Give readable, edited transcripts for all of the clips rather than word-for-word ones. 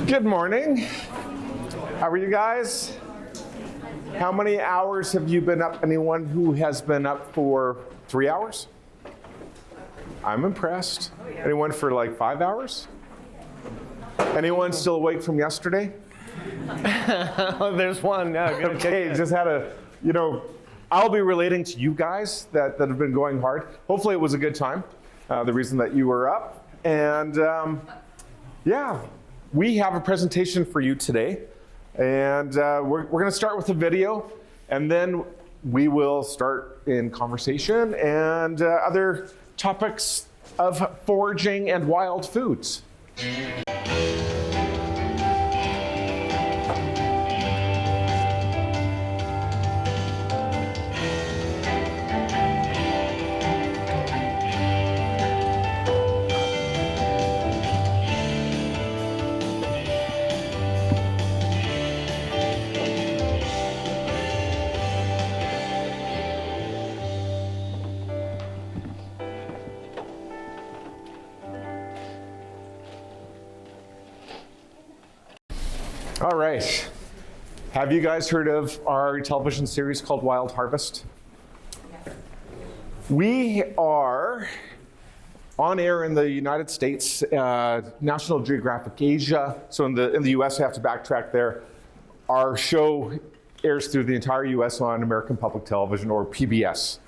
Good morning. How are you guys? How many hours have you been up? Anyone who has been up for 3 hours? I'm impressed. Anyone for like 5 hours? Anyone still awake from yesterday? There's one. Yeah, good. Okay, just had a, I'll be relating to you guys that have been going hard. Hopefully it was a good time, the reason that you were up. And yeah, we have a presentation for you today. And we're going to start with a video, and then we will start in conversation and other topics of foraging and wild foods. All right. Have you guys heard of our television series called Wild Harvest? We are on air in the United States, National Geographic Asia. So in the US, I have to backtrack there. Our show airs through the entire US on American Public Television, or PBS,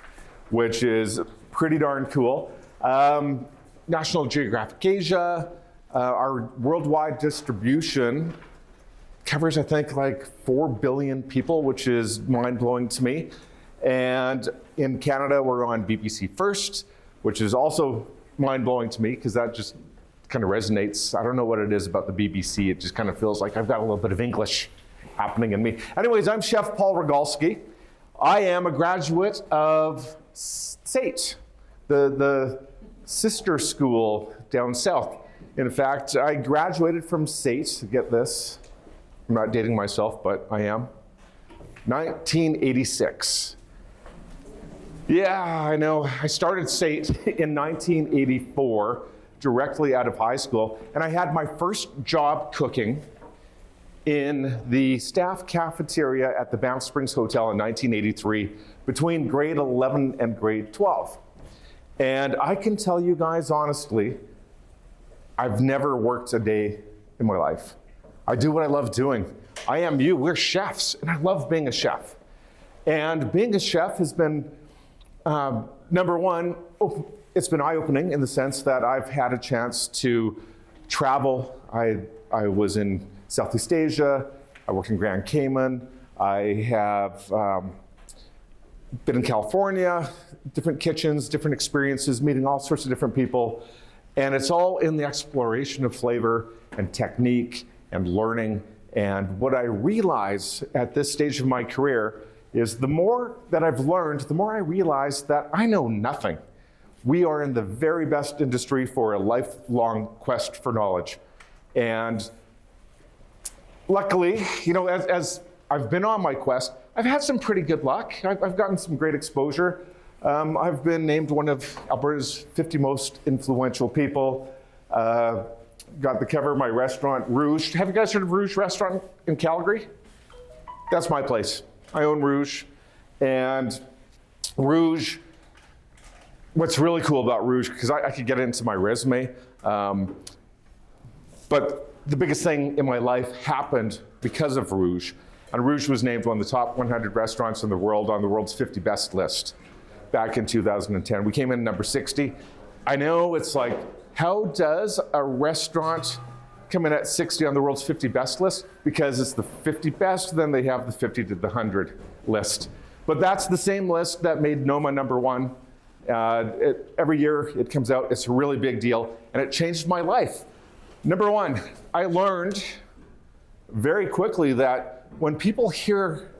which is pretty darn cool. National Geographic Asia, our worldwide distribution covers, I think, like 4 billion people, which is mind-blowing to me. And in Canada, we're on BBC First, which is also mind-blowing to me, because that just kind of resonates. I don't know what it is about the BBC. It just kind of feels like I've got a little bit of English happening in me. Anyways, I'm Chef Paul Rogalski. I am a graduate of SAIT, the sister school down south. In fact, I graduated from SAIT, get this, I'm not dating myself, but I am. 1986. Yeah, I know. I started SAIT in 1984, directly out of high school, and I had my first job cooking in the staff cafeteria at the Banff Springs Hotel in 1983, between grade 11 and grade 12. And I can tell you guys honestly, I've never worked a day in my life. I do what I love doing. I am you, we're chefs, and I love being a chef. And being a chef has been, number one, it's been eye-opening in the sense that I've had a chance to travel. I was in Southeast Asia, I worked in Grand Cayman, I have been in California, different kitchens, different experiences, meeting all sorts of different people. And it's all in the exploration of flavor and technique and learning. And what I realize at this stage of my career is the more that I've learned, the more I realize that I know nothing. We are in the very best industry for a lifelong quest for knowledge. And luckily, as I've been on my quest, I've had some pretty good luck. I've gotten some great exposure. I've been named one of Alberta's 50 most influential people. Got the cover of my restaurant, Rouge. Have you guys heard of Rouge Restaurant in Calgary? That's my place. I own Rouge. And Rouge, what's really cool about Rouge, because I could get into my resume, but the biggest thing in my life happened because of Rouge. And Rouge was named one of the top 100 restaurants in the world on the world's 50 best list back in 2010. We came in number 60. I know it's like, how does a restaurant come in at 60 on the world's 50 best list? Because it's the 50 best, then they have the 50 to the 100 list. But that's the same list that made Noma number one. Every year it comes out, it's a really big deal, and it changed my life. Number one, I learned very quickly that when people hear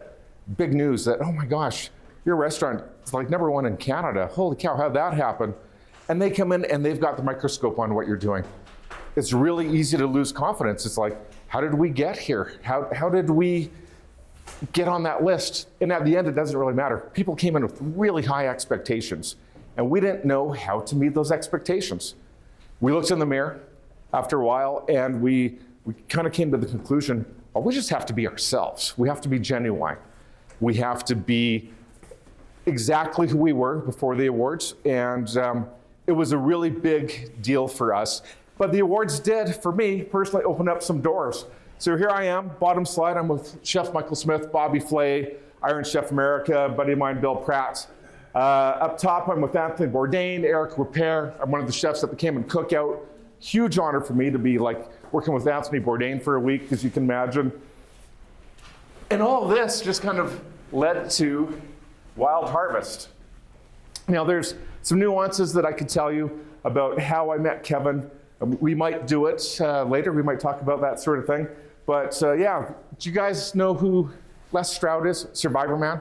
big news that, oh my gosh, your restaurant is like number one in Canada, holy cow, how'd that happen? And they come in and they've got the microscope on what you're doing. It's really easy to lose confidence. It's like, how did we get here? How did we get on that list? And at the end, it doesn't really matter. People came in with really high expectations, and we didn't know how to meet those expectations. We looked in the mirror after a while, and we we kind of came to the conclusion, well, we just have to be ourselves. We have to be genuine. We have to be exactly who we were before the awards, and it was a really big deal for us. But the awards did, for me personally, open up some doors. So here I am, bottom slide, I'm with Chef Michael Smith, Bobby Flay, Iron Chef America, buddy of mine, Bill Pratt. Up top, I'm with Anthony Bourdain, Eric Repair. I'm one of the chefs at the Cayman Cookout. Huge honor for me to be like working with Anthony Bourdain for a week, as you can imagine. And all this just kind of led to Wild Harvest. Now there's some nuances that I could tell you about how I met Keven. We might do it later, we might talk about that sort of thing. But yeah, do you guys know who Les Stroud is, Survivor Man?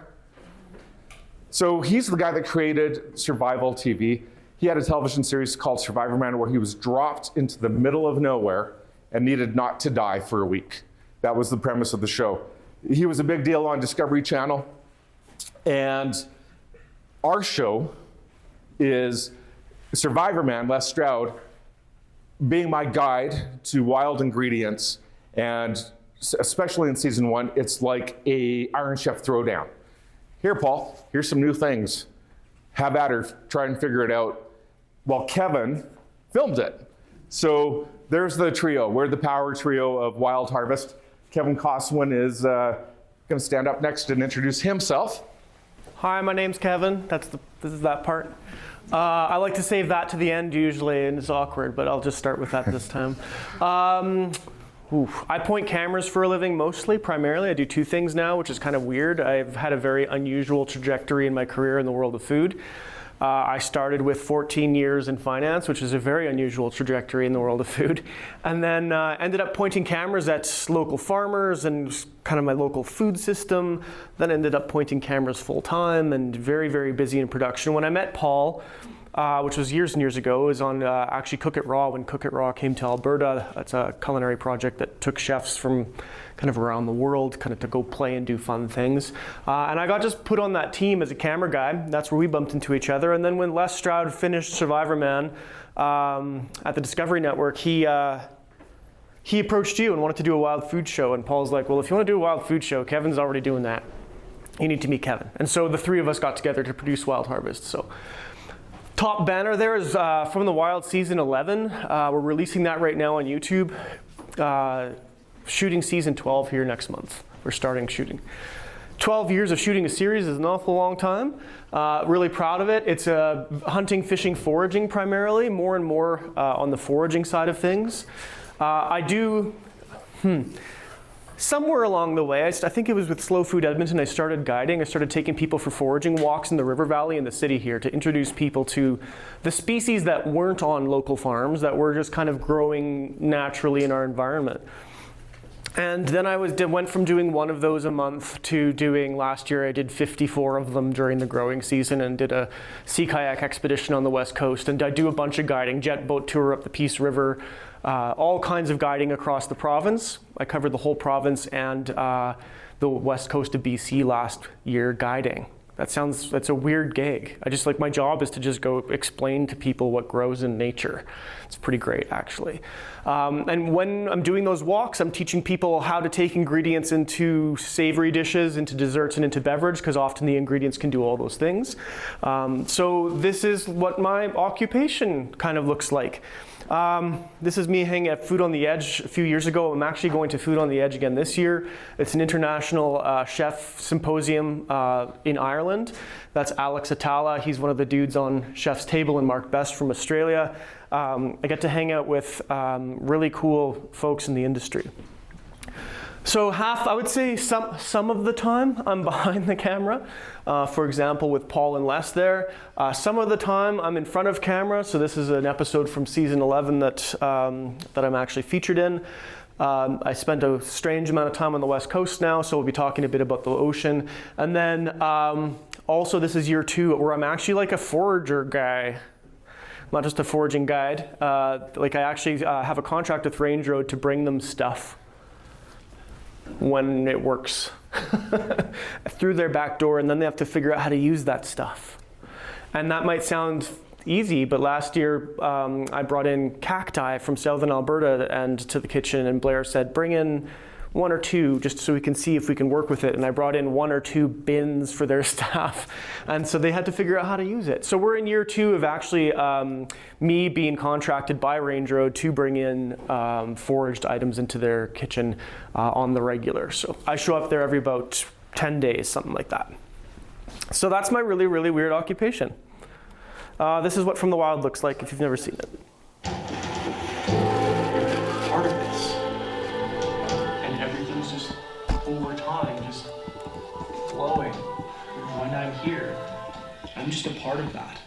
So he's the guy that created survival TV. He had a television series called Survivor Man where he was dropped into the middle of nowhere and needed not to die for a week. That was the premise of the show. He was a big deal on Discovery Channel. And our show is Survivor Man, Les Stroud, being my guide to wild ingredients. And especially in season 1, it's like a Iron Chef throwdown. Here, Paul, here's some new things. Have at her, try and figure it out. Well, Keven filmed it. So there's the trio. We're the power trio of Wild Harvest. Keven Kossowan is going to stand up next and introduce himself. Hi, my name's Keven. This is that part. I like to save that to the end usually, and it's awkward, but I'll just start with that this time. I point cameras for a living mostly, primarily. I do 2 things now, which is kind of weird. I've had a very unusual trajectory in my career in the world of food. I started with 14 years in finance, which is a very unusual trajectory in the world of food. And then ended up pointing cameras at local farmers and kind of my local food system. Then ended up pointing cameras full time and very, very busy in production. When I met Paul, which was years and years ago, was on actually Cook It Raw when Cook It Raw came to Alberta. That's a culinary project that took chefs from kind of around the world kind of to go play and do fun things. And I got just put on that team as a camera guy. That's where we bumped into each other. And then when Les Stroud finished Survivor Man at the Discovery Network, he approached you and wanted to do a wild food show. And Paul's like, well, if you want to do a wild food show, Kevin's already doing that. You need to meet Keven. And so the 3 of us got together to produce Wild Harvest. So top banner there is from the Wild Season 11. We're releasing that right now on YouTube. Shooting season 12 here next month. We're starting shooting. 12 years of shooting a series is an awful long time. Really proud of it. It's hunting, fishing, foraging primarily, more and more on the foraging side of things. Somewhere along the way, I think it was with Slow Food Edmonton, I started guiding. I started taking people for foraging walks in the river valley in the city here to introduce people to the species that weren't on local farms, that were just kind of growing naturally in our environment. And then I went from doing 1 of those a month to doing, last year I did 54 of them during the growing season and did a sea kayak expedition on the West Coast. And I do a bunch of guiding, jet boat tour up the Peace River, all kinds of guiding across the province. I covered the whole province and the West Coast of BC last year guiding. That's a weird gig. My job is to just go explain to people what grows in nature. It's pretty great, actually. And when I'm doing those walks, I'm teaching people how to take ingredients into savory dishes, into desserts, and into beverage, because often the ingredients can do all those things. So this is what my occupation kind of looks like. This is me hanging at Food on the Edge a few years ago. I'm actually going to Food on the Edge again this year. It's an international chef symposium in Ireland. That's Alex Atala. He's one of the dudes on Chef's Table and Mark Best from Australia. I get to hang out with really cool folks in the industry. So I would say some of the time I'm behind the camera. For example, with Paul and Les there. Some of the time I'm in front of camera. So this is an episode from season 11 that I'm actually featured in. I spent a strange amount of time on the West Coast now, so we'll be talking a bit about the ocean. And then also this is year 2 where I'm actually like a forager guy. Not just a foraging guide. I actually have a contract with Range Road to bring them stuff when it works through their back door, and then they have to figure out how to use that stuff. And that might sound easy, but last year I brought in cacti from southern Alberta and to the kitchen, and Blair said, bring in 1 or 2 just so we can see if we can work with it. And I brought in 1 or 2 bins for their staff. And so they had to figure out how to use it. So we're in year 2 of actually me being contracted by Range Road to bring in foraged items into their kitchen on the regular. So I show up there every about 10 days, something like that. So that's my really, really weird occupation. This is what From the Wild looks like if you've never seen it. Part of this. And everything's just over time, just flowing. When I'm here, I'm just a part of that.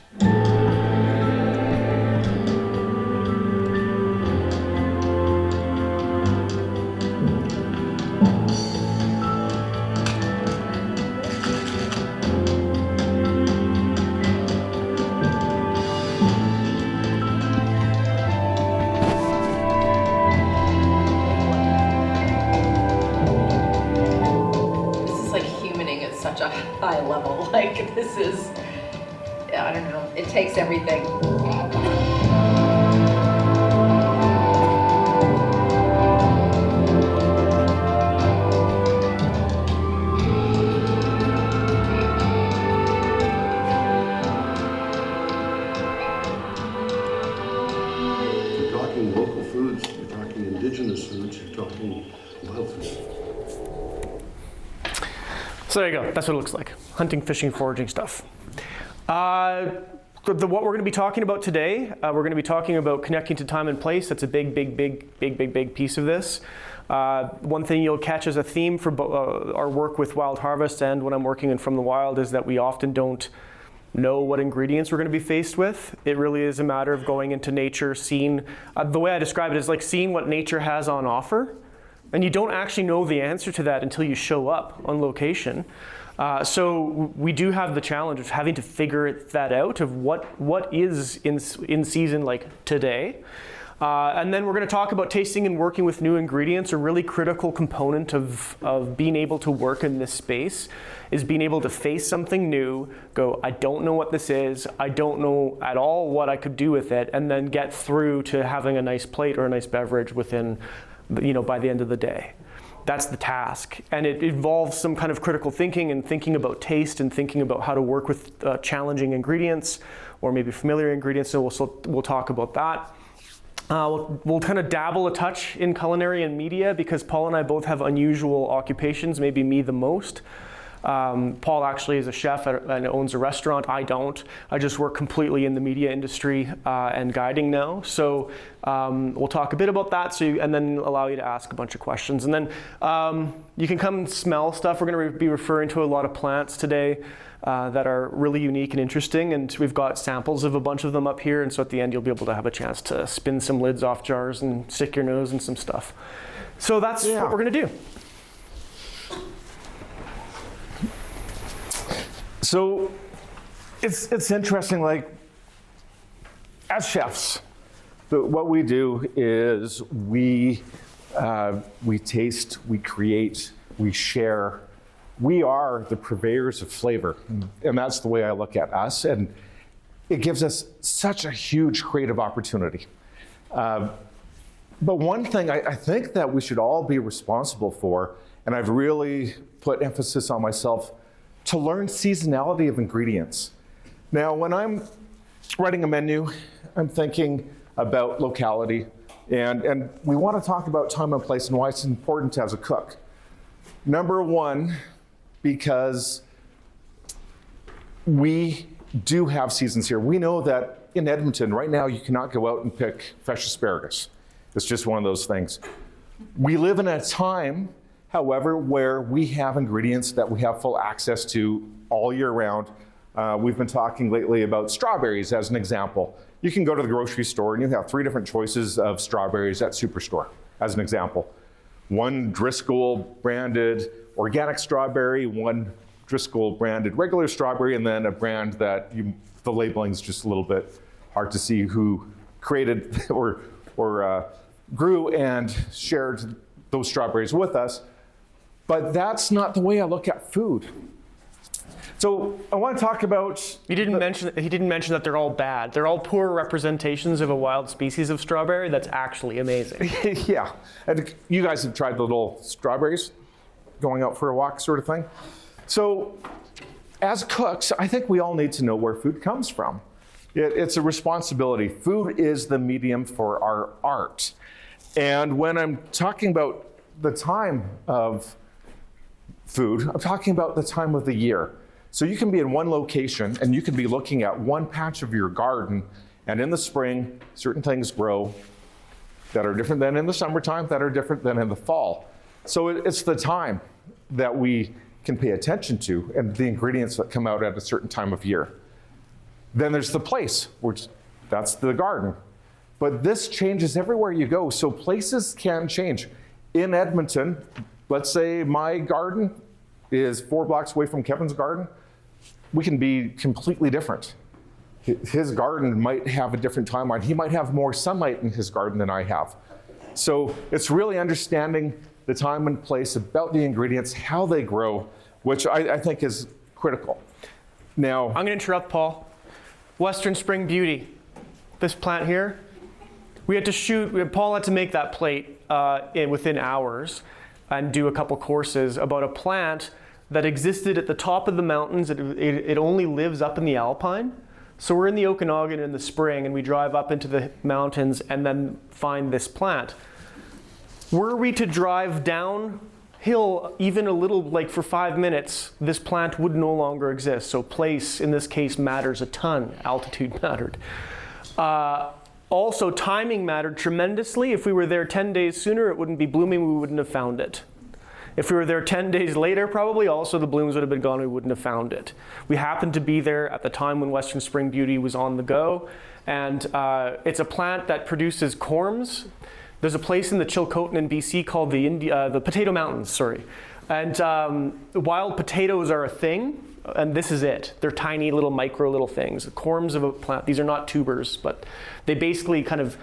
Such a high level, like this is, I don't know, it takes everything. You're talking local foods, you're talking indigenous foods, you're talking wild foods. So there you go. That's what it looks like. Hunting, fishing, foraging stuff. What we're going to be talking about today, we're going to be talking about connecting to time and place. That's a big piece of this. One thing you'll catch as a theme for our work with Wild Harvest and when I'm working in From the Wild is that we often don't know what ingredients we're going to be faced with. It really is a matter of going into nature, seeing, the way I describe it is like seeing what nature has on offer. And you don't actually know the answer to that until you show up on location. So we do have the challenge of having to figure that out of what is in season like today. And then we're going to talk about tasting and working with new ingredients. A really critical component of being able to work in this space is being able to face something new, go, I don't know what this is, I don't know at all what I could do with it, and then get through to having a nice plate or a nice beverage within, by the end of the day. That's the task. And it involves some kind of critical thinking and thinking about taste and thinking about how to work with challenging ingredients or maybe familiar ingredients. So we'll talk about that. We'll kind of dabble a touch in culinary and media because Paul and I both have unusual occupations, maybe me the most. Paul actually is a chef and owns a restaurant. I don't. I just work completely in the media industry and guiding now. So we'll talk a bit about that and then allow you to ask a bunch of questions. And then you can come and smell stuff. We're going to be referring to a lot of plants today that are really unique and interesting. And we've got samples of a bunch of them up here. And so at the end, you'll be able to have a chance to spin some lids off jars and stick your nose in some stuff. So that's what we're going to do. So it's interesting, like as chefs, what we do is we taste, we create, we share. We are the purveyors of flavor, and that's the way I look at us, and it gives us such a huge creative opportunity. But one thing I think that we should all be responsible for, and I've really put emphasis on myself, to learn seasonality of ingredients. Now, when I'm writing a menu, I'm thinking about locality, and we want to talk about time and place and why it's important as a cook. Number one, because we do have seasons here. We know that in Edmonton, right now, you cannot go out and pick fresh asparagus. It's just one of those things. We live in a time, however, where we have ingredients that we have full access to all year round. We've been talking lately about strawberries as an example. You can go to the grocery store and you have 3 different choices of strawberries at Superstore, as an example. One Driscoll branded organic strawberry, one Driscoll branded regular strawberry, and then a brand that the labeling is just a little bit hard to see who created or grew and shared those strawberries with us. But that's not the way I look at food. So I want to talk about. He didn't mention that they're all bad. They're all poor representations of a wild species of strawberry that's actually amazing. Yeah, and you guys have tried the little strawberries, going out for a walk sort of thing. So as cooks, I think we all need to know where food comes from. It's a responsibility. Food is the medium for our art. And when I'm talking about the time of food, I'm talking about the time of the year. So you can be in one location and you can be looking at one patch of your garden, and in the spring, certain things grow that are different than in the summertime, that are different than in the fall. So it's the time that we can pay attention to and the ingredients that come out at a certain time of year. Then there's the place, which that's the garden. But this changes everywhere you go, so places can change. In Edmonton, let's say my garden is 4 blocks away from Kevin's garden. We can be completely different. His garden might have a different timeline. He might have more sunlight in his garden than I have. So it's really understanding the time and place, about the ingredients, how they grow, which I think is critical. Now, I'm going to interrupt Paul. Western Spring Beauty, this plant here, Paul had to make that plate within hours and do a couple courses about a plant that existed at the top of the mountains. It only lives up in the Alpine. So we're in the Okanagan in the spring and we drive up into the mountains and then find this plant. Were we to drive downhill even a little, like for 5 minutes, this plant would no longer exist. So place, in this case, matters a ton. Altitude mattered. Also, timing mattered tremendously. If we were there 10 days sooner, it wouldn't be blooming, we wouldn't have found it. If we were there 10 days later, probably also the blooms would have been gone, we wouldn't have found it. We happened to be there at the time when Western Spring Beauty was on the go, and it's a plant that produces corms. There's a place in the Chilcotin in BC called the Potato Mountains, sorry. And wild potatoes are a thing, and this is it. They're tiny little things. The corms of a plant, these are not tubers, but they basically kind of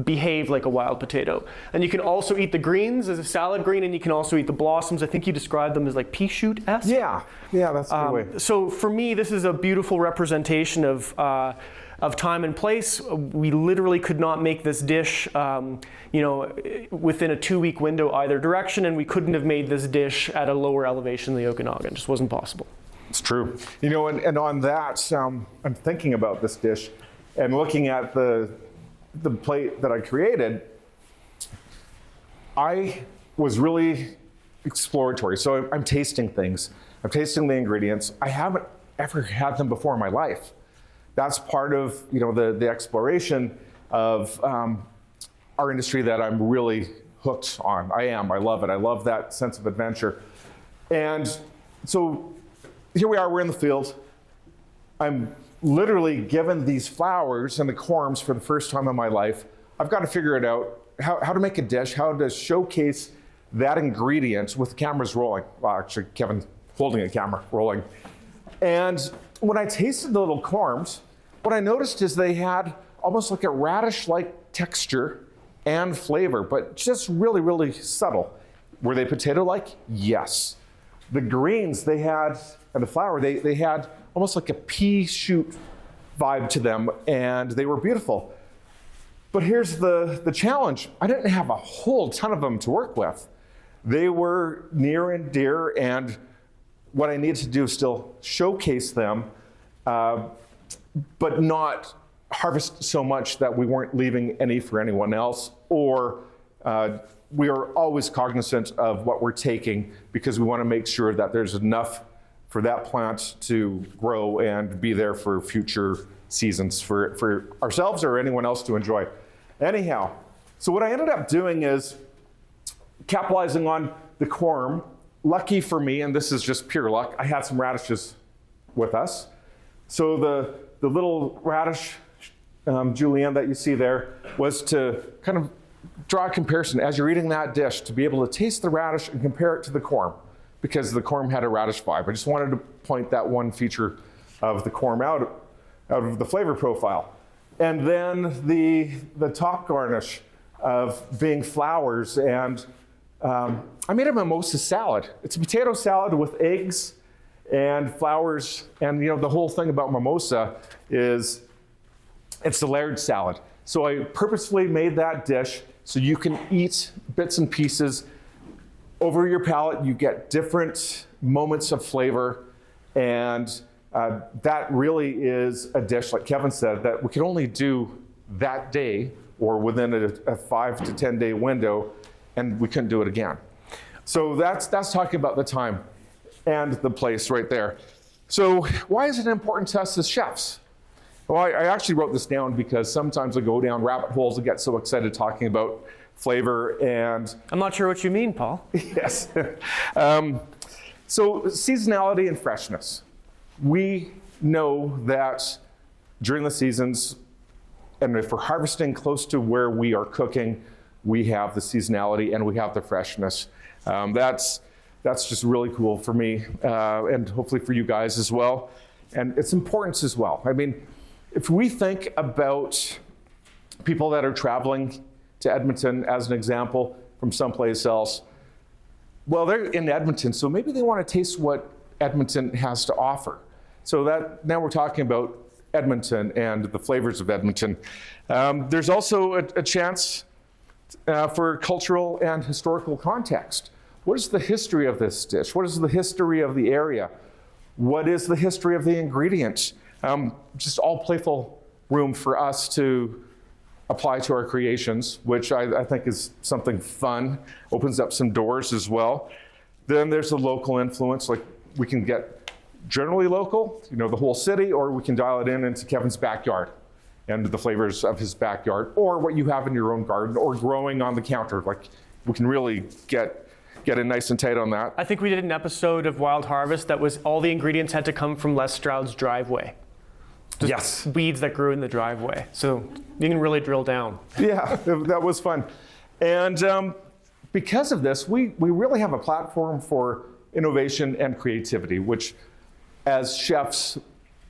behave like a wild potato. And you can also eat the greens as a salad green, and you can also eat the blossoms. I think you described them as like pea shoot-esque. Yeah, that's a good way. So for me, this is a beautiful representation of time and place. We literally could not make this dish, within a 2-week window either direction, and we couldn't have made this dish at a lower elevation in the Okanagan. It just wasn't possible. It's true. And on that, I'm thinking about this dish and looking at the plate that I created. I was really exploratory. So I'm tasting things. I'm tasting the ingredients. I haven't ever had them before in my life. That's part of the exploration of our industry that I'm really hooked on. I love it. I love that sense of adventure. And so here we are, we're in the field. I'm literally given these flowers and the corms for the first time in my life. I've got to figure it out, how to make a dish, how to showcase that ingredient with the cameras rolling. Well, actually, Keven holding a camera, rolling. And when I tasted the little corms, what I noticed is they had almost like a radish-like texture and flavor, but just really, really subtle. Were they potato-like? Yes. The greens they had, and the flower, they had almost like a pea shoot vibe to them, and they were beautiful. But here's the challenge. I didn't have a whole ton of them to work with. They were near and dear, and what I needed to do is still showcase them, but not harvest so much that we weren't leaving any for anyone else, or we are always cognizant of what we're taking because we want to make sure that there's enough for that plant to grow and be there for future seasons for ourselves or anyone else to enjoy. Anyhow, so what I ended up doing is capitalizing on the corm. Lucky for me, and this is just pure luck, I had some radishes with us. So the little radish julienne that you see there was to kind of draw a comparison as you're eating that dish, to be able to taste the radish and compare it to the corm, because the corm had a radish vibe. I just wanted to point that one feature of the corm out of the flavor profile. And then the top garnish of being flowers, and I made a mimosa salad. It's a potato salad with eggs and flowers. And the whole thing about mimosa is it's the layered salad. So I purposefully made that dish so you can eat bits and pieces over your palate. You get different moments of flavor, and that really is a dish, like Keven said, that we can only do that day or within a 5 to 10 day window, and we couldn't do it again. So that's talking about the time and the place right there. So why is it important to us as chefs? Well, I actually wrote this down because sometimes I go down rabbit holes and get so excited talking about flavor and... I'm not sure what you mean, Paul. Yes. So seasonality and freshness. We know that during the seasons, and if we're harvesting close to where we are cooking, we have the seasonality and we have the freshness. That's just really cool for me, and hopefully for you guys as well. And its importance as well. I mean, if we think about people that are traveling to Edmonton, as an example, from someplace else, well, they're in Edmonton, so maybe they want to taste what Edmonton has to offer. So that now we're talking about Edmonton and the flavors of Edmonton. There's also a chance for cultural and historical context. What is the history of this dish? What is the history of the area? What is the history of the ingredients? Just all playful room for us to apply to our creations, which I think is something fun, opens up some doors as well. Then there's the local influence, like we can get generally local, the whole city, or we can dial it in into Kevin's backyard and the flavors of his backyard, or what you have in your own garden, or growing on the counter. Like, we can really get in nice and tight on that. I think we did an episode of Wild Harvest that was all the ingredients had to come from Les Stroud's driveway. Just yes. Weeds that grew in the driveway. So you can really drill down. Yeah, that was fun. And because of this, we really have a platform for innovation and creativity, which as chefs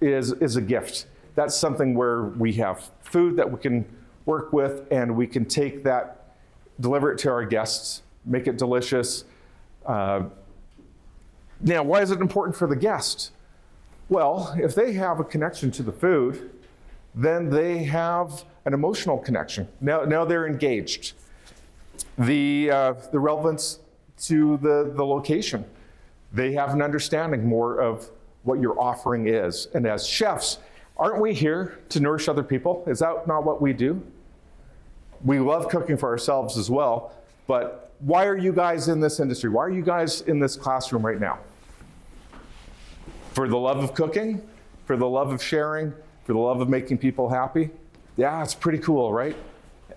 is a gift. That's something where we have food that we can work with, and we can take that, deliver it to our guests, make it delicious. Now, why is it important for the guest? Well, if they have a connection to the food, then they have an emotional connection. Now they're engaged. The relevance to the location. They have an understanding more of what your offering is. And as chefs, aren't we here to nourish other people? Is that not what we do? We love cooking for ourselves as well, but why are you guys in this industry? Why are you guys in this classroom right now? For the love of cooking? For the love of sharing? For the love of making people happy? Yeah, it's pretty cool, right?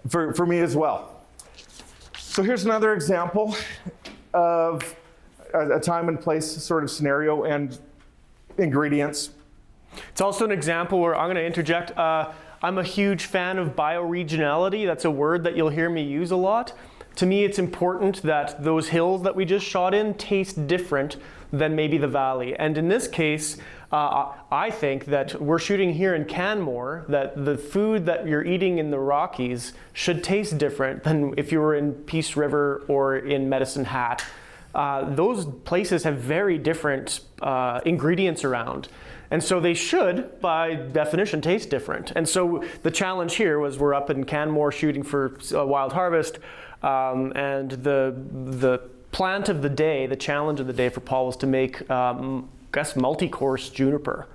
For me as well. So here's another example of a time and place sort of scenario and ingredients. It's also an example where I'm going to interject. I'm a huge fan of bioregionality. That's a word that you'll hear me use a lot. To me, it's important that those hills that we just shot in taste different than maybe the valley. And in this case, I think that we're shooting here in Canmore, that the food that you're eating in the Rockies should taste different than if you were in Peace River or in Medicine Hat. Those places have very different ingredients around. And so they should, by definition, taste different. And so the challenge here was we're up in Canmore shooting for Wild Harvest, and the plant of the day, the challenge of the day for Paul was to make, I guess, multi-course juniper.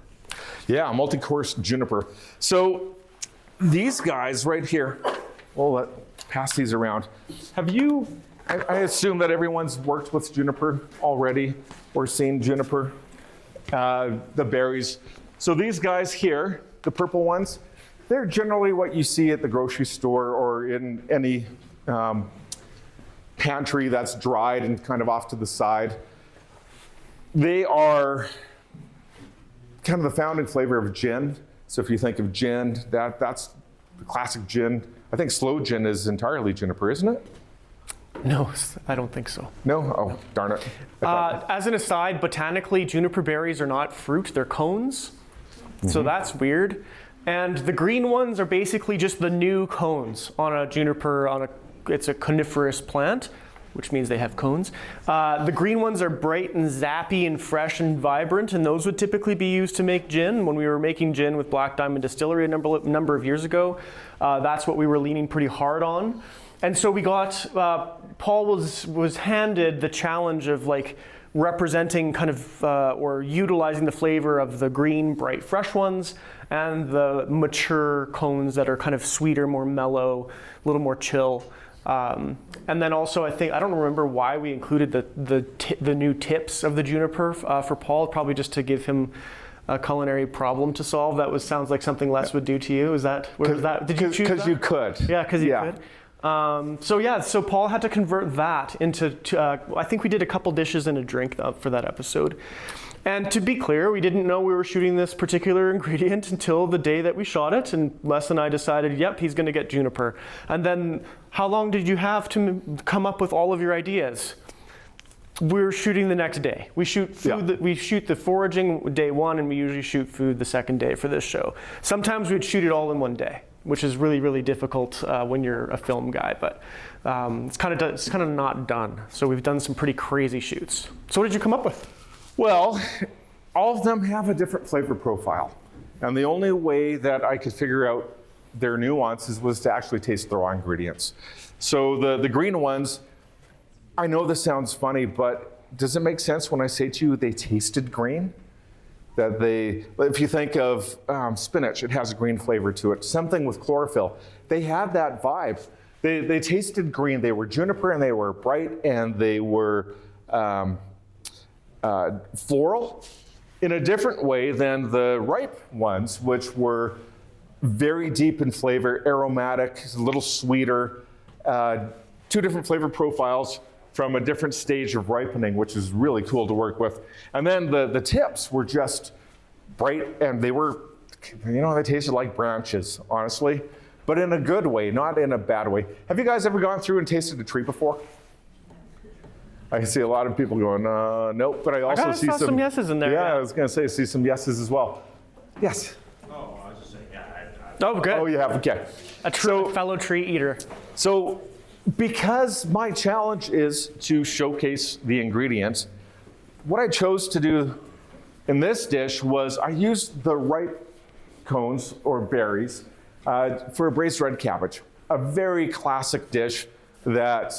Yeah, multi-course juniper. So these guys right here, let's pass these around. Have you, I assume that everyone's worked with juniper already or seen juniper, the berries. So these guys here, the purple ones, they're generally what you see at the grocery store or in any pantry that's dried and kind of off to the side. They are kind of the founding flavor of gin. So if you think of gin, that's the classic gin. I think sloe gin is entirely juniper, isn't it? No, I don't think so. No? Oh, darn it. As an aside, botanically, juniper berries are not fruit, they're cones. Mm-hmm. So that's weird. And the green ones are basically just the new cones on a juniper, it's a coniferous plant. which means they have cones. The green ones are bright and zappy and fresh and vibrant, and those would typically be used to make gin. When we were making gin with Black Diamond Distillery a number of years ago, that's what we were leaning pretty hard on. And so we got, Paul was handed the challenge of like representing kind of, or utilizing the flavor of the green, bright, fresh ones and the mature cones that are kind of sweeter, more mellow, a little more chill. And then also, I don't remember why we included the new tips of the juniper for Paul, probably just to give him a culinary problem to solve. That sounds like something Les would do to you. Did you choose that? Because you could. Yeah, because you could. So Paul had to convert that into, I think we did a couple dishes and a drink for that episode. And to be clear, we didn't know we were shooting this particular ingredient until the day that we shot it, and Les and I decided, yep, he's going to get juniper. And then how long did you have to come up with all of your ideas? We were shooting the next day. We shoot food. We shoot the foraging day one, and we usually shoot food the second day for this show. Sometimes we'd shoot it all in one day, which is really, really difficult when you're a film guy, but it's kind of not done. So we've done some pretty crazy shoots. So what did you come up with? Well, all of them have a different flavor profile. And the only way that I could figure out their nuances was to actually taste the raw ingredients. So the green ones, I know this sounds funny, but does it make sense when I say to you they tasted green? If you think of spinach, it has a green flavor to it. Something with chlorophyll. They had that vibe. They tasted green. They were juniper and they were bright and they were floral in a different way than the ripe ones, which were very deep in flavor, aromatic, a little sweeter, two different flavor profiles from a different stage of ripening, which is really cool to work with. And then the tips were just bright, and they were, they tasted like branches, honestly, but in a good way, not in a bad way. Have you guys ever gone through and tasted a tree before? I see a lot of people going, nope, but I also see some yeses in there. Yeah, I was going to say, I see some yeses as well. Yes? Oh, I was just saying, yeah. Oh, good. Oh, you have, okay. A fellow tree eater. So, because my challenge is to showcase the ingredients, what I chose to do in this dish was I used the ripe cones or berries for a braised red cabbage, a very classic dish that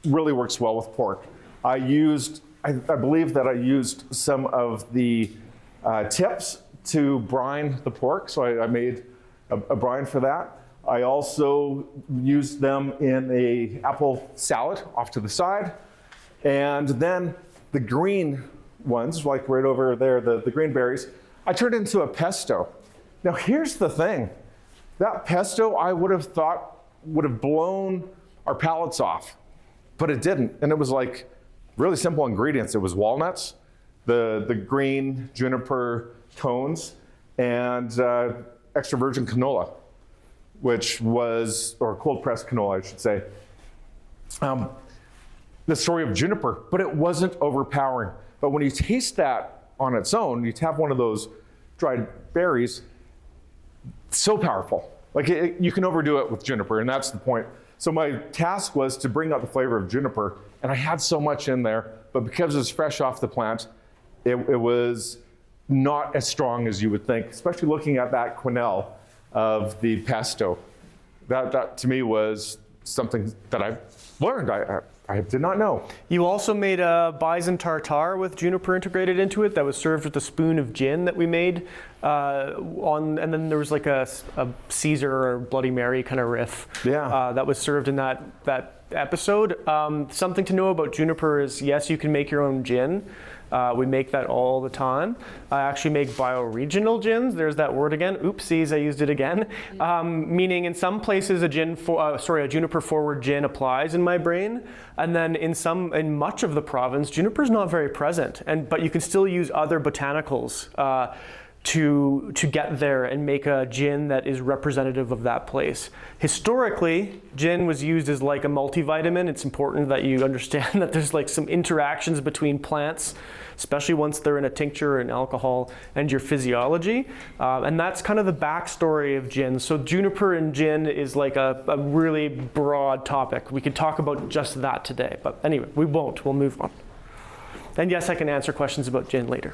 really works well with pork. I believe that I used some of the tips to brine the pork, so I made a brine for that. I also used them in a apple salad off to the side. And then the green ones, like right over there, the green berries, I turned into a pesto. Now here's the thing. That pesto I would have thought would have blown our palates off, but it didn't. And it was like really simple ingredients. It was walnuts, the green juniper cones, and extra virgin canola, which was, or cold pressed canola, I should say. The story of juniper, but it wasn't overpowering. But when you taste that on its own, you have one of those dried berries, so powerful. Like you can overdo it with juniper, and that's the point. So my task was to bring out the flavor of juniper, and I had so much in there, but because it was fresh off the plant, it was not as strong as you would think, especially looking at that quenelle of the pesto. That to me was something that I learned. I did not know. You also made a bison tartare with juniper integrated into it that was served with a spoon of gin that we made and then there was like a Caesar or Bloody Mary kind of riff that was served in that episode. Something to know about juniper is, yes, you can make your own gin. We make that all the time. I actually make bioregional gins. There's that word again. Oopsies, I used it again. Meaning in some places a juniper forward gin applies in my brain, and then in much of the province, juniper's not very present. But you can still use other botanicals. to get there and make a gin that is representative of that place. Historically, gin was used as like a multivitamin. It's important that you understand that there's like some interactions between plants, especially once they're in a tincture and alcohol, and your physiology. And that's kind of the backstory of gin. So juniper and gin is like a really broad topic. We could talk about just that today, but anyway, we won't. We'll move on. And yes, I can answer questions about gin later.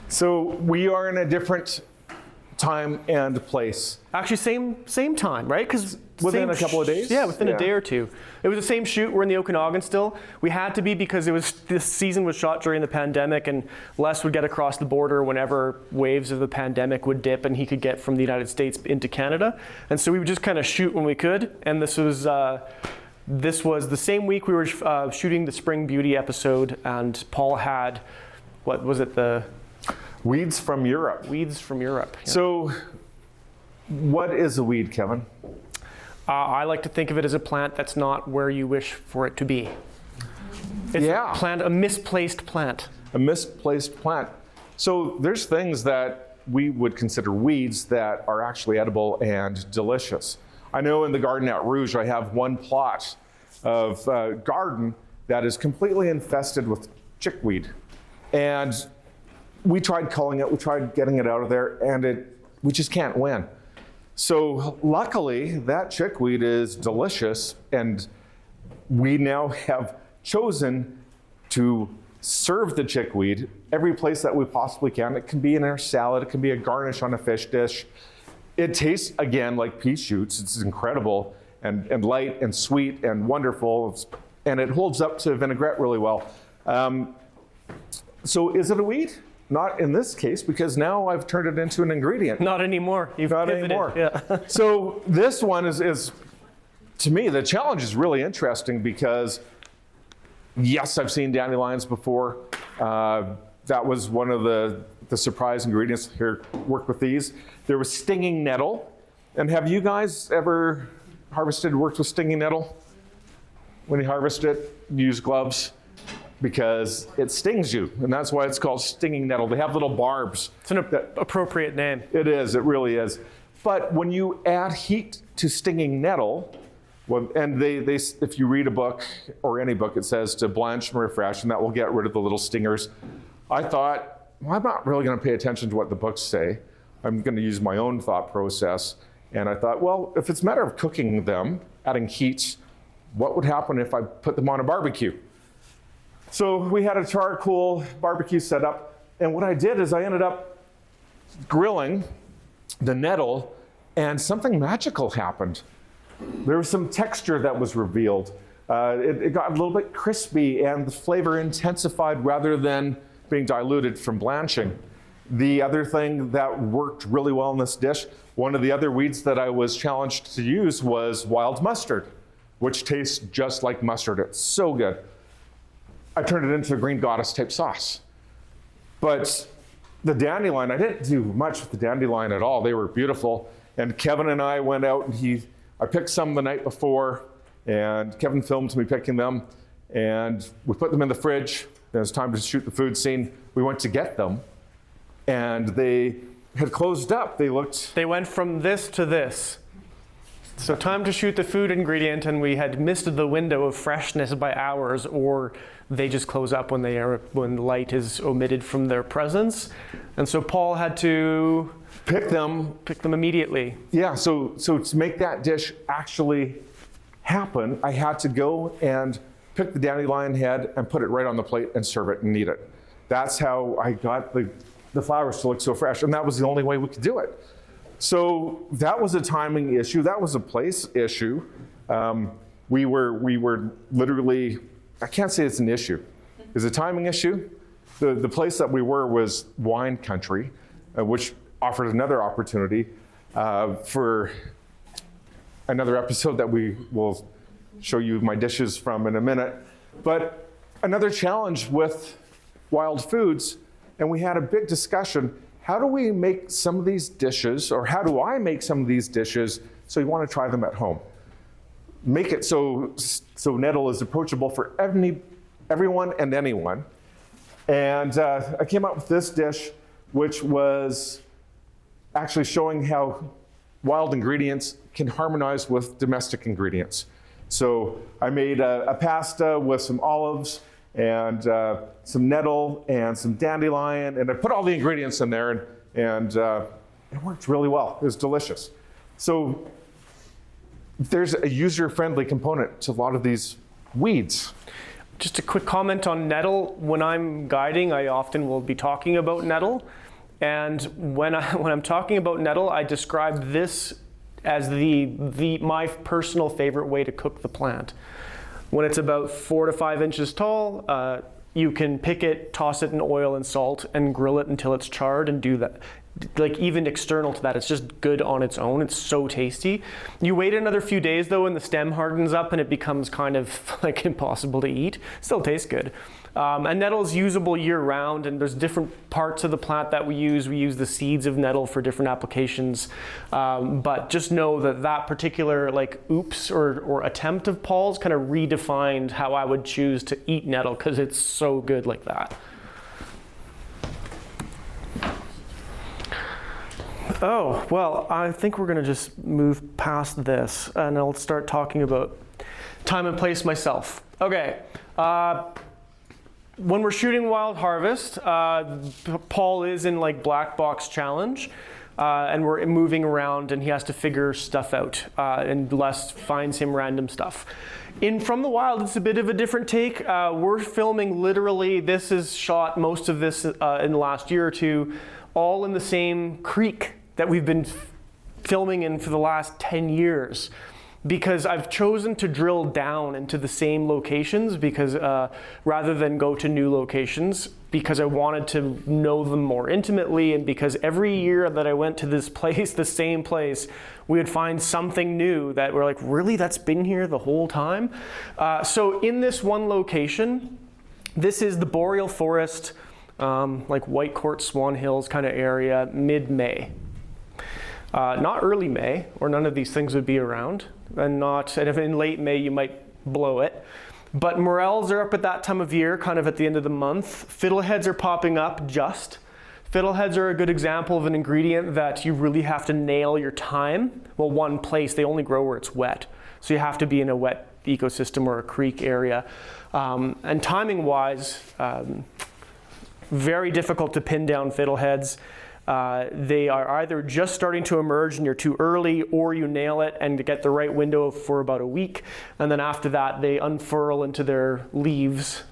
So we are in a different time and place. Actually, same time, right? Because Within a couple of days? Yeah, within Yeah. a day or two. It was the same shoot. We're in the Okanagan still. We had to be because this season was shot during the pandemic, and Les would get across the border whenever waves of the pandemic would dip, and he could get from the United States into Canada. And so we would just kind of shoot when we could. And this was the same week we were shooting the Spring Beauty episode, and Paul had, what was it, the Weeds from Europe. weeds from Europe. Yeah. So what is a weed, Kevin? I like to think of it as a plant that's not where you wish for it to be. It's a misplaced plant. A misplaced plant. So there's things that we would consider weeds that are actually edible and delicious. I know in the garden at Rouge, I have one plot of garden that is completely infested with chickweed. And we tried culling it, we tried getting it out of there, and we just can't win. So luckily, that chickweed is delicious, and we now have chosen to serve the chickweed every place that we possibly can. It can be in our salad, it can be a garnish on a fish dish. It tastes, again, like pea shoots. It's incredible and light and sweet and wonderful, and it holds up to vinaigrette really well. So is it a weed? Not in this case, because now I've turned it into an ingredient. Not anymore. You've Not pivoted. anymore. Yeah. So this one is, to me, the challenge is really interesting because, yes, I've seen dandelions before. That was one of the surprise ingredients here. Work with these. There was stinging nettle. And have you guys ever worked with stinging nettle? When you harvest it, you use gloves because it stings you, and that's why it's called stinging nettle. They have little barbs. It's an appropriate name. It is, it really is. But when you add heat to stinging nettle, and if you read a book or any book, it says to blanch and refresh, and that will get rid of the little stingers. I thought, well, I'm not really going to pay attention to what the books say. I'm going to use my own thought process. And I thought, well, if it's a matter of cooking them, adding heat, what would happen if I put them on a barbecue? So we had a charcoal barbecue set up, and what I did is I ended up grilling the nettle, and something magical happened. There was some texture that was revealed. It got a little bit crispy, and the flavor intensified rather than being diluted from blanching. The other thing that worked really well in this dish, one of the other weeds that I was challenged to use was wild mustard, which tastes just like mustard. It's so good. I turned it into a green goddess type sauce. But the dandelion, I didn't do much with the dandelion at all. They were beautiful. And Kevin and I went out, and I picked some the night before, and Kevin filmed me picking them, and we put them in the fridge. It was time to shoot the food scene. We went to get them, and they had closed up. They went from this to this. So time to shoot the food ingredient, and we had missed the window of freshness by hours, or they just close up when light is omitted from their presence. And so Paul had to pick them immediately. Yeah, so to make that dish actually happen, I had to go and pick the dandelion head and put it right on the plate and serve it and eat it. That's how I got the flowers to look so fresh, and that was the only way we could do it. So that was a timing issue. That was a place issue. We were literally, I can't say it's an issue. It's a timing issue. The place that we were was wine country, which offered another opportunity for another episode that we will show you my dishes from in a minute. But another challenge with wild foods, and we had a big discussion. How do we make some of these dishes, or how do I make some of these dishes so you want to try them at home? Make it so nettle is approachable for everyone and anyone. And I came up with this dish which was actually showing how wild ingredients can harmonize with domestic ingredients. So I made a pasta with some olives and some nettle and some dandelion, and I put all the ingredients in there, and it worked really well. It was delicious. So there's a user-friendly component to a lot of these weeds. Just a quick comment on nettle. When I'm guiding, I often will be talking about nettle. And when I'm talking about nettle, I describe this as my personal favorite way to cook the plant. When it's about 4 to 5 inches tall, you can pick it, toss it in oil and salt, and grill it until it's charred, and do that. Like, even external to that, it's just good on its own. It's so tasty. You wait another few days though, and the stem hardens up and it becomes kind of like impossible to eat. Still tastes good. And nettle is usable year round, and there's different parts of the plant that we use. We use the seeds of nettle for different applications. But just know that that particular oops or attempt of Paul's kind of redefined how I would choose to eat nettle, because it's so good like that. Oh, well, I think we're going to just move past this, and I'll start talking about time and place myself. Okay. When we're shooting Wild Harvest, Paul is in Black Box Challenge, and we're moving around, and he has to figure stuff out, and Les finds him random stuff. In From the Wild, it's a bit of a different take. We're filming literally, this is shot, most of this in the last year or two, all in the same creek that we've been filming in for the last 10 years. Because I've chosen to drill down into the same locations, because rather than go to new locations, because I wanted to know them more intimately, and because every year that I went to this place, the same place, we would find something new that we're like, really, that's been here the whole time? So in this one location, this is the boreal forest, like Whitecourt, Swan Hills kind of area, mid-May. Not early May, or none of these things would be around, and if in late May you might blow it. But morels are up at that time of year, kind of at the end of the month. Fiddleheads are popping up just. Fiddleheads are a good example of an ingredient that you really have to nail your time. Well, one place, they only grow where it's wet. So you have to be in a wet ecosystem or a creek area. And timing-wise, very difficult to pin down fiddleheads. They are either just starting to emerge and you're too early, or you nail it and get the right window for about a week, and then after that they unfurl into their leaves.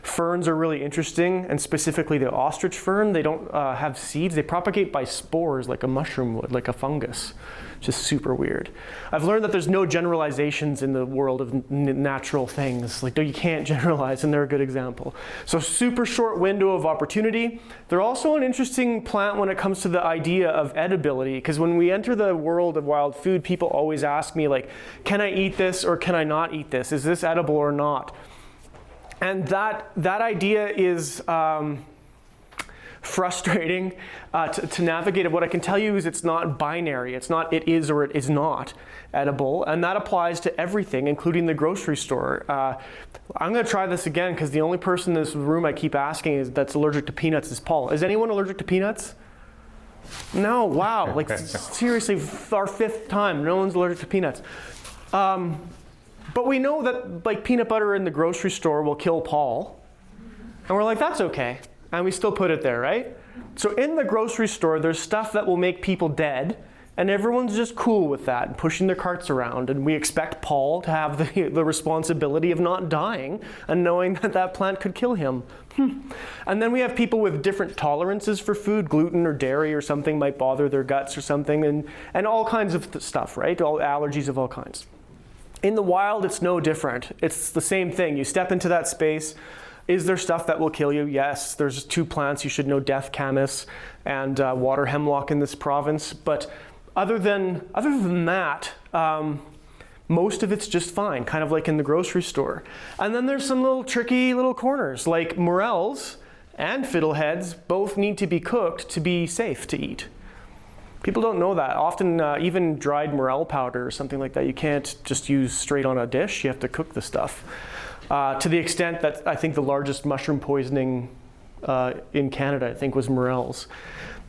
Ferns are really interesting, and specifically the ostrich fern. They don't have seeds. They propagate by spores like a mushroom would, like a fungus. Just super weird. I've learned that there's no generalizations in the world of natural things. You can't generalize, and they're a good example. So super short window of opportunity. They're also an interesting plant when it comes to the idea of edibility, because when we enter the world of wild food, people always ask me, can I eat this or can I not eat this? Is this edible or not? And that idea is frustrating to navigate. And what I can tell you is it's not binary. It's not it is or it is not edible, and that applies to everything, including the grocery store. I'm going to try this again, because the only person in this room I keep asking that's allergic to peanuts is Paul. Is anyone allergic to peanuts? No, wow, seriously, our 5th time, no one's allergic to peanuts. But we know that peanut butter in the grocery store will kill Paul, and we're like, that's okay. And we still put it there, right? So in the grocery store, there's stuff that will make people dead, and everyone's just cool with that and pushing their carts around. And we expect Paul to have the responsibility of not dying and knowing that that plant could kill him. And then we have people with different tolerances for food. Gluten or dairy or something might bother their guts or something, and all kinds of stuff, right? All allergies of all kinds. In the wild, it's no different. It's the same thing. You step into that space. Is there stuff that will kill you? Yes, there's 2 plants you should know, death camas and water hemlock in this province. But other than that, most of it's just fine, kind of like in the grocery store. And then there's some little tricky little corners, like morels and fiddleheads both need to be cooked to be safe to eat. People don't know that. Often even dried morel powder or something like that, you can't just use straight on a dish. You have to cook the stuff. To the extent that I think the largest mushroom poisoning in Canada, I think was morels.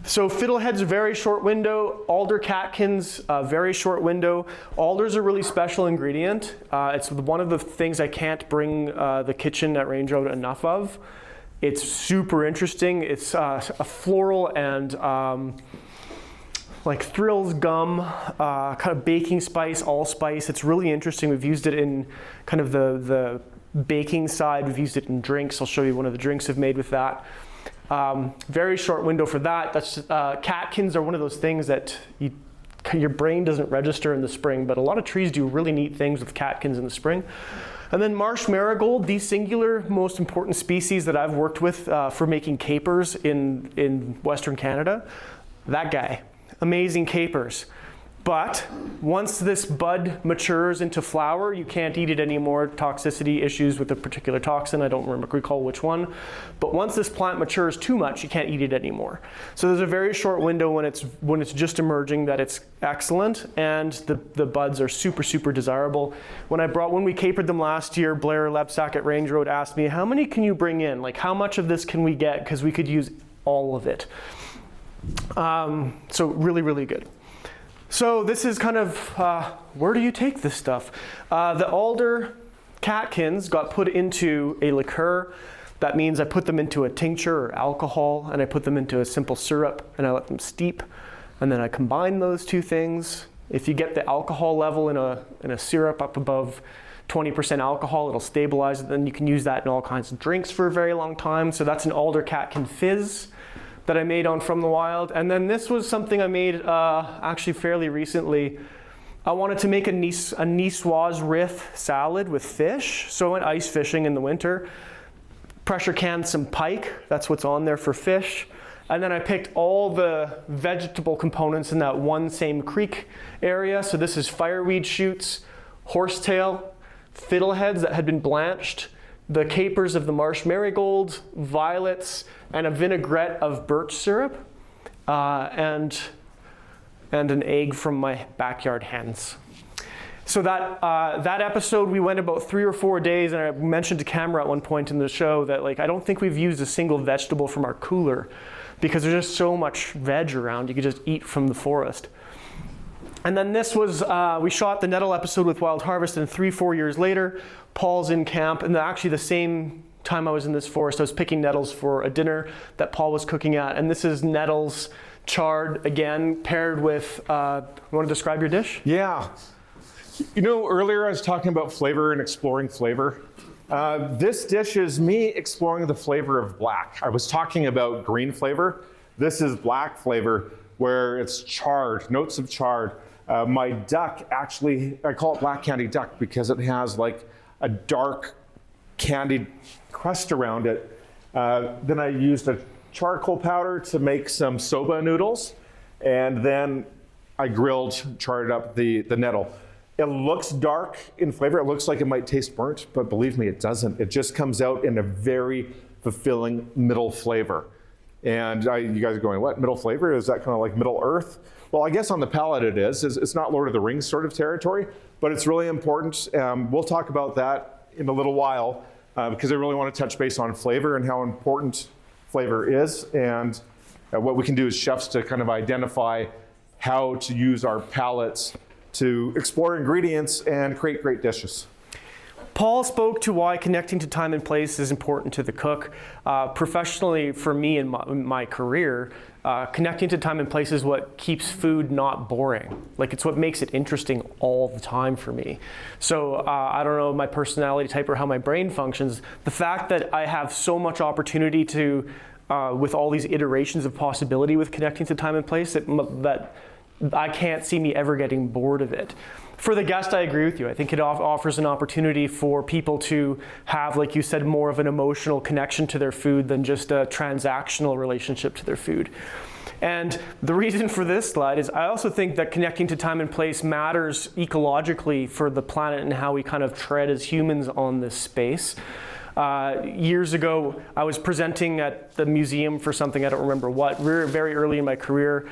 So fiddlehead's a very short window. Alder catkins, a very short window. Alder's a really special ingredient. It's one of the things I can't bring the kitchen at Range Road enough of. It's super interesting. It's a floral and like Thrills gum, kind of baking spice, allspice. It's really interesting. We've used it in kind of the baking side. We've used it in drinks. I'll show you one of the drinks I've made with that. Very short window for that. That's catkins are one of those things that your brain doesn't register in the spring, but a lot of trees do really neat things with catkins in the spring. And then marsh marigold, the singular most important species that I've worked with for making capers in Western Canada. That guy, amazing capers. But once this bud matures into flower, you can't eat it anymore. Toxicity issues with a particular toxin, I don't recall which one. But once this plant matures too much, you can't eat it anymore. So there's a very short window when it's just emerging that it's excellent, and the buds are super, super desirable. When we capered them last year, Blair Lebsack at Range Road asked me, how many can you bring in? Like, how much of this can we get? Because we could use all of it. So really, really good. So this is kind of, where do you take this stuff? The alder catkins got put into a liqueur. That means I put them into a tincture or alcohol, and I put them into a simple syrup, and I let them steep. And then I combine those two things. If you get the alcohol level in a syrup up above 20% alcohol, it'll stabilize it. Then you can use that in all kinds of drinks for a very long time. So that's an alder catkin fizz that I made on From the Wild. And then this was something I made actually fairly recently. I wanted to make a niçoise rith salad with fish. So I went ice fishing in the winter. Pressure canned some pike, that's what's on there for fish. And then I picked all the vegetable components in that one same creek area. So this is fireweed shoots, horsetail, fiddleheads that had been blanched, the capers of the marsh marigold, violets, and a vinaigrette of birch syrup, and an egg from my backyard hens. So that episode, we went about 3 or 4 days, and I mentioned to camera at one point in the show that I don't think we've used a single vegetable from our cooler because there's just so much veg around. You could just eat from the forest. And then this was, we shot the nettle episode with Wild Harvest, and 3-4 years later, Paul's in camp, and actually the same time I was in this forest, I was picking nettles for a dinner that Paul was cooking at, and this is nettles charred again, paired with, you want to describe your dish? Yeah. You know, earlier I was talking about flavor and exploring flavor. This dish is me exploring the flavor of black. I was talking about green flavor. This is black flavor, where it's charred, notes of charred. My duck, actually, I call it black candied duck because it has like a dark candied crust around it. Then I used a charcoal powder to make some soba noodles, and then I charred up the nettle. It looks dark in flavor. It looks like it might taste burnt, but believe me, it doesn't. It just comes out in a very fulfilling middle flavor. And you guys are going, what, middle flavor? Is that kind of like Middle Earth? Well, I guess on the palate it is. It's not Lord of the Rings sort of territory, but it's really important. We'll talk about that in a little while because I really want to touch base on flavor and how important flavor is, and what we can do as chefs to kind of identify how to use our palates to explore ingredients and create great dishes. Paul spoke to why connecting to time and place is important to the cook. Professionally, for me in my career, connecting to time and place is what keeps food not boring. Like, it's what makes it interesting all the time for me. So I don't know my personality type or how my brain functions. The fact that I have so much opportunity to, with all these iterations of possibility with connecting to time and place, that I can't see me ever getting bored of it. For the guest, I agree with you. I think it offers an opportunity for people to have, like you said, more of an emotional connection to their food than just a transactional relationship to their food. And the reason for this slide is I also think that connecting to time and place matters ecologically for the planet and how we kind of tread as humans on this space. Years ago, I was presenting at the museum for something, I don't remember what, very early in my career.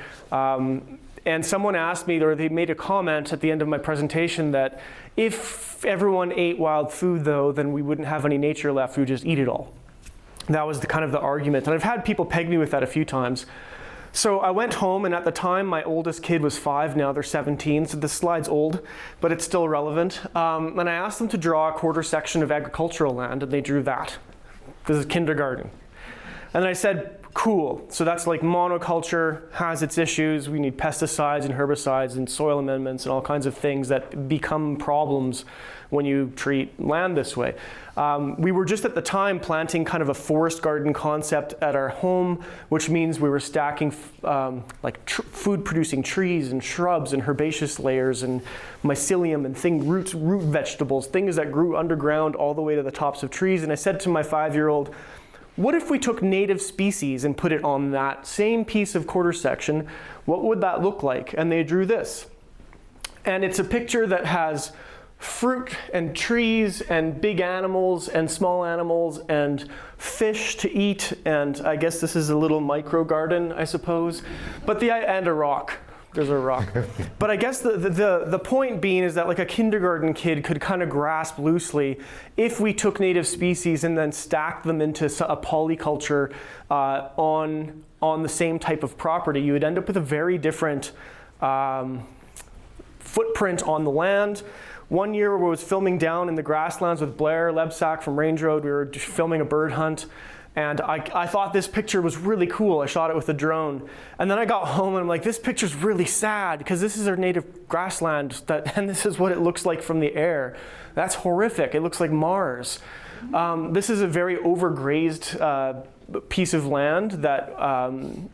And someone asked me, or they made a comment at the end of my presentation that if everyone ate wild food, though, then we wouldn't have any nature left, we would just eat it all. That was the kind of the argument. And I've had people peg me with that a few times. So I went home, and at the time, my oldest kid was 5, now they're 17, so this slide's old, but it's still relevant. And I asked them to draw a quarter section of agricultural land, and they drew that. This is kindergarten. And I said, cool, so that's like monoculture, has its issues, we need pesticides and herbicides and soil amendments and all kinds of things that become problems when you treat land this way. We were just at the time planting kind of a forest garden concept at our home, which means we were stacking food-producing trees and shrubs and herbaceous layers and mycelium and root vegetables, things that grew underground all the way to the tops of trees. And I said to my 5-year-old, what if we took native species and put it on that same piece of quarter section? What would that look like? And they drew this. And it's a picture that has fruit and trees and big animals and small animals and fish to eat, and I guess this is a little micro garden, I suppose, and a rock. There's a rock. But I guess the point being is that like a kindergarten kid could kind of grasp loosely, if we took native species and then stacked them into a polyculture on the same type of property, you would end up with a very different footprint on the land. One year we was filming down in the grasslands with Blair Lebsack from Range Road. We were filming a bird hunt. And I thought this picture was really cool. I shot it with a drone. And then I got home and I'm like, this picture's really sad because this is our native grassland and this is what it looks like from the air. That's horrific. It looks like Mars. This is a very overgrazed piece of land that I'm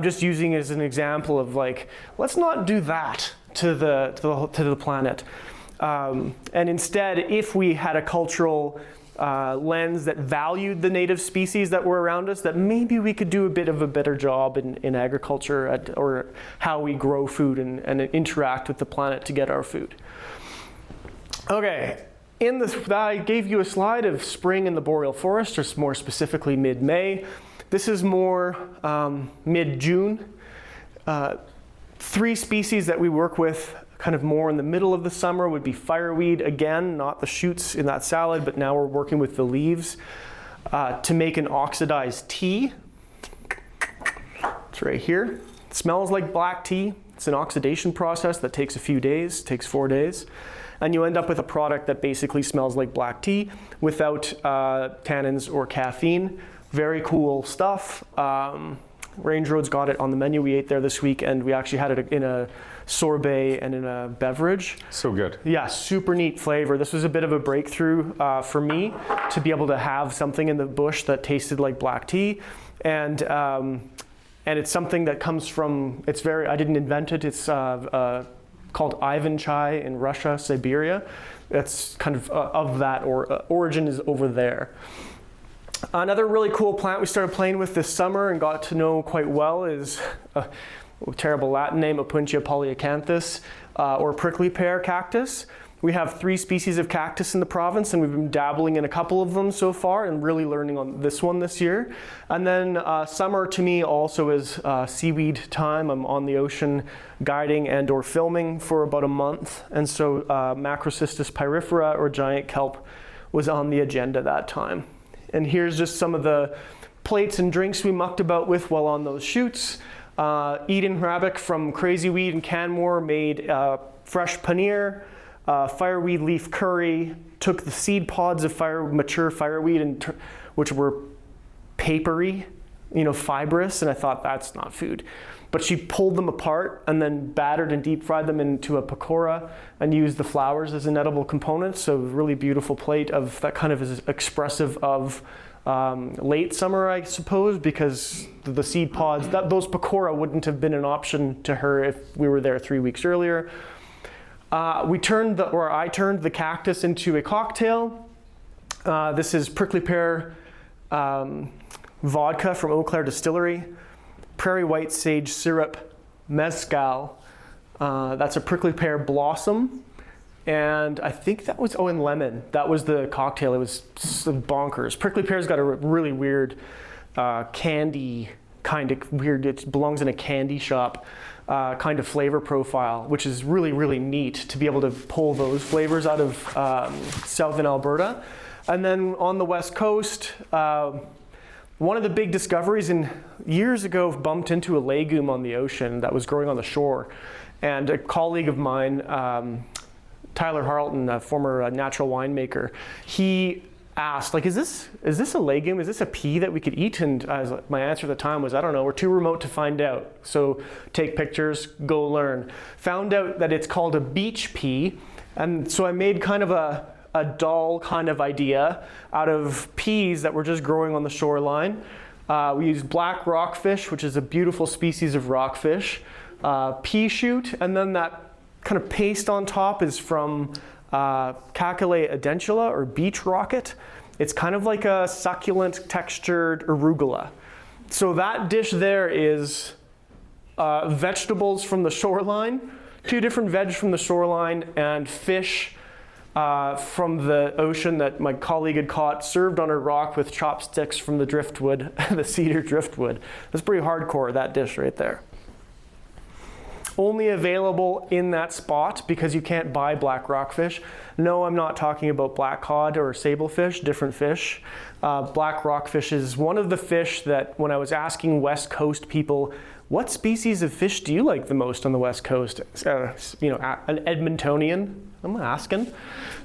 just using as an example of like, let's not do that to the planet. And instead, if we had a cultural lens that valued the native species that were around us, that maybe we could do a bit of a better job in agriculture or how we grow food and interact with the planet to get our food. Okay, I gave you a slide of spring in the boreal forest, or more specifically mid-May. This is more mid-June. 3 species that we work with kind of more in the middle of the summer would be fireweed, again, not the shoots in that salad, but now we're working with the leaves to make an oxidized tea. It's right here. It smells like black tea. It's an oxidation process that takes a few days, takes 4 days. And you end up with a product that basically smells like black tea without tannins or caffeine. Very cool stuff. Range Road's got it on the menu. We ate there this week, and we actually had it in a sorbet and in a beverage. So good. Yeah, super neat flavor. This was a bit of a breakthrough for me to be able to have something in the bush that tasted like black tea, and it's something that comes from. I didn't invent it. It's called Ivan chai in Russia, Siberia. It's kind of that origin is over there. Another really cool plant we started playing with this summer and got to know quite well is a terrible Latin name, Opuntia polyacanthus, or prickly pear cactus. We have 3 species of cactus in the province, and we've been dabbling in a couple of them so far and really learning on this one this year. And then summer to me also is seaweed time. I'm on the ocean guiding and or filming for about a month. And so Macrocystis pyrifera, or giant kelp, was on the agenda that time. And here's just some of the plates and drinks we mucked about with while on those shoots. Eden Hrabik from Crazy Weed in Canmore made fresh paneer, fireweed leaf curry, took the seed pods of mature fireweed, which were papery, fibrous, and I thought that's not food. But she pulled them apart and then battered and deep fried them into a pakora and used the flowers as an edible component. So a really beautiful plate of that kind of is expressive of late summer, I suppose, because the seed pods, those pakora wouldn't have been an option to her if we were there 3 weeks earlier. I turned the cactus into a cocktail. This is prickly pear vodka from Eau Claire Distillery. Prairie white sage syrup, mezcal. That's a prickly pear blossom. And I think that was, and lemon. That was the cocktail. It was bonkers. Prickly pear's got a really weird candy, kind of weird, it belongs in a candy shop. kind of flavor profile, which is really, really neat to be able to pull those flavors out of southern Alberta. And then on the West Coast, one of the big discoveries years ago bumped into a legume on the ocean that was growing on the shore. And a colleague of mine, Tyler Harleton, a former natural winemaker, he asked, like, is this a legume? Is this a pea that we could eat? And my answer at the time was, I don't know, we're too remote to find out. So take pictures, go learn. Found out that it's called a beach pea. And so I made kind of a dull kind of idea out of peas that were just growing on the shoreline. We used black rockfish, which is a beautiful species of rockfish, pea shoot, and then that kind of paste on top is from Caculae edentula, or beach rocket. It's kind of like a succulent textured arugula. So that dish there is vegetables from the shoreline, 2 different veg from the shoreline, and fish from the ocean that my colleague had caught, served on a rock with chopsticks from the driftwood, the cedar driftwood. That's pretty hardcore, that dish right there. Only available in that spot because you can't buy black rockfish. No, I'm not talking about black cod or sablefish, different fish. Black rockfish is one of the fish that when I was asking West Coast people, what species of fish do you like the most on the West Coast? An Edmontonian, I'm asking.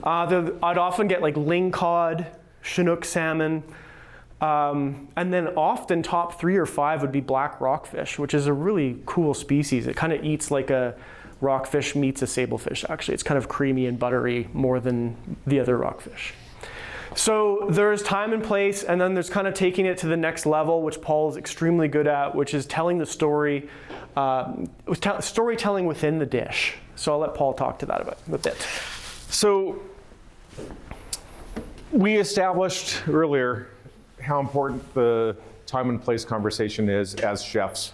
I'd often get like lingcod, Chinook salmon, and then often top 3 or 5 would be black rockfish, which is a really cool species. It kind of eats like a rockfish meets a sablefish, actually. It's kind of creamy and buttery more than the other rockfish. So there's time and place, and then there's kind of taking it to the next level, which Paul is extremely good at, which is telling the story, storytelling within the dish. So I'll let Paul talk to that a bit. So we established earlier how important the time and place conversation is as chefs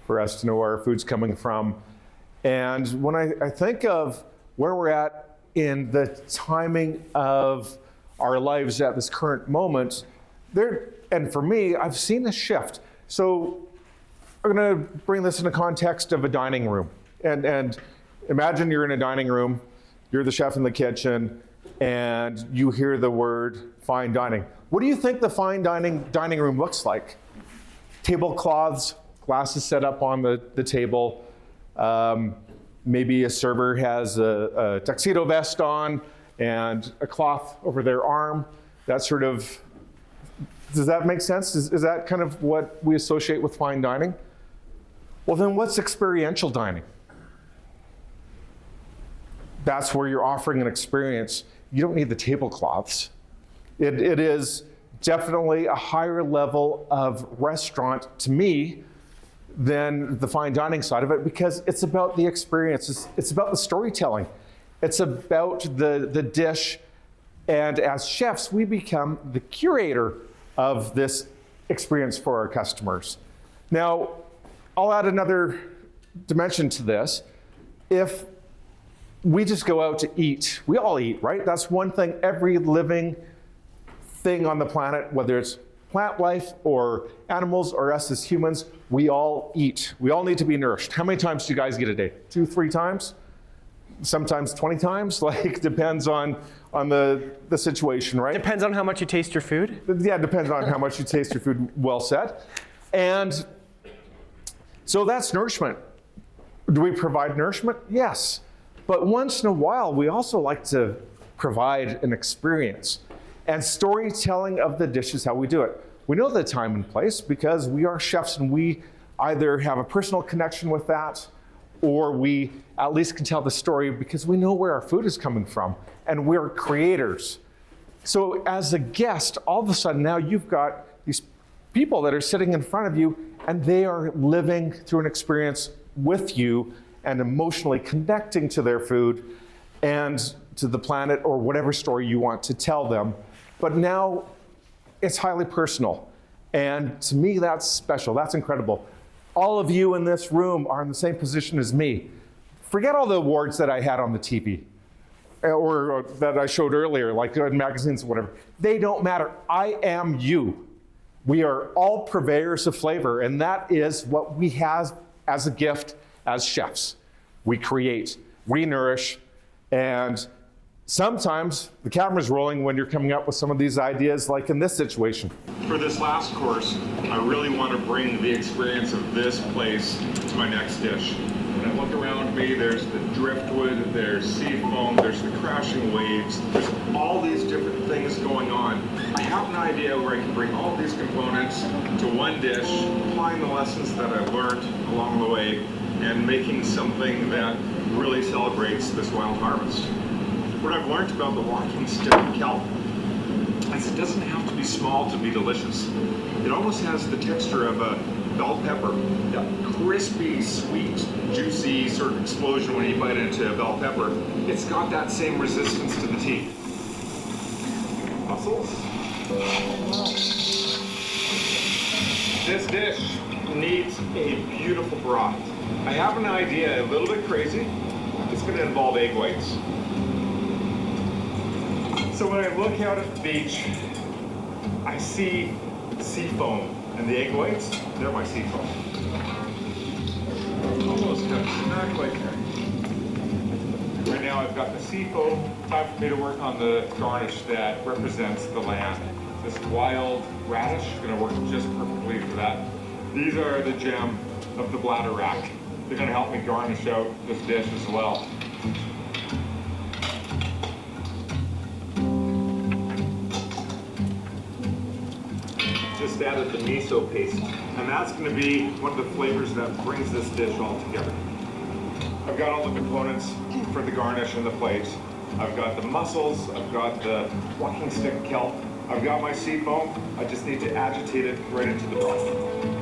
for us to know where our food's coming from. And when I think of where we're at in the timing of our lives at this current moment, and for me, I've seen a shift. So I'm gonna bring this in the context of a dining room. And imagine you're in a dining room, you're the chef in the kitchen, and you hear the word fine dining. What do you think the fine dining room looks like? Tablecloths, glasses set up on the table. Maybe a server has a tuxedo vest on and a cloth over their arm. That sort of, does that make sense? Is that kind of what we associate with fine dining? Well, then what's experiential dining? That's where you're offering an experience. You don't need the tablecloths. It is definitely a higher level of restaurant to me than the fine dining side of it, because it's about the experience. It's about the storytelling. It's about the dish. And as chefs, we become the curator of this experience for our customers. Now, I'll add another dimension to this. If we just go out to eat, we all eat, right? That's one thing every living thing on the planet, whether it's plant life or animals or us as humans, we all eat. We all need to be nourished. How many times do you guys eat a day? 2, 3 times? Sometimes 20 times? Like, depends on the situation, right? Depends on how much you taste your food. Yeah, it depends on how much you taste your food, well said. And so that's nourishment. Do we provide nourishment? Yes. But once in a while, we also like to provide an experience. And storytelling of the dish is how we do it. We know the time and place because we are chefs and we either have a personal connection with that or we at least can tell the story because we know where our food is coming from and we're creators. So as a guest, all of a sudden now you've got these people that are sitting in front of you and they are living through an experience with you and emotionally connecting to their food and to the planet or whatever story you want to tell them. But now it's highly personal. And to me, that's special. That's incredible. All of you in this room are in the same position as me. Forget all the awards that I had on the TV or that I showed earlier, like in magazines or whatever. They don't matter. I am you. We are all purveyors of flavor, and that is what we have as a gift as chefs. We create, we nourish, and sometimes the camera's rolling when you're coming up with some of these ideas, like in this situation. For this last course, I really want to bring the experience of this place to my next dish. When I look around me, there's the driftwood, there's sea foam, there's the crashing waves, there's all these different things going on. I have an idea where I can bring all these components to one dish, applying the lessons that I've learned along the way, and making something that really celebrates this wild harvest. What I've learned about the walking stick kelp is it doesn't have to be small to be delicious. It almost has the texture of a bell pepper, that crispy, sweet, juicy sort of explosion when you bite into a bell pepper. It's got that same resistance to the teeth. Mussels. This dish needs a beautiful broth. I have an idea, a little bit crazy. It's going to involve egg whites. So when I look out at the beach, I see sea foam, and the egg whites, they're my sea foam. Almost not quite there. Right now I've got the sea foam. Time for me to work on the garnish that represents the land. This wild radish is going to work just perfectly for that. These are the gem of the bladder rack. They're going to help me garnish out this dish as well. Just added the miso paste, and that's going to be one of the flavors that brings this dish all together. I've got all the components for the garnish and the plate. I've got the mussels, I've got the walking stick kelp, I've got my sea foam. I just need to agitate it right into the broth.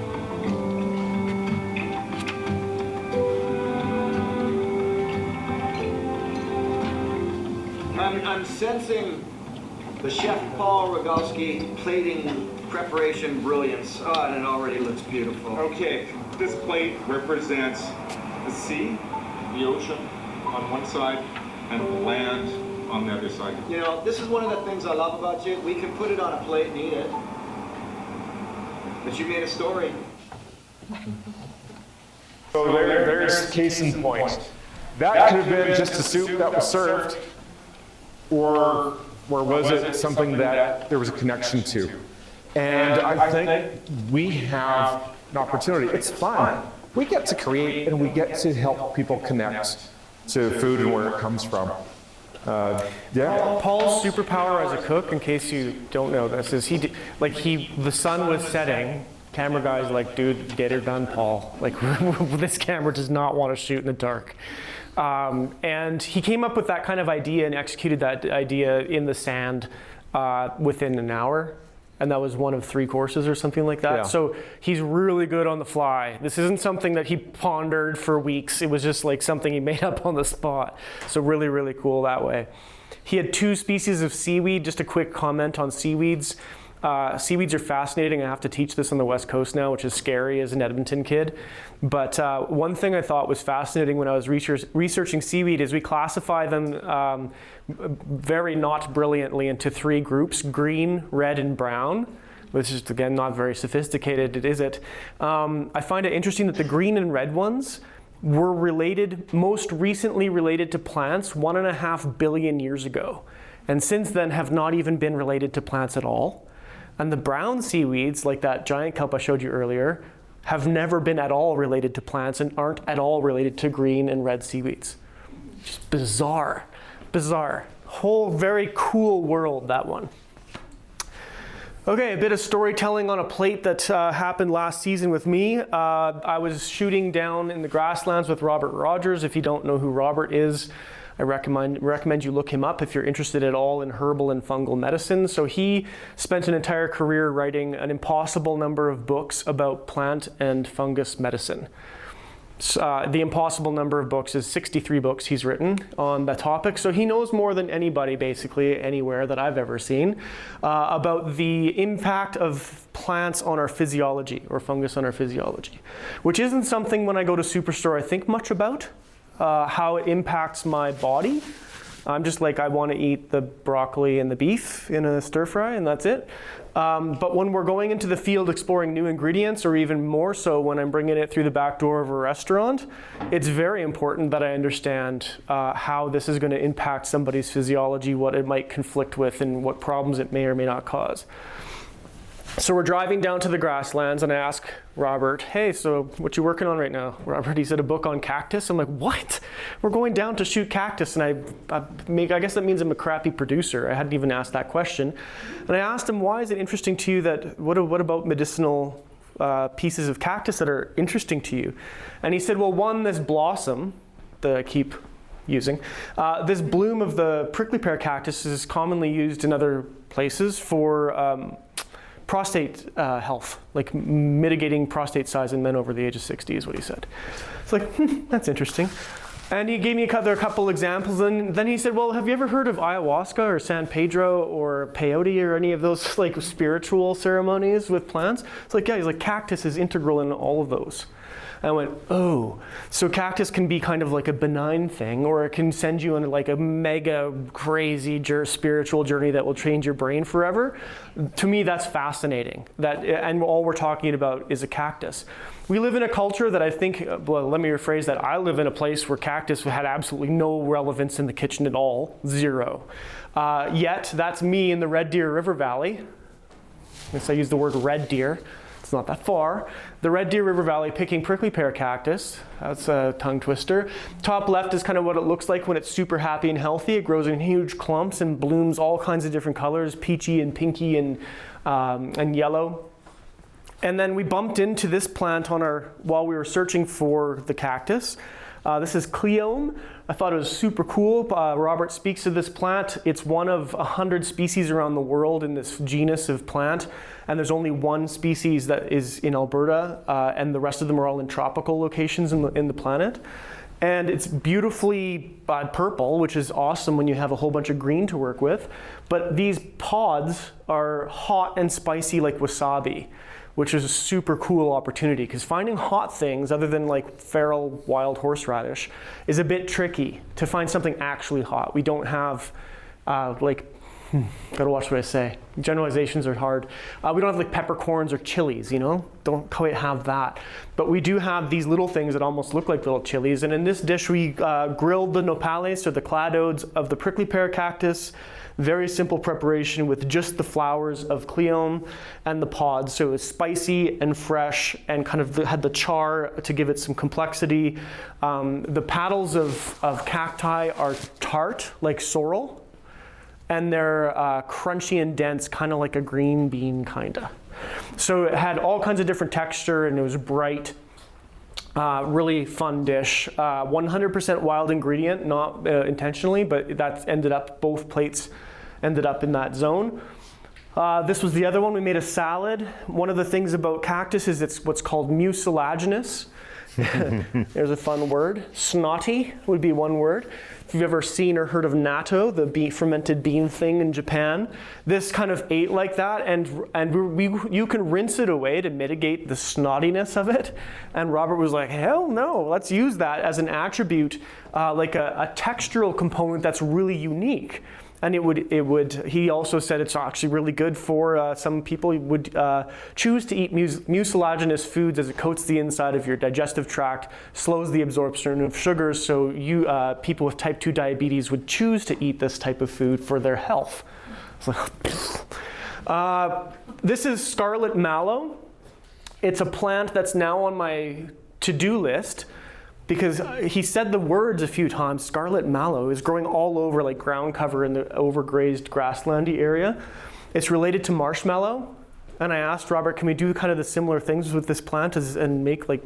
I'm sensing the Chef Paul Rogalski plating preparation brilliance. Oh, and it already looks beautiful. Okay, this plate represents the sea, the ocean on one side, and the land on the other side. You know, this is one of the things I love about you. We can put it on a plate and eat it. But you made a story. So there's case in point. That could have been just a soup that was served, or was it something that there was a connection to? And I think we have an opportunity. It's fun. We get to create and we get to help people connect to food and where it comes from. Yeah. Paul's superpower as a cook, in case you don't know this, is the sun was setting. Camera guy's like, dude, get her done, Paul. Like, this camera does not want to shoot in the dark. And he came up with that kind of idea and executed that idea in the sand within an hour. And that was one of 3 courses or something like that. Yeah. So he's really good on the fly. This isn't something that he pondered for weeks. It was just like something he made up on the spot. So really, really cool that way. He had 2 species of seaweed. Just a quick comment on seaweeds. Seaweeds are fascinating. I have to teach this on the West Coast now, which is scary as an Edmonton kid. But one thing I thought was fascinating when I was researching seaweed is we classify them very not brilliantly into 3 groups: green, red, and brown, which is, again, not very sophisticated, is it? I find it interesting that the green and red ones were most recently related to plants 1.5 billion years ago, and since then have not even been related to plants at all. And the brown seaweeds, like that giant kelp I showed you earlier, have never been at all related to plants and aren't at all related to green and red seaweeds. Just bizarre. Whole very cool world, that one. Okay, a bit of storytelling on a plate that happened last season with me. I was shooting down in the grasslands with Robert Rogers. If you don't know who Robert is, I recommend you look him up if you're interested at all in herbal and fungal medicine. So he spent an entire career writing an impossible number of books about plant and fungus medicine. The impossible number of books is 63 books he's written on the topic. So he knows more than anybody, basically, anywhere that I've ever seen, about the impact of plants on our physiology, or fungus on our physiology, which isn't something when I go to Superstore I think much about. How it impacts my body, I'm just like, I want to eat the broccoli and the beef in a stir fry, and that's it. But when we're going into the field exploring new ingredients, or even more so when I'm bringing it through the back door of a restaurant, it's very important that I understand how this is going to impact somebody's physiology, what it might conflict with, and what problems it may or may not cause. So we're driving down to the grasslands, and I ask Robert, hey, so what you working on right now? Robert, he said, a book on cactus. I'm like, what? We're going down to shoot cactus, and I guess that means I'm a crappy producer. I hadn't even asked that question. And I asked him, why is it interesting to you that, what about medicinal pieces of cactus that are interesting to you? And he said, well, one, this blossom that I keep using, this bloom of the prickly pear cactus is commonly used in other places for prostate health, like mitigating prostate size in men over the age of 60 is what he said. It's like, that's interesting. And he gave me a couple examples, and then he said, well, have you ever heard of ayahuasca or San Pedro or peyote or any of those like spiritual ceremonies with plants? It's like, yeah, he's like, cactus is integral in all of those. I went, oh, so cactus can be kind of like a benign thing, or it can send you on like a mega crazy spiritual journey that will change your brain forever. To me, that's fascinating. And all we're talking about is a cactus. We live in a culture that I think, well, let me rephrase that. I live in a place where cactus had absolutely no relevance in the kitchen at all, zero. Yet, that's me in the Red Deer River Valley. I guess I use the word red deer. It's not that far. The Red Deer River Valley picking prickly pear cactus. That's a tongue twister. Top left is kind of what it looks like when it's super happy and healthy. It grows in huge clumps and blooms all kinds of different colors, peachy and pinky and yellow. And then we bumped into this plant while we were searching for the cactus. This is Cleome. I thought it was super cool. Robert speaks of this plant. It's one of 100 species around the world in this genus of plant. And there's only one species that is in Alberta, and the rest of them are all in tropical locations in the planet. And it's beautifully purple, which is awesome when you have a whole bunch of green to work with. But these pods are hot and spicy like wasabi, which is a super cool opportunity, because finding hot things other than like feral wild horseradish is a bit tricky to find something actually hot. We don't have gotta watch what I say. Generalizations are hard. We don't have like peppercorns or chilies, Don't quite have that. But we do have these little things that almost look like little chilies. And in this dish, we grilled the nopales, or the cladodes of the prickly pear cactus. Very simple preparation with just the flowers of Cleome and the pods. So it was spicy and fresh and kind of had the char to give it some complexity. The petals of cacti are tart, like sorrel. And they're crunchy and dense, kind of like a green bean, kinda. So it had all kinds of different texture, and it was bright. Really fun dish. 100% wild ingredient, not intentionally, but both plates ended up in that zone. This was the other one. We made a salad. One of the things about cactus is it's what's called mucilaginous. There's a fun word. Snotty would be one word. If you've ever seen or heard of natto, the fermented bean thing in Japan, this kind of ate like that, and you can rinse it away to mitigate the snottiness of it. And Robert was like, hell no, let's use that as an attribute, like a textural component that's really unique. And he also said it's actually really good for some people who would choose to eat mucilaginous foods, as it coats the inside of your digestive tract, slows the absorption of sugars, so people with type 2 diabetes would choose to eat this type of food for their health. This is scarlet mallow. It's a plant that's now on my to-do list, because he said the words a few times. Scarlet mallow is growing all over like ground cover in the overgrazed grasslandy area. It's related to marshmallow. And I asked Robert, can we do kind of the similar things with this plant and make like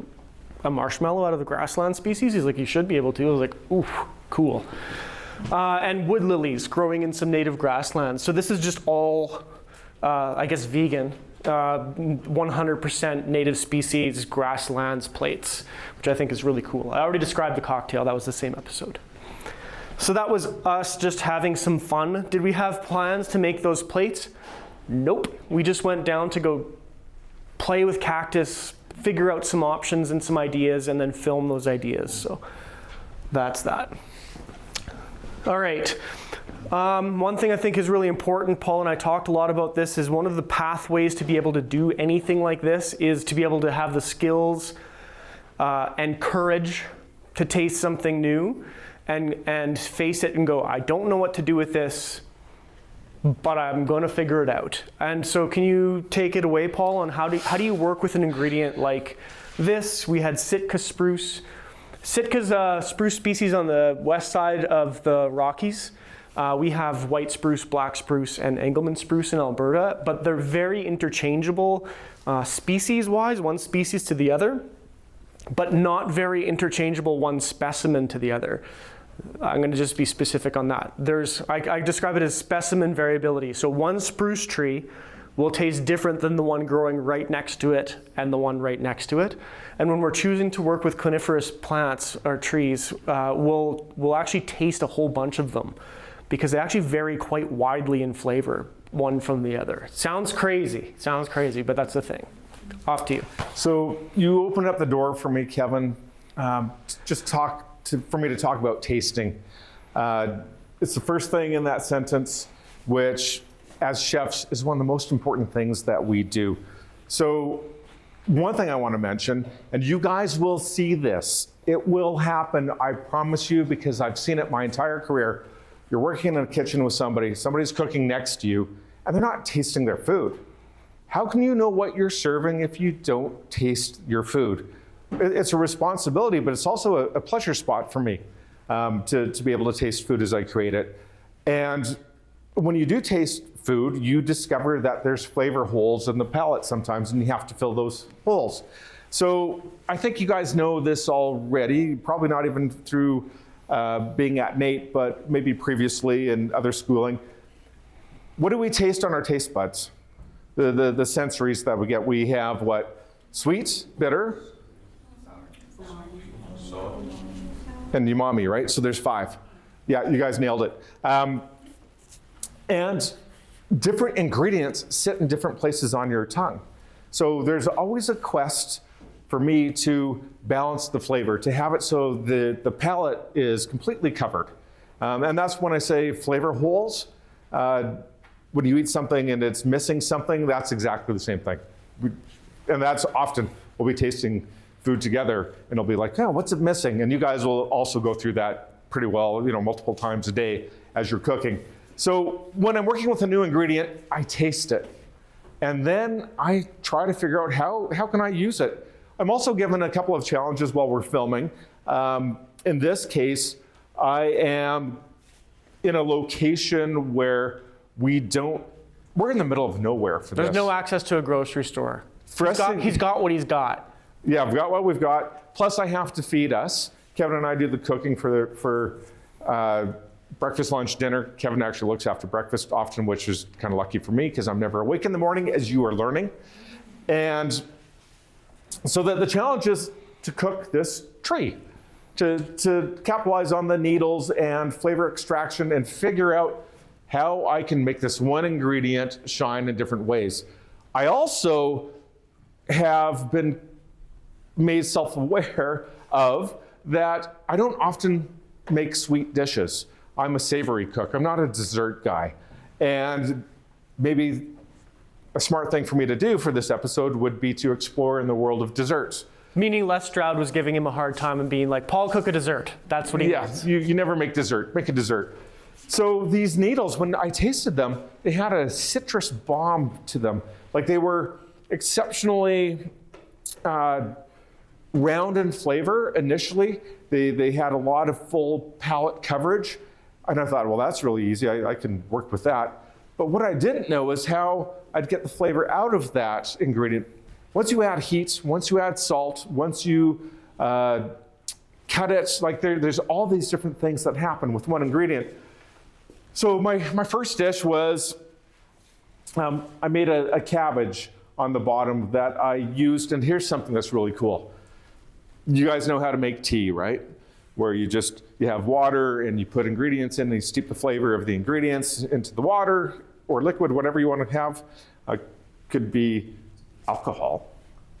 a marshmallow out of the grassland species? He's like, you should be able to. I was like, ooh, cool. And wood lilies growing in some native grasslands. So this is just all, I guess, vegan. 100% native species grasslands plates, which I think is really cool. I already described the cocktail. That was the same episode. So that was us just having some fun. Did we have plans to make those plates? Nope. We just went down to go play with cactus, figure out some options and some ideas, and then film those ideas. So that's that. All right. One thing I think is really important, Paul and I talked a lot about this, is one of the pathways to be able to do anything like this is to be able to have the skills and courage to taste something new and face it and go, I don't know what to do with this, but I'm going to figure it out. And so can you take it away, Paul, on how do you work with an ingredient like this? We had Sitka spruce. Sitka's a spruce species on the west side of the Rockies. We have white spruce, black spruce, and Engelmann spruce in Alberta, but they're very interchangeable species-wise, one species to the other, but not very interchangeable one specimen to the other. I'm going to just be specific on that. I describe it as specimen variability. So one spruce tree will taste different than the one growing right next to it and the one right next to it. And when we're choosing to work with coniferous plants or trees, we'll actually taste a whole bunch of them because they actually vary quite widely in flavor, one from the other. Sounds crazy, but that's the thing. Off to you. So you opened up the door for me, Kevin, for me to talk about tasting. It's the first thing in that sentence, which as chefs is one of the most important things that we do. So one thing I want to mention, and you guys will see this, it will happen, I promise you, because I've seen it my entire career. You're working in a kitchen with somebody's cooking next to you, and they're not tasting their food. How can you know what you're serving if you don't taste your food? It's a responsibility, but it's also a pleasure spot for me to be able to taste food as I create it. And when you do taste food, you discover that there's flavor holes in the palate sometimes, and you have to fill those holes. So I think you guys know this already, probably not even through being at NAIT, but maybe previously in other schooling. What do we taste on our taste buds? The sensories that we get. We have what? Sweet, bitter, and umami, right? So there's 5. Yeah, you guys nailed it. And different ingredients sit in different places on your tongue. So there's always a quest for me to balance the flavor, to have it so the palate is completely covered. And that's when I say flavor holes. When you eat something and it's missing something, that's exactly the same thing. And that's often, we'll be tasting food together and it'll be like, oh, what's it missing? And you guys will also go through that pretty well, multiple times a day as you're cooking. So when I'm working with a new ingredient, I taste it. And then I try to figure out how can I use it? I'm also given a couple of challenges while we're filming. In this case, I am in a location where we're in the middle of nowhere for this. There's no access to a grocery store. He's got what he's got. Yeah, I've got what we've got. Plus I have to feed us. Kevin and I do the cooking for breakfast, lunch, dinner. Kevin actually looks after breakfast often, which is kind of lucky for me because I'm never awake in the morning, as you are learning. And so the challenge is to cook this tree, to capitalize on the needles and flavor extraction and figure out how I can make this one ingredient shine in different ways. I also have been made self-aware of that I don't often make sweet dishes. I'm a savory cook. I'm not a dessert guy. And maybe a smart thing for me to do for this episode would be to explore in the world of desserts. Meaning Les Stroud was giving him a hard time and being like, Paul, cook a dessert. That's what he means. You never make dessert. Make a dessert. So these needles, when I tasted them, they had a citrus bomb to them. Like they were exceptionally round in flavor initially. They had a lot of full palate coverage. And I thought, well, that's really easy. I can work with that. But what I didn't know is how I'd get the flavor out of that ingredient. Once you add heat, once you add salt, once you cut it, like there's all these different things that happen with one ingredient. So my first dish was, I made a cabbage on the bottom that I used, and here's something that's really cool. You guys know how to make tea, right? Where you have water and you put ingredients in and you steep the flavor of the ingredients into the water or liquid, whatever you want to have. Could be alcohol.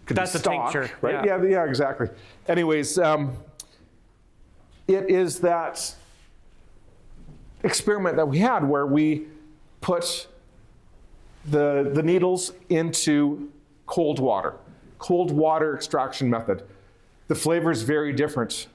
That's be stock, a tincture. Right? Yeah, exactly. Anyways, it is that experiment that we had where we put the needles into cold water extraction method. The flavor is very different.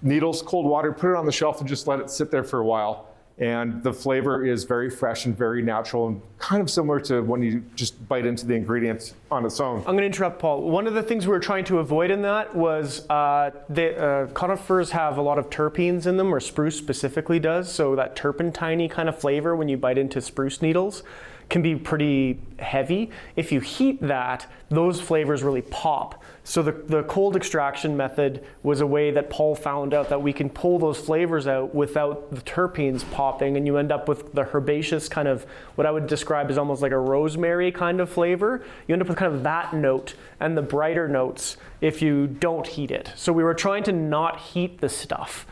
Needles, cold water, put it on the shelf and just let it sit there for a while. And the flavor is very fresh and very natural and kind of similar to when you just bite into the ingredients on its own. I'm going to interrupt, Paul. One of the things we were trying to avoid in that was conifers have a lot of terpenes in them, or spruce specifically does. So that turpentine kind of flavor when you bite into spruce needles can be pretty heavy. If you heat that, those flavors really pop. So the cold extraction method was a way that Paul found out that we can pull those flavors out without the terpenes popping, and you end up with the herbaceous kind of, what I would describe as almost like a rosemary kind of flavor. You end up with kind of that note and the brighter notes if you don't heat it. So we were trying to not heat the stuff.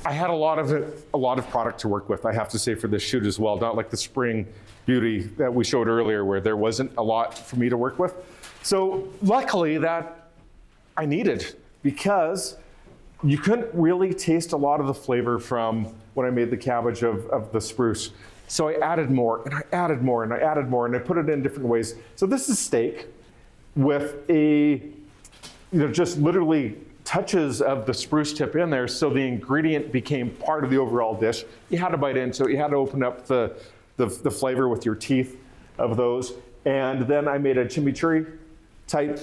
I had a lot of product to work with, I have to say, for this shoot as well. Not like the spring beauty that we showed earlier where there wasn't a lot for me to work with. So luckily that I needed, because you couldn't really taste a lot of the flavor from when I made the cabbage of the spruce. So I added more and I added more and I added more and I put it in different ways. So this is steak with just literally touches of the spruce tip in there, so the ingredient became part of the overall dish. You had to bite into it. You had to open up the flavor with your teeth of those. And then I made a chimichurri type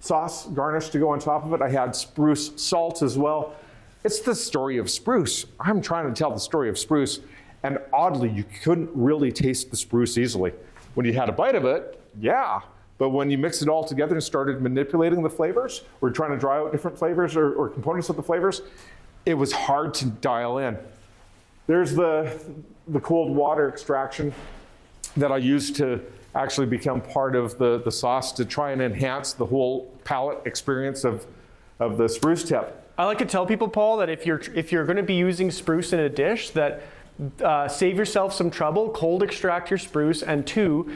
sauce garnish to go on top of it. I had spruce salt as well. It's the story of spruce. I'm trying to tell the story of spruce, and oddly, you couldn't really taste the spruce easily. When you had a bite of it, yeah. But when you mix it all together and started manipulating the flavors, or trying to dry out different flavors or components of the flavors, it was hard to dial in. There's the cold water extraction that I used to actually become part of the sauce to try and enhance the whole palate experience of the spruce tip. I like to tell people, Paul, that if you're going to be using spruce in a dish, that save yourself some trouble, cold extract your spruce, and 2,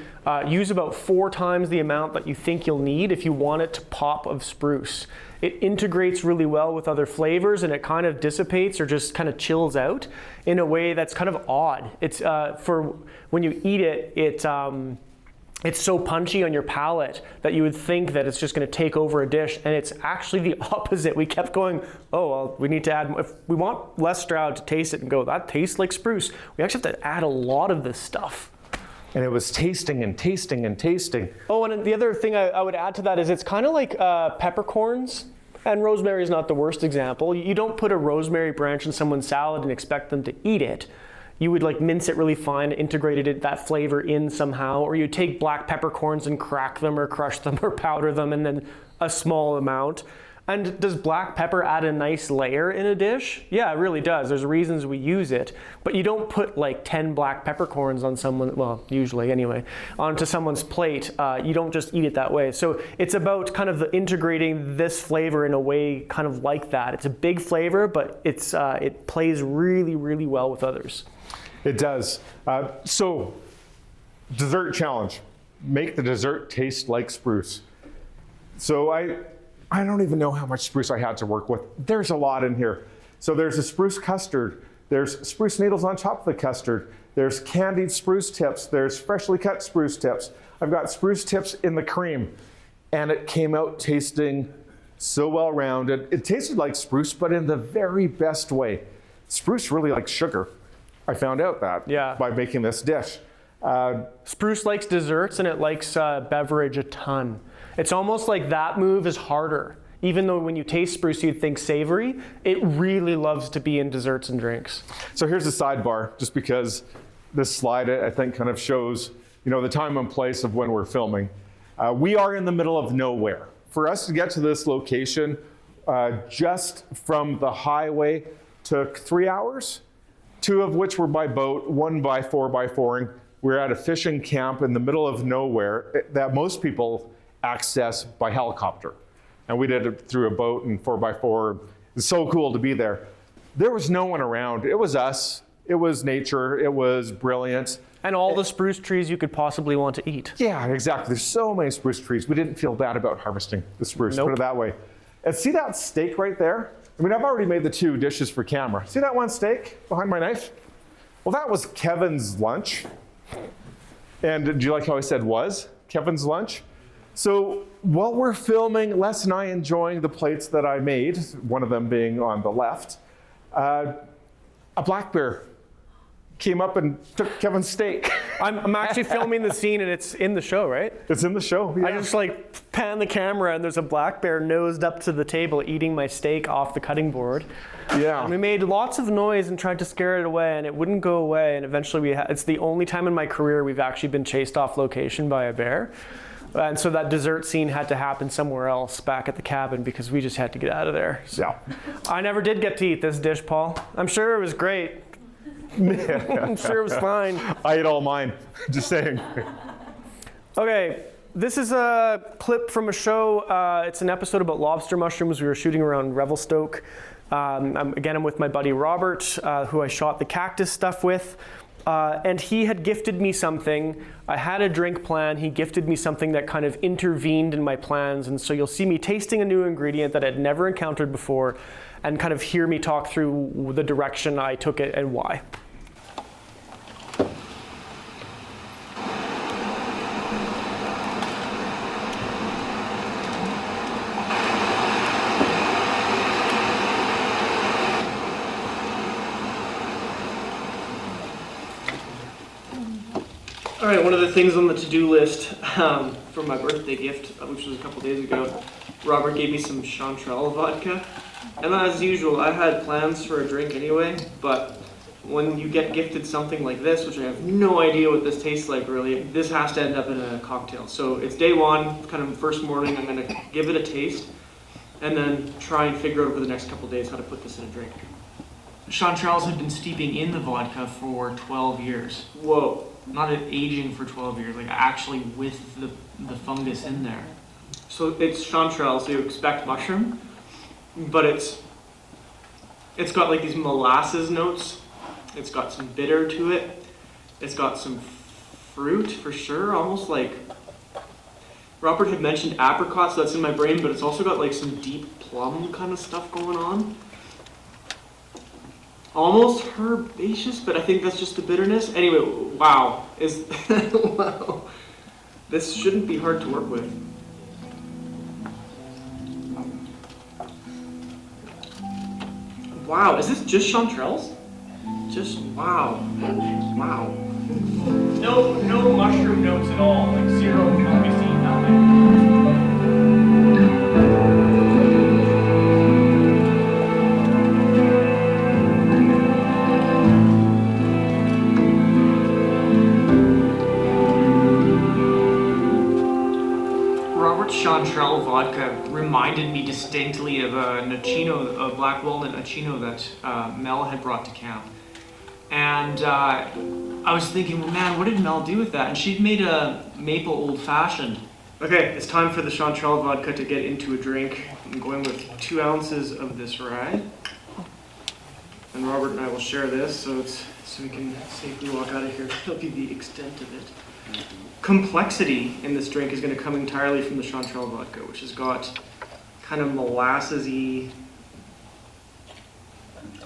use about 4 times the amount that you think you'll need if you want it to pop of spruce. It integrates really well with other flavors, and it kind of dissipates or just kind of chills out in a way that's kind of odd. It's for when you eat it, it's so punchy on your palate that you would think that it's just going to take over a dish, and it's actually the opposite. We kept going, oh, well, we need to add, if we want Les Stroud to taste it and go, that tastes like spruce, we actually have to add a lot of this stuff. And it was tasting and tasting and tasting. Oh, and the other thing I would add to that is it's kind of like peppercorns, and rosemary is not the worst example. You don't put a rosemary branch in someone's salad and expect them to eat it. You would like mince it really fine, integrated that flavor in somehow, or you take black peppercorns and crack them or crush them or powder them, and then a small amount. And does black pepper add a nice layer in a dish? Yeah, it really does. There's reasons we use it, but you don't put like 10 black peppercorns on someone, well, usually anyway, onto someone's plate. You don't just eat it that way. So it's about kind of integrating this flavor in a way kind of like that. It's a big flavor, but it plays really, really well with others. It does. So, dessert challenge. Make the dessert taste like spruce. So I don't even know how much spruce I had to work with. There's a lot in here. So there's a spruce custard. There's spruce needles on top of the custard. There's candied spruce tips. There's freshly cut spruce tips. I've got spruce tips in the cream. And it came out tasting so well-rounded. It tasted like spruce, but in the very best way. Spruce really likes sugar. I found out that by making this dish. Spruce likes desserts, and it likes beverage a ton. It's almost like that move is harder. Even though when you taste spruce, you'd think savory, it really loves to be in desserts and drinks. So here's a sidebar, just because this slide, I think, kind of shows the time and place of when we're filming. We are in the middle of nowhere. For us to get to this location, just from the highway, took 3 hours. 2 of which were by boat, 1 by 4x4ing. We're at a fishing camp in the middle of nowhere that most people access by helicopter. And we did it through a boat and 4x4. It's so cool to be there. There was no one around. It was us. It was nature. It was brilliant. And all the spruce trees you could possibly want to eat. Yeah, exactly. There's so many spruce trees. We didn't feel bad about harvesting the spruce, put it that way. And see that steak right there? I mean, I've already made the 2 dishes for camera. See that one steak behind my knife? Well, that was Kevin's lunch. And do you like how I said was? Kevin's lunch? So while we're filming, Les and I enjoying the plates that I made, one of them being on the left, a black bear came up and took Kevin's steak. I'm actually filming the scene and it's in the show, right? It's in the show, yeah. I just like pan the camera and there's a black bear nosed up to the table eating my steak off the cutting board. Yeah. And we made lots of noise and tried to scare it away and it wouldn't go away. And eventually it's the only time in my career we've actually been chased off location by a bear. And so that dessert scene had to happen somewhere else back at the cabin because we just had to get out of there. So Yeah. I never did get to eat this dish, Paul. I'm sure it was great. I'm sure it was fine. I ate all mine, just saying. Okay, this is a clip from a show. It's an episode about lobster mushrooms. We were shooting around Revelstoke. I'm with my buddy Robert, who I shot the cactus stuff with. And he had gifted me something. I had a drink plan. He gifted me something that kind of intervened in my plans. And so you'll see me tasting a new ingredient that I'd never encountered before and kind of hear me talk through the direction I took it and why. All right, one of the things on the to-do list for my birthday gift, which was a couple days ago, Robert gave me some Chanterelle vodka. And as usual, I had plans for a drink anyway, but when you get gifted something like this, which I have no idea what this tastes like really, this has to end up in a cocktail. So it's day one, kind of first morning, I'm gonna give it a taste, and then try and figure out over the next couple days how to put this in a drink. Chanterelles had been steeping in the vodka for 12 years. Whoa. Not aging for 12 years, like actually with the fungus in there. So it's chanterelle, so you expect mushroom, but it's got like these molasses notes. It's got some bitter to it. It's got some fruit for sure, almost like Robert had mentioned apricot, so that's in my brain, but it's also got like some deep plum kind of stuff going on. Almost herbaceous, but I think that's just the bitterness. Anyway, wow. Wow. This shouldn't be hard to work with. Wow, is this just chanterelles? Just, wow. Wow. No mushroom notes at all, like zero, obviously nothing. Chanterelle vodka reminded me distinctly of a Nocino, a black walnut Nocino that Mel had brought to camp. And I was thinking, well, man, what did Mel do with that? And she'd made a maple old fashioned. Okay, it's time for the Chanterelle vodka to get into a drink. I'm going with 2 ounces of this rye. And Robert and I will share this so we can safely walk out of here. That'll be the extent of it. Complexity in this drink is going to come entirely from the Chanterelle vodka, which has got kind of molassesy.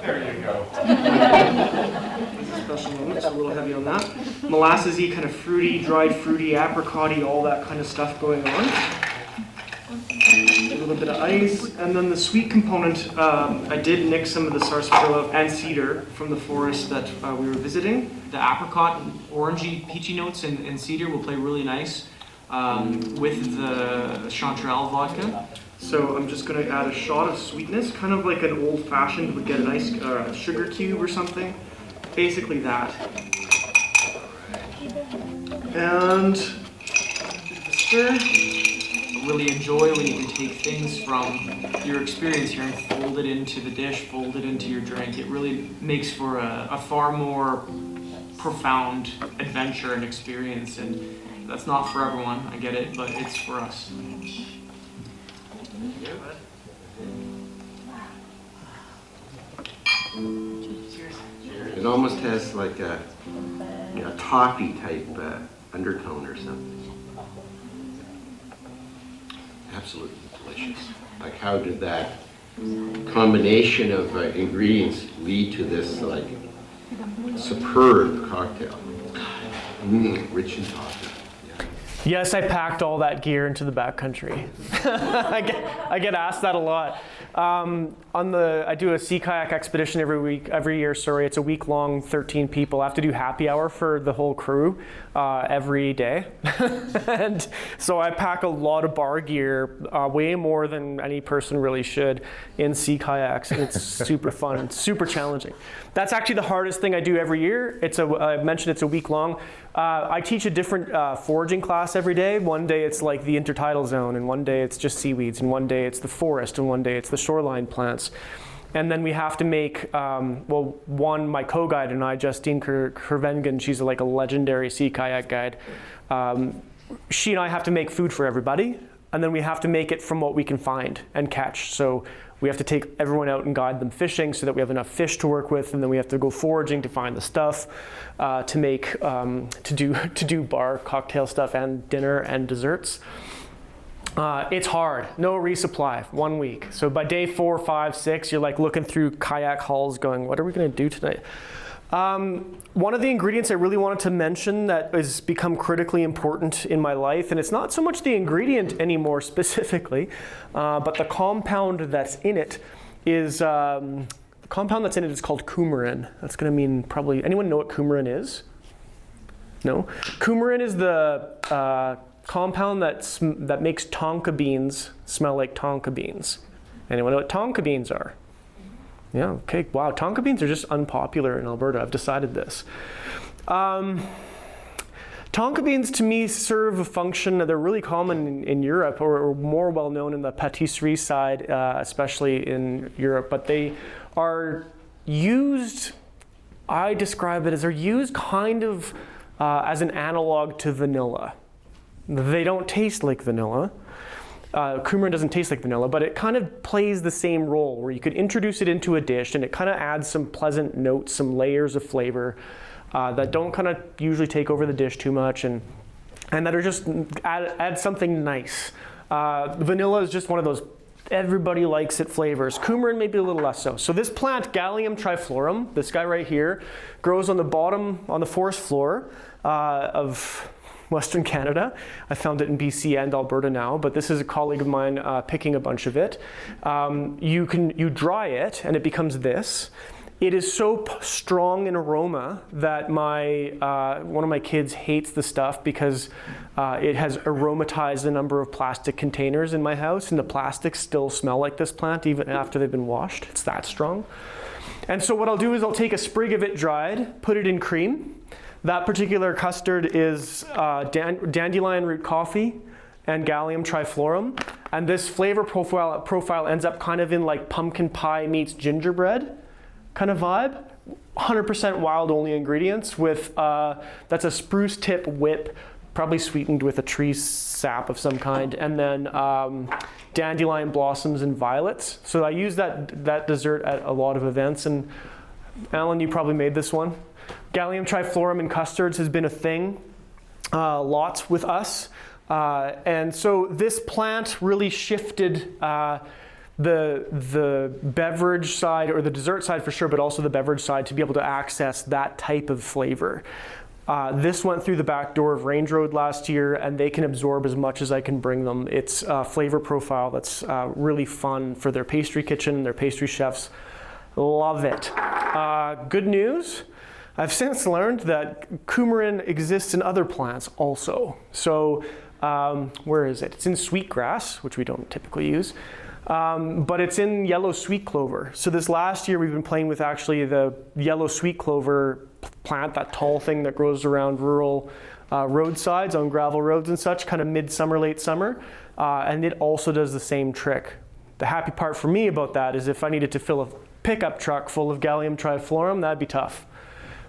There you go. This is a special moment, so a little heavy on that. Molassesy, kind of fruity, dried fruity, apricot-y, all that kind of stuff going on. A little bit of ice, and then the sweet component, I did mix some of the sarsaparilla and cedar from the forest that we were visiting. The apricot, orangey, peachy notes in cedar will play really nice with the Chanterelle vodka. So I'm just going to add a shot of sweetness, kind of like an old-fashioned would get a nice sugar cube or something. Basically that. And stir. Really enjoy when you can take things from your experience here and fold it into the dish, fold it into your drink. It really makes for a far more profound adventure and experience, and that's not for everyone, I get it, but it's for us. It almost has like a toffee type undertone or something. Absolutely delicious. Like how did that combination of ingredients lead to this like superb cocktail. Rich and toffee. Yes, I packed all that gear into the backcountry. I get asked that a lot. I do a sea kayak expedition every year. It's a week long, 13 people. I have to do happy hour for the whole crew every day. And so I pack a lot of bar gear, way more than any person really should, in sea kayaks. And it's super fun and super challenging. That's actually the hardest thing I do every year. I mentioned it's a week long. I teach a different foraging class every day. One day it's like the intertidal zone, and one day it's just seaweeds, and one day it's the forest, and one day it's the shoreline plants. And then we have to make, my co-guide and I, Justine Kervengen, she's like a legendary sea kayak guide. She and I have to make food for everybody, and then we have to make it from what we can find and catch. So we have to take everyone out and guide them fishing so that we have enough fish to work with, and then we have to go foraging to find the stuff to make, to do bar cocktail stuff and dinner and desserts. It's hard. No resupply, 1 week. So by day 4, 5, 6, you're like looking through kayak hulls going, what are we going to do tonight? One of the ingredients I really wanted to mention that has become critically important in my life, and it's not so much the ingredient anymore specifically, but the compound that's in it is, called coumarin. That's going to mean probably, anyone know what coumarin is? No? Coumarin is the compound that makes tonka beans smell like tonka beans. Anyone know what tonka beans are? Yeah, okay, wow, tonka beans are just unpopular in Alberta. I've decided this. Tonka beans to me serve a function. They're really common in Europe, or more well known in the patisserie side, especially in Europe, but they are used, I describe it as they're used kind of as an analog to vanilla. They don't taste like vanilla. Coumarin doesn't taste like vanilla, but it kind of plays the same role where you could introduce it into a dish and it kind of adds some pleasant notes, some layers of flavor that don't kind of usually take over the dish too much and that are just add something nice. Vanilla is just one of those everybody likes it flavors. Coumarin maybe a little less so. So this plant, Gallium triflorum, this guy right here, grows on the forest floor of Western Canada. I found it in BC and Alberta now, but this is a colleague of mine picking a bunch of it. You dry it and it becomes this. It is so strong in aroma that one of my kids hates the stuff because it has aromatized a number of plastic containers in my house, and the plastics still smell like this plant even after they've been washed. It's that strong. And so what I'll do is I'll take a sprig of it dried, put it in cream. That particular custard is dandelion root coffee and Gallium triflorum. And this flavor profile ends up kind of in like pumpkin pie meets gingerbread kind of vibe. 100% wild only ingredients with, that's a spruce tip whip, probably sweetened with a tree sap of some kind. And then dandelion blossoms and violets. So I use that dessert at a lot of events. And Alan, you probably made this one. Gallium triflorum in custards has been a thing, lots with us. And so this plant really shifted the beverage side, or the dessert side for sure, but also the beverage side, to be able to access that type of flavor. This went through the back door of Range Road last year, and they can absorb as much as I can bring them. It's a flavor profile that's really fun for their pastry kitchen, their pastry chefs. Love it. Good news. I've since learned that coumarin exists in other plants also. So where is it? It's in sweetgrass, which we don't typically use, but it's in yellow sweet clover. So this last year we've been playing with actually the yellow sweet clover plant, that tall thing that grows around rural roadsides on gravel roads and such, kind of midsummer, late summer, and it also does the same trick. The happy part for me about that is if I needed to fill a pickup truck full of Gallium triflorum, that'd be tough.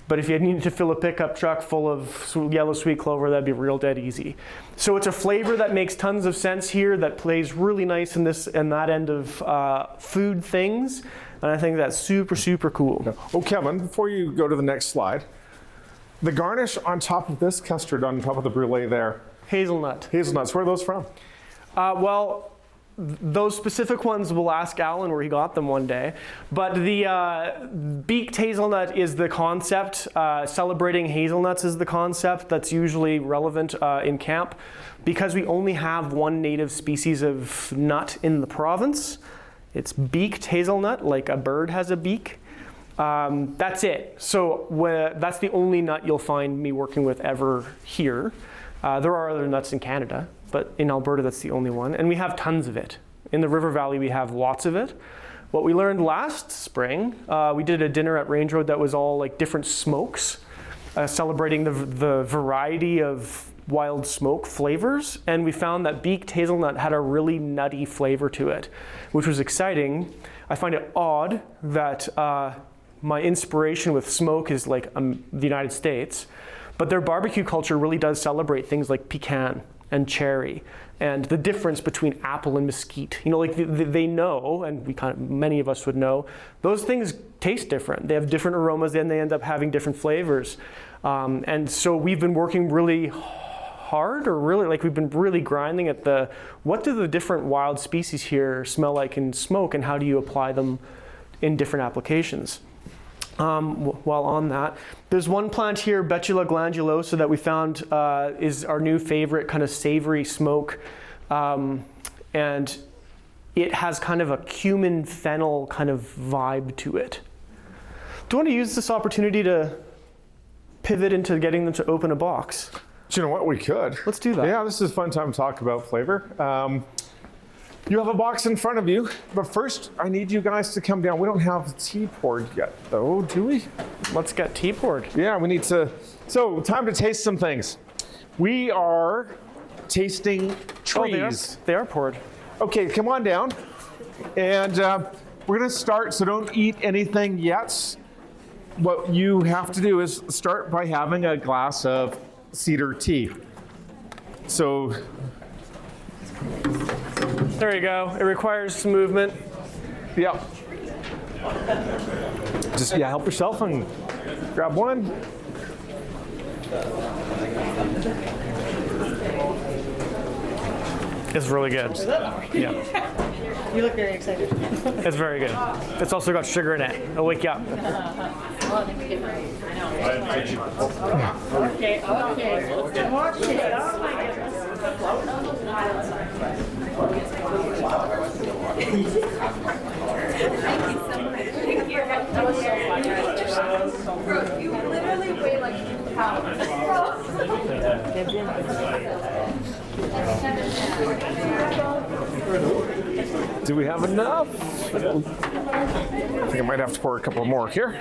But if you needed to fill a pickup truck full of yellow sweet clover, that'd be real dead easy. So it's a flavor that makes tons of sense here, that plays really nice in that end of food things. And I think that's super, super cool. Oh, Kevin, before you go to the next slide, the garnish on top of this custard, on top of the brulee there. Hazelnut. Hazelnuts, where are those from? Well, those specific ones, we'll ask Alan where he got them one day. But the beaked hazelnut is the concept. Celebrating hazelnuts is the concept that's usually relevant in camp. Because we only have one native species of nut in the province, it's beaked hazelnut, like a bird has a beak. That's it. So that's the only nut you'll find me working with ever here. There are other nuts in Canada, but in Alberta that's the only one. And we have tons of it. In the River Valley we have lots of it. What we learned last spring, we did a dinner at Range Road that was all like different smokes, celebrating the variety of wild smoke flavors, and we found that beaked hazelnut had a really nutty flavor to it, which was exciting. I find it odd that my inspiration with smoke is like the United States, but their barbecue culture really does celebrate things like pecan and cherry and the difference between apple and mesquite. You know, like they know, and many of us would know, those things taste different. They have different aromas and they end up having different flavors. And so we've been working really hard, or really like we've been really grinding at what do the different wild species here smell like in smoke, and how do you apply them in different applications. While on that, there's one plant here, Betula glandulosa, that we found is our new favorite kind of savory smoke, and it has kind of a cumin fennel kind of vibe to it. Do you want to use this opportunity to pivot into getting them to open a box? Do you know what? We could. Let's do that. Yeah, this is a fun time to talk about flavor. You have a box in front of you, but first I need you guys to come down. We don't have tea poured yet, though, do we? Let's get tea poured. Yeah, we need to. So, time to taste some things. We are tasting trees. They are poured. Okay, come on down. And we're going to start, so don't eat anything yet. What you have to do is start by having a glass of cedar tea. So there you go. It requires some movement. Yeah. Just help yourself and grab one. It's really good. Yeah. You look very excited. It's very good. It's also got sugar in it. It'll wake you up. Okay. That was so fun. You literally weigh like 2 pounds. Do we have enough? I think I might have to pour a couple more here.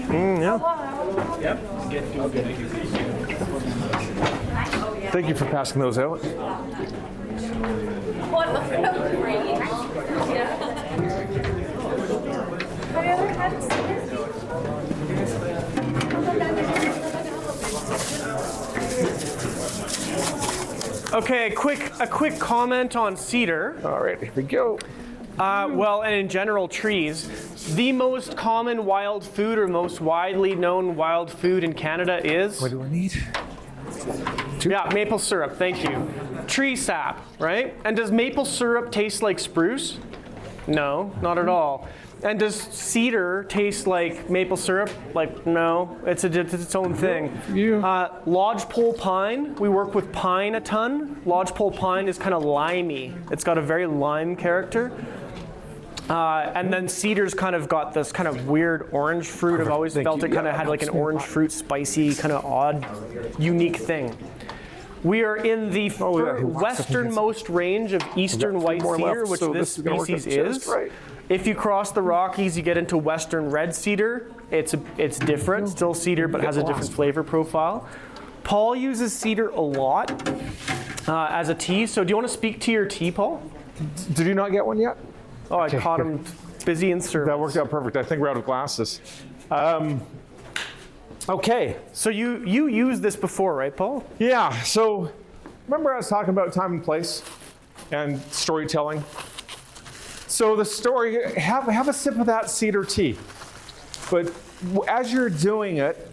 Yeah. Thank you for passing those out. What a great. Have you ever had cedar? Okay, a quick comment on cedar. All right, here we go. Well, and in general, trees. The most common wild food, or most widely known wild food in Canada is? What do I need? Yeah, maple syrup, thank you. Tree sap, right? And does maple syrup taste like spruce? No, not at all. And does cedar taste like maple syrup? Like, no, it's its own thing. Lodgepole pine, we work with pine a ton. Lodgepole pine is kind of limey. It's got a very lime character. And then cedar's kind of got this kind of weird orange fruit. I've always felt it kind of had like an orange fruit, spicy, kind of odd, unique thing. We are in the westernmost range of eastern white cedar, which this species is. If you cross the Rockies, you get into western red cedar. It's different, still cedar, but has a different flavor profile. Paul uses cedar a lot as a tea. So do you want to speak to your tea, Paul? Did you not get one yet? Oh, I caught him busy in service. That worked out perfect. I think we're out of glasses. Okay. So you used this before, right, Paul? Yeah. So remember I was talking about time and place and storytelling? So the story, have a sip of that cedar tea. But as you're doing it,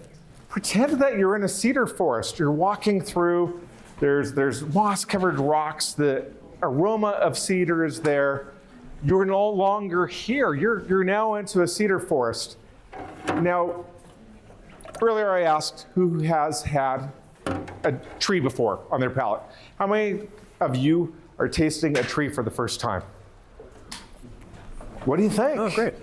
pretend that you're in a cedar forest. You're walking through There's moss-covered rocks. The aroma of cedar is there. You're no longer here. You're now into a cedar forest. Now, earlier I asked who has had a tree before on their palate. How many of you are tasting a tree for the first time? What do you think? Oh, great.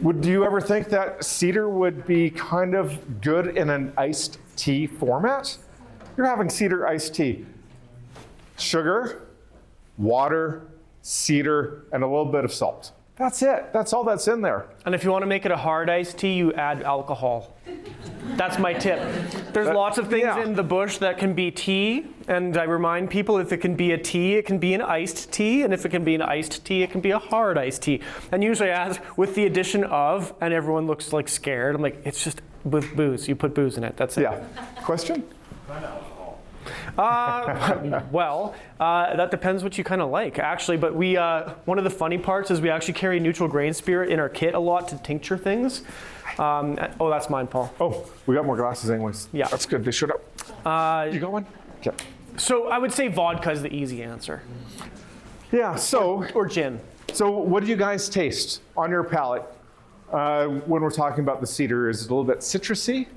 Would you ever think that cedar would be kind of good in an iced tea format? You're having cedar iced tea. Sugar, water, cedar, and a little bit of salt. That's it. That's all that's in there. And if you want to make it a hard iced tea, you add alcohol. That's my tip. There's lots of things in the bush that can be tea, and I remind people if it can be a tea, it can be an iced tea, and if it can be an iced tea, it can be a hard iced tea. And usually I ask with the addition of, and everyone looks like scared. I'm like, it's just with booze. You put booze in it. That's it. Yeah. Question? That depends what you kind of like, actually. But we, one of the funny parts is we actually carry neutral grain spirit in our kit a lot to tincture things. Oh, that's mine, Paul. Oh, we got more glasses anyways. Yeah. That's good. They showed up. You got one? Okay. So I would say vodka is the easy answer. Yeah, so. Or gin. So what do you guys taste on your palate when we're talking about the cedar? Is it a little bit citrusy?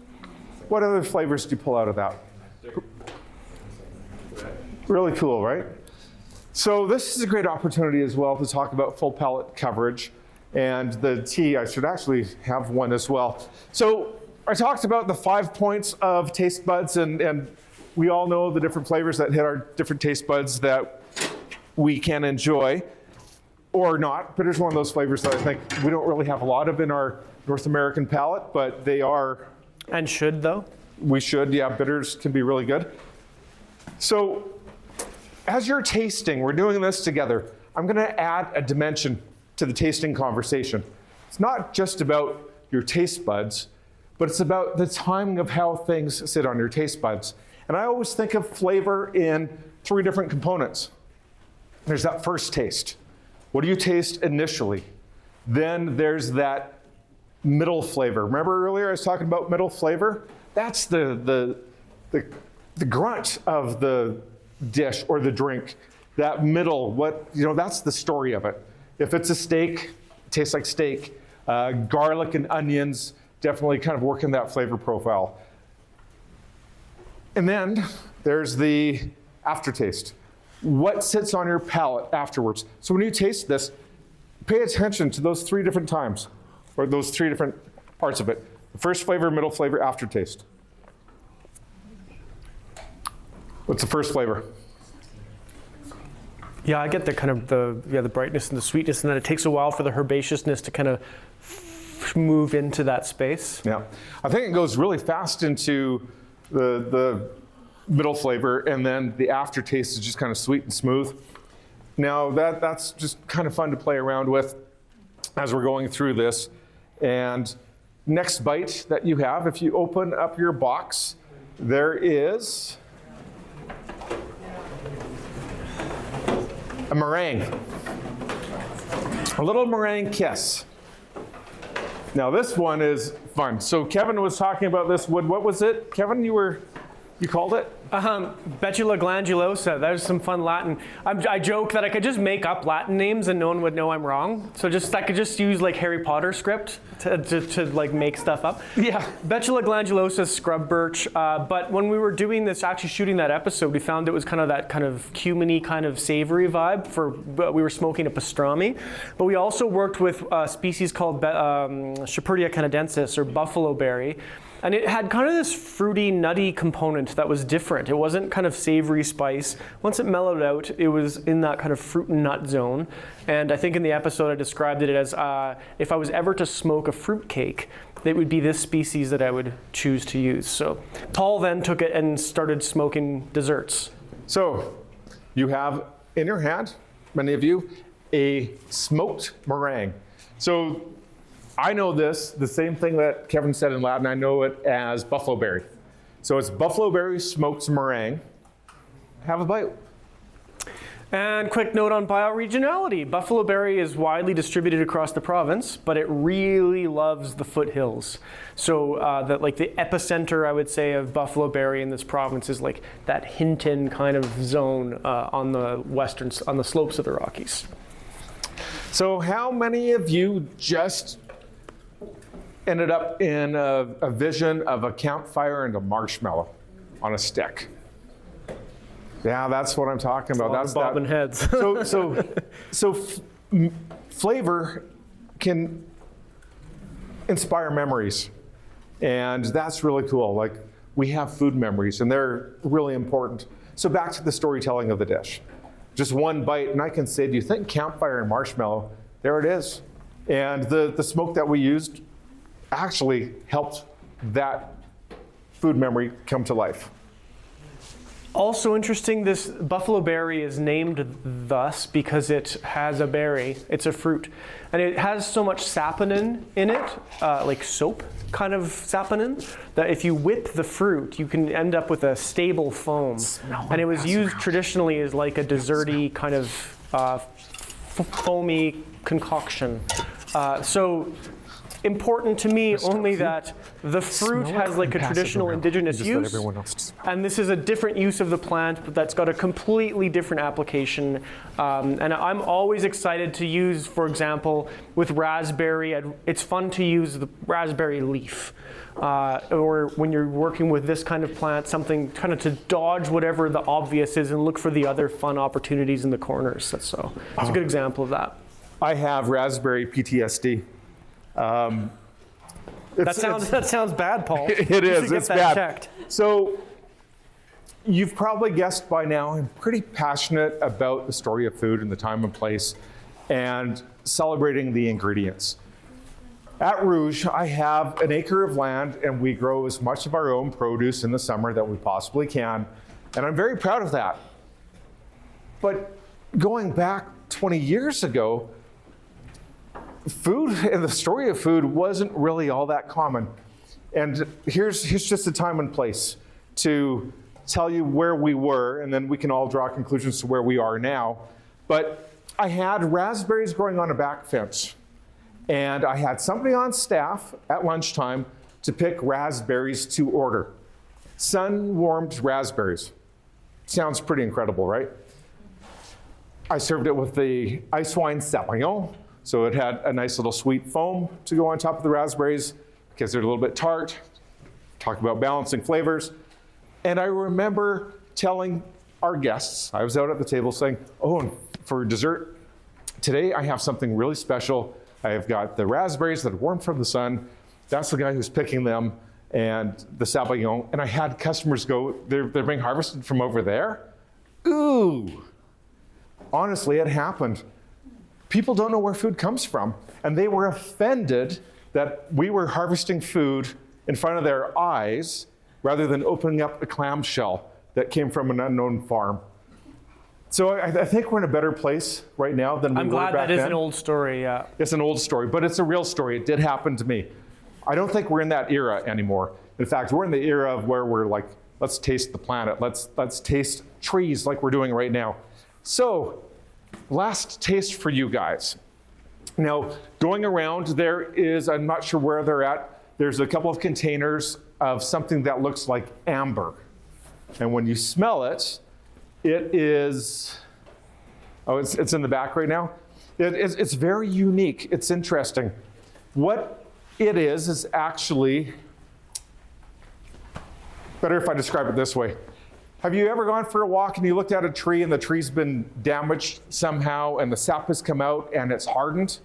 What other flavors do you pull out of that? Really cool, right? So this is a great opportunity as well to talk about full palate coverage. And the tea, I should actually have one as well. So I talked about the 5 points of taste buds, and we all know the different flavors that hit our different taste buds that we can enjoy, or not. Bitter's one of those flavors that I think we don't really have a lot of in our North American palate, but they are. And should, though? We should, yeah. Bitters can be really good. So as you're tasting, we're doing this together, I'm going to add a dimension to the tasting conversation. It's not just about your taste buds, but it's about the timing of how things sit on your taste buds. And I always think of flavor in 3 different components. There's that first taste. What do you taste initially? Then there's that middle flavor. Remember earlier I was talking about middle flavor? That's the grunt of the dish or the drink. That middle, that's the story of it. If it's a steak, it tastes like steak. Garlic and onions definitely kind of work in that flavor profile. And then there's the aftertaste. What sits on your palate afterwards? So when you taste this, pay attention to those 3 different times, or those 3 different parts of it. The first flavor, middle flavor, aftertaste. What's the first flavor? Yeah, I get the kind of the brightness and the sweetness, and then it takes a while for the herbaceousness to kind of move into that space. Yeah, I think it goes really fast into the middle flavor, and then the aftertaste is just kind of sweet and smooth. Now that's just kind of fun to play around with as we're going through this. And next bite that you have, if you open up your box, there is a meringue. A little meringue kiss. Now this one is fun. So Keven was talking about this wood. What was it? Keven, you called it? Betula glandulosa. That was some fun Latin. I joke that I could just make up Latin names and no one would know I'm wrong. So I could just use like Harry Potter script to like make stuff up. Yeah. Betula glandulosa, scrub birch. But when we were doing this, actually shooting that episode, we found it was kind of that kind of cumin-y, kind of savory vibe. We were smoking a pastrami. But we also worked with a species called Shepherdea canadensis, or buffalo berry. And it had kind of this fruity, nutty component that was different. It wasn't kind of savory spice. Once it mellowed out, it was in that kind of fruit and nut zone. And I think in the episode I described it as if I was ever to smoke a fruit cake, it would be this species that I would choose to use. So Paul then took it and started smoking desserts. So you have in your hand, many of you, a smoked meringue. So I know this, the same thing that Keven said in Latin, I know it as buffalo berry. So it's buffalo berry smoked meringue. Have a bite. And quick note on bioregionality. Buffalo berry is widely distributed across the province, but it really loves the foothills. So the epicenter, I would say, of buffalo berry in this province is like that Hinton kind of zone on the slopes of the Rockies. So how many of you just ended up in a vision of a campfire and a marshmallow on a stick? Yeah, that's what I'm talking about. That's bobbing heads. Flavor can inspire memories, and that's really cool. Like, we have food memories, and they're really important. So back to the storytelling of the dish. Just one bite, and I can say, do you think campfire and marshmallow? There it is. And the smoke that we used actually helped that food memory come to life. Also interesting, this buffalo berry is named thus because it has a berry. It's a fruit. And it has so much saponin in it, like soap kind of saponin, that if you whip the fruit, you can end up with a stable foam. And it was used traditionally as like a desserty kind of foamy concoction. So important to me only that the fruit has like a traditional indigenous use, and this is a different use of the plant, but that's got a completely different application. And I'm always excited to use, for example, with raspberry, it's fun to use the raspberry leaf. Or when you're working with this kind of plant, something kind of to dodge whatever the obvious is and look for the other fun opportunities in the corners. It's a good example of that. I have raspberry PTSD. That sounds bad, Paul. It is. It's bad. Checked. So you've probably guessed by now, I'm pretty passionate about the story of food and the time and place and celebrating the ingredients. At Rouge, I have an acre of land, and we grow as much of our own produce in the summer that we possibly can, and I'm very proud of that. But going back 20 years ago, food and the story of food wasn't really all that common. And here's just a time and place to tell you where we were, and then we can all draw conclusions to where we are now. But I had raspberries growing on a back fence, and I had somebody on staff at lunchtime to pick raspberries to order. Sun-warmed raspberries. Sounds pretty incredible, right? I served it with the ice wine Sauvignon. So it had a nice little sweet foam to go on top of the raspberries because they're a little bit tart. Talk about balancing flavors. And I remember telling our guests, I was out at the table saying, oh, and for dessert, today I have something really special. I have got the raspberries that are warm from the sun. That's the guy who's picking them, and the Sauvignon. And I had customers go, they're being harvested from over there? Ooh. Honestly, it happened. People don't know where food comes from, and they were offended that we were harvesting food in front of their eyes rather than opening up a clamshell that came from an unknown farm. So I think we're in a better place right now than we were back then. I'm glad that is an old story, yeah. It's an old story, but it's a real story. It did happen to me. I don't think we're in that era anymore. In fact, we're in the era of where we're like, let's taste the planet. Let's taste trees like we're doing right now. So, last taste for you guys. Now, going around, there is, I'm not sure where they're at, there's a couple of containers of something that looks like amber. And when you smell it, it is, oh, it's in the back right now. It's very unique. It's interesting. What it is actually, better if I describe it this way. Have you ever gone for a walk and you looked at a tree and the tree's been damaged somehow and the sap has come out and it's hardened?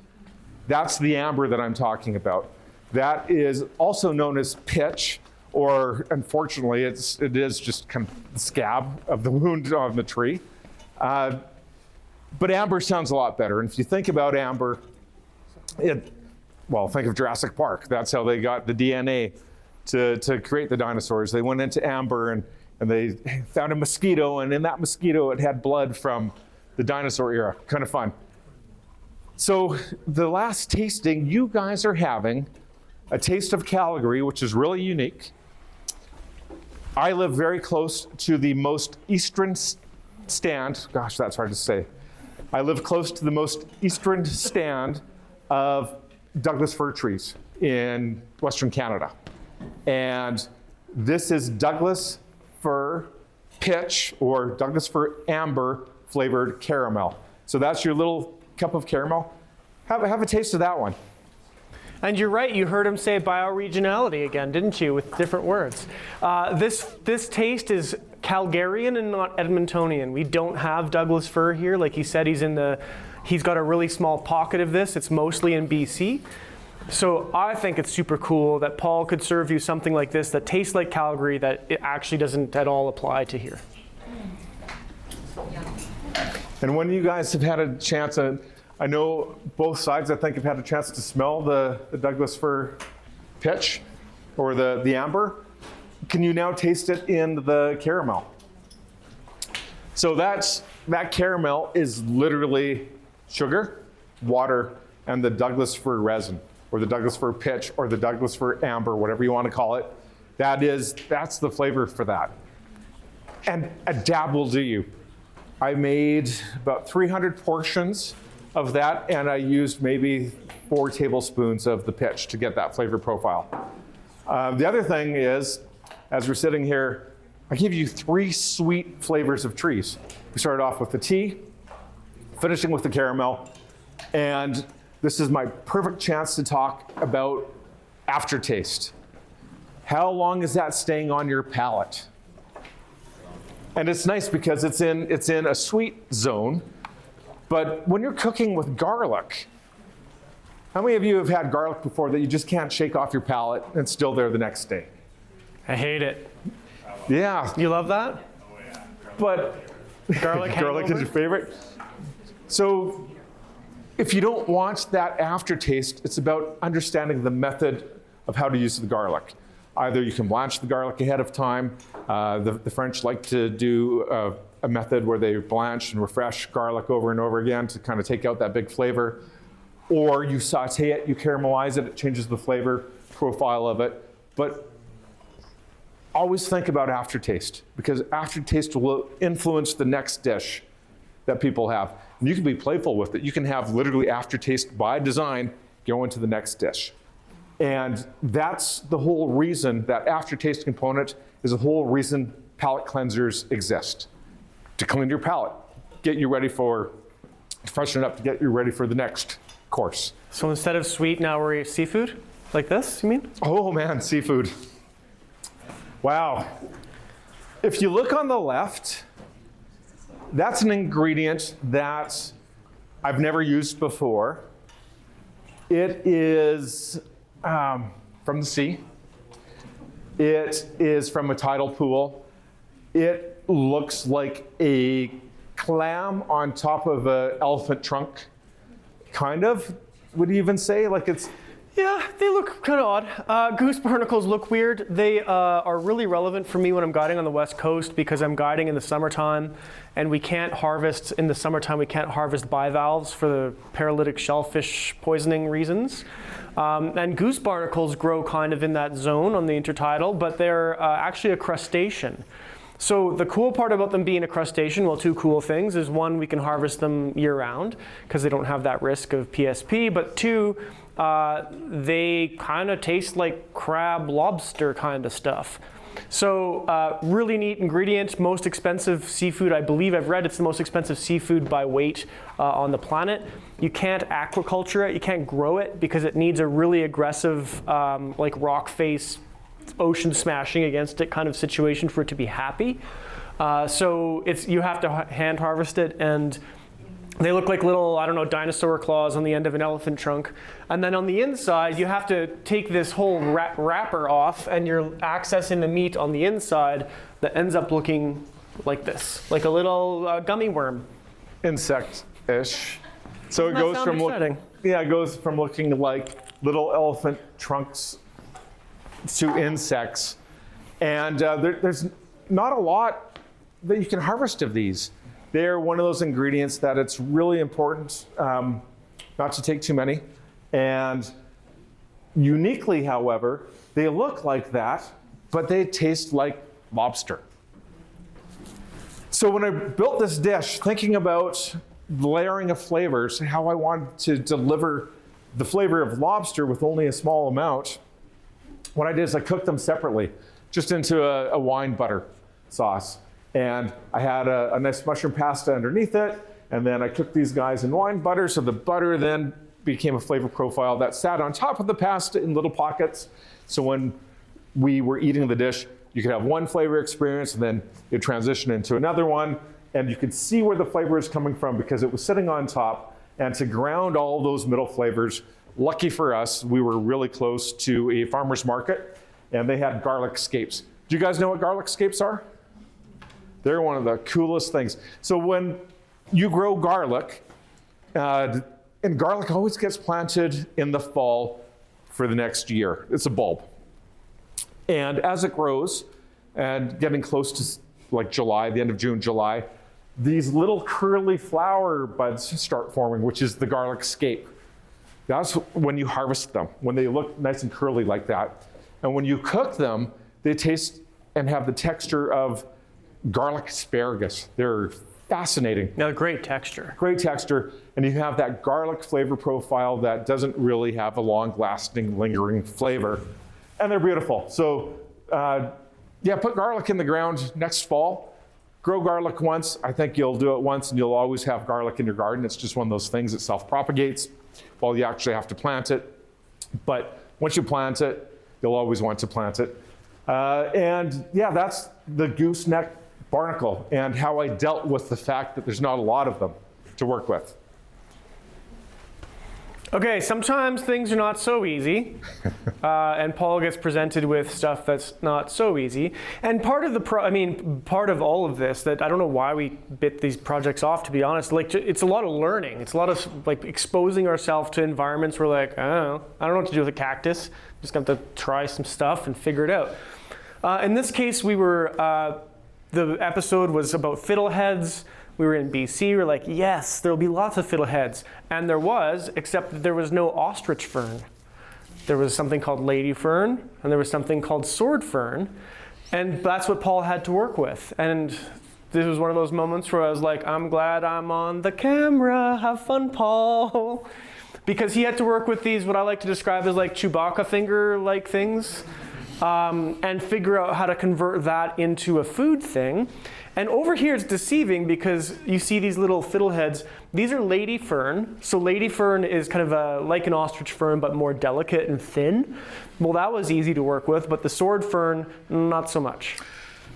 That's the amber that I'm talking about. That is also known as pitch, or unfortunately, it is just kind of the scab of the wound on the tree. But amber sounds a lot better. And if you think about amber, well, think of Jurassic Park. That's how they got the DNA to create the dinosaurs. They went into amber and they found a mosquito, and in that mosquito, it had blood from the dinosaur era. Kind of fun. So the last tasting, you guys are having a taste of Calgary, which is really unique. I live very close to the most eastern stand, gosh, that's hard to say. I live close to the most eastern stand of Douglas fir trees in Western Canada. And this is Douglas fir pitch or Douglas fir amber flavored caramel. So that's your little cup of caramel. Have a taste of that one. And you're right, you heard him say bioregionality again, didn't you, with different words. This taste is Calgarian and not Edmontonian. We don't have Douglas fir here. Like he said, he's got a really small pocket of this. It's mostly in BC. So I think it's super cool that Paul could serve you something like this that tastes like Calgary, that it actually doesn't at all apply to here. And when you guys have had a chance, I know both sides, I think, have had a chance to smell the Douglas fir pitch or the amber. Can you now taste it in the caramel? So that caramel is literally sugar, water, and the Douglas fir resin, or the Douglas fir pitch, or the Douglas fir amber, whatever you want to call it. That's the flavor for that. And a dab will do you. I made about 300 portions of that, and I used maybe 4 tablespoons of the pitch to get that flavor profile. The other thing is, as we're sitting here, I give you 3 sweet flavors of trees. We started off with the tea, finishing with the caramel, and this is my perfect chance to talk about aftertaste. How long is that staying on your palate? And it's nice because it's in a sweet zone. But when you're cooking with garlic, how many of you have had garlic before that you just can't shake off your palate and it's still there the next day? I hate it. Yeah. You love that? Oh, yeah. But Garlic garlic is your favorite? So if you don't want that aftertaste, it's about understanding the method of how to use the garlic. Either you can blanch the garlic ahead of time. The French like to do a method where they blanch and refresh garlic over and over again to kind of take out that big flavor. Or you saute it, you caramelize it, it changes the flavor profile of it. But always think about aftertaste, because aftertaste will influence the next dish that people have. And you can be playful with it. You can have literally aftertaste by design go into the next dish. And that's the whole reason, that aftertaste component is the whole reason palate cleansers exist. To clean your palate, get you ready to freshen it up, to get you ready for the next course. So instead of sweet, now we're seafood? Like this, you mean? Oh man, seafood. Wow. If you look on the left, that's an ingredient that I've never used before. It is from the sea. It is from a tidal pool. It looks like a clam on top of an elephant trunk, kind of. Would you even say? Like it's. Yeah, they look kind of odd. Goose barnacles look weird. They are really relevant for me when I'm guiding on the West Coast, because I'm guiding in the summertime, and we can't harvest, in the summertime, we can't harvest bivalves for the paralytic shellfish poisoning reasons. And goose barnacles grow kind of in that zone on the intertidal, but they're actually a crustacean. So the cool part about them being a crustacean, well, 2 cool things, is 1, we can harvest them year-round because they don't have that risk of PSP, but 2, they kind of taste like crab, lobster kind of stuff. So really neat ingredient, most expensive seafood. I believe I've read it's the most expensive seafood by weight on the planet. You can't aquaculture it, you can't grow it because it needs a really aggressive like rock face, ocean smashing against it kind of situation for it to be happy. So you have to hand harvest it, and they look like little, I don't know, dinosaur claws on the end of an elephant trunk. And then on the inside, you have to take this whole wrapper off, and you're accessing the meat on the inside that ends up looking like this, like a little gummy worm. Insect-ish. So it Doesn't goes that from sound exciting? it goes from looking like little elephant trunks to insects. And there's not a lot that you can harvest of these. They're one of those ingredients that it's really important not to take too many. And uniquely, however, they look like that, but they taste like lobster. So when I built this dish, thinking about layering of flavors, how I wanted to deliver the flavor of lobster with only a small amount, what I did is I cooked them separately, just into a wine butter sauce. And I had a nice mushroom pasta underneath it, and then I cooked these guys in wine butter, so the butter then became a flavor profile that sat on top of the pasta in little pockets. So when we were eating the dish, you could have one flavor experience, and then it transitioned into another one, and you could see where the flavor is coming from because it was sitting on top. And to ground all those middle flavors, lucky for us, we were really close to a farmer's market, and they had garlic scapes. Do you guys know what garlic scapes are? They're one of the coolest things. So when you grow garlic, and garlic always gets planted in the fall for the next year. It's a bulb. And as it grows, and getting close to like July, the end of June, July, these little curly flower buds start forming, which is the garlic scape. That's when you harvest them, when they look nice and curly like that. And when you cook them, they taste and have the texture of garlic asparagus. They're fascinating. Now, great texture. Great texture, and you have that garlic flavor profile that doesn't really have a long-lasting, lingering flavor. And they're beautiful. So, yeah, put garlic in the ground next fall. Grow garlic once. I think you'll do it once, and you'll always have garlic in your garden. It's just one of those things that self-propagates while you actually have to plant it. But once you plant it, you'll always want to plant it. And yeah, that's the gooseneck barnacle and how I dealt with the fact that there's not a lot of them to work with. Okay, sometimes things are not so easy, and Paul gets presented with stuff that's not so easy. And part of part of all of this, that I don't know why we bit these projects off, to be honest. Like, it's a lot of learning. It's a lot of like exposing ourselves to environments where like, I don't know what to do with a cactus. Just got to try some stuff and figure it out. In this case, the episode was about fiddleheads. We were in BC, we're like, yes, there'll be lots of fiddleheads. And there was, except that there was no ostrich fern. There was something called lady fern, and there was something called sword fern. And that's what Paul had to work with. And this was one of those moments where I was like, I'm glad I'm on the camera. Have fun, Paul. Because he had to work with these, what I like to describe as like Chewbacca finger-like things, and figure out how to convert that into a food thing. And over here it's deceiving because you see these little fiddleheads. These are lady fern. So lady fern is kind of like an ostrich fern, but more delicate and thin. Well, that was easy to work with, but the sword fern, not so much.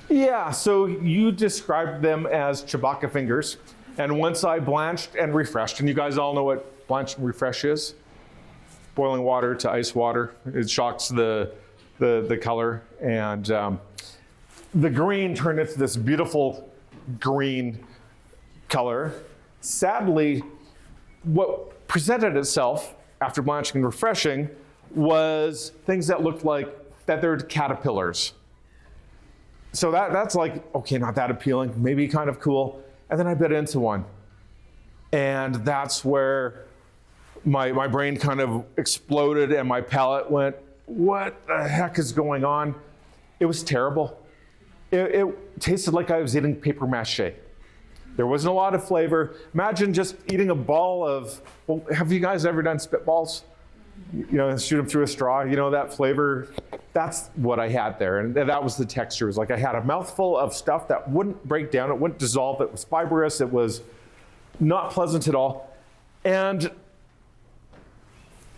Yeah, so you described them as Chewbacca fingers. And once I blanched and refreshed, and you guys all know what blanch and refresh is? Boiling water to ice water. It shocks the color, and the green turned into this beautiful green color. Sadly, what presented itself after blanching and refreshing was things that looked like feathered caterpillars. So that's like, okay, not that appealing, maybe kind of cool. And then I bit into one. And that's where my brain kind of exploded and my palate went, what the heck is going on? It was terrible. It tasted like I was eating paper mache. There wasn't a lot of flavor. Imagine just eating a ball of, well, have you guys ever done spitballs? You know, shoot them through a straw, you know, that flavor. That's what I had there. And that was the texture. It was like I had a mouthful of stuff that wouldn't break down. It wouldn't dissolve. It was fibrous. It was not pleasant at all. And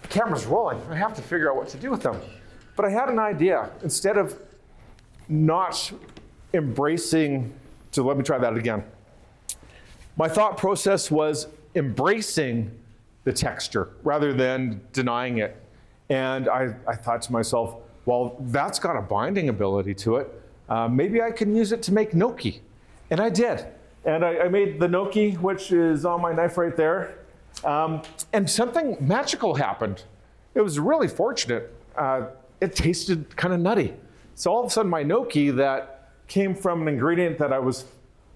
the camera's rolling. I have to figure out what to do with them. But I had an idea. Instead of not embracing, so let me try that again. My thought process was embracing the texture rather than denying it. And I thought to myself, well, that's got a binding ability to it. Maybe I can use it to make gnocchi. And I did. And I made the gnocchi, which is on my knife right there. And something magical happened. It was really fortunate. It tasted kind of nutty. So all of a sudden my gnocchi that came from an ingredient that I was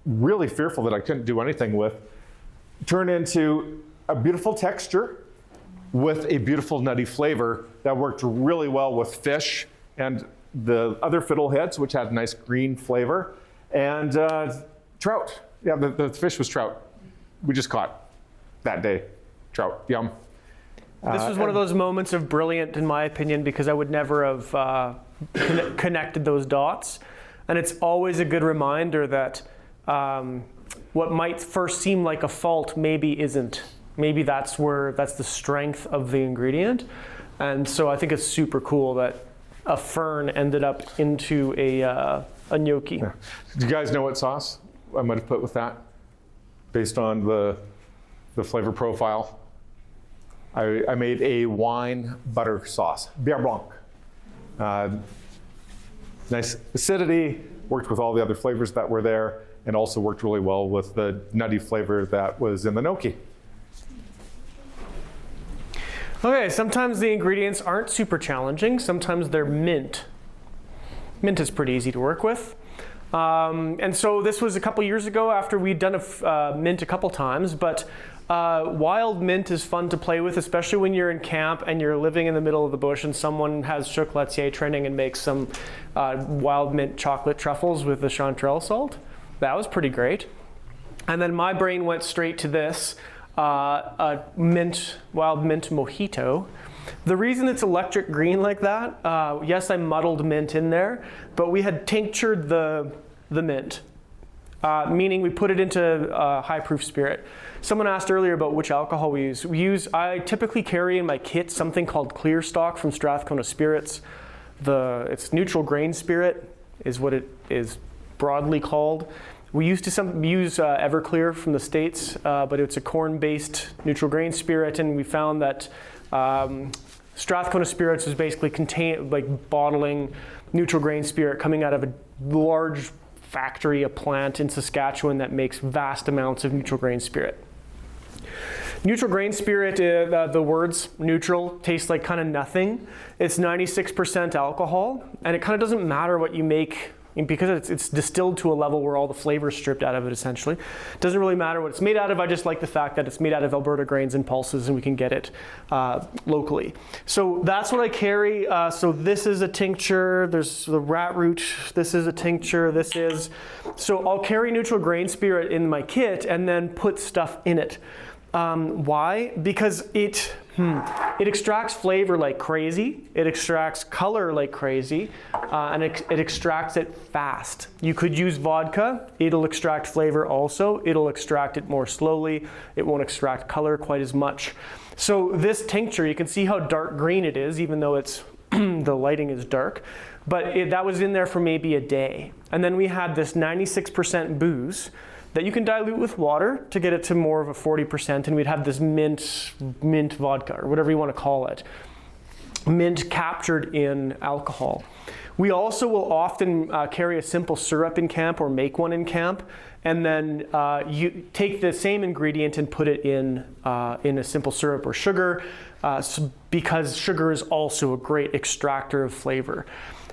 really fearful that I couldn't do anything with turned into a beautiful texture with a beautiful nutty flavor that worked really well with fish and the other fiddleheads, which had a nice green flavor. And Trout. Yeah, the fish was trout. We just caught that day. Trout. Yum. This was one of those moments of brilliant, in my opinion, because I would never have connected those dots. And it's always a good reminder that what might first seem like a fault maybe isn't. Maybe that's the strength of the ingredient. And so I think it's super cool that a fern ended up into a gnocchi. Yeah. Do you guys know what sauce I might have put with that? Based on the flavor profile. I made a wine butter sauce, Bière Blanc. Nice acidity, worked with all the other flavors that were there, and also worked really well with the nutty flavor that was in the gnocchi. Okay, sometimes the ingredients aren't super challenging. Sometimes they're mint. Mint is pretty easy to work with. And so this was a couple years ago after we'd done mint a couple times, but wild mint is fun to play with, especially when you're in camp and you're living in the middle of the bush and someone has chocolatier training and makes some wild mint chocolate truffles with the chanterelle salt. That was pretty great. And then my brain went straight to this, a wild mint mojito. The reason it's electric green like that, yes, I muddled mint in there, but we had tinctured the mint, meaning we put it into high proof spirit. Someone asked earlier about which alcohol we use. I typically carry in my kit something called Clear Stock from Strathcona Spirits. It's neutral grain spirit is what it is broadly called. We used to use Everclear from the States, but it's a corn-based neutral grain spirit, and we found that Strathcona Spirits is basically bottling neutral grain spirit coming out of a large factory, a plant in Saskatchewan that makes vast amounts of neutral grain spirit. Neutral grain spirit, the words neutral, tastes like kind of nothing. It's 96% alcohol, and it kind of doesn't matter what you make, because it's distilled to a level where all the flavor is stripped out of it, essentially. It doesn't really matter what it's made out of. I just like the fact that it's made out of Alberta grains and pulses, and we can get it locally. So that's what I carry. So this is a tincture. There's the rat root. This is a tincture. So I'll carry neutral grain spirit in my kit and then put stuff in it. Why? Because it extracts flavor like crazy, it extracts color like crazy, and it extracts it fast. You could use vodka, it'll extract flavor also, it'll extract it more slowly, it won't extract color quite as much. So this tincture, you can see how dark green it is, even though it's the lighting is dark, but that was in there for maybe a day. And then we had this 96% booze that you can dilute with water to get it to more of a 40%, and we'd have this mint vodka, or whatever you want to call it. Mint captured in alcohol. We also will often carry a simple syrup in camp or make one in camp, and then you take the same ingredient and put it in a simple syrup or sugar, because sugar is also a great extractor of flavor.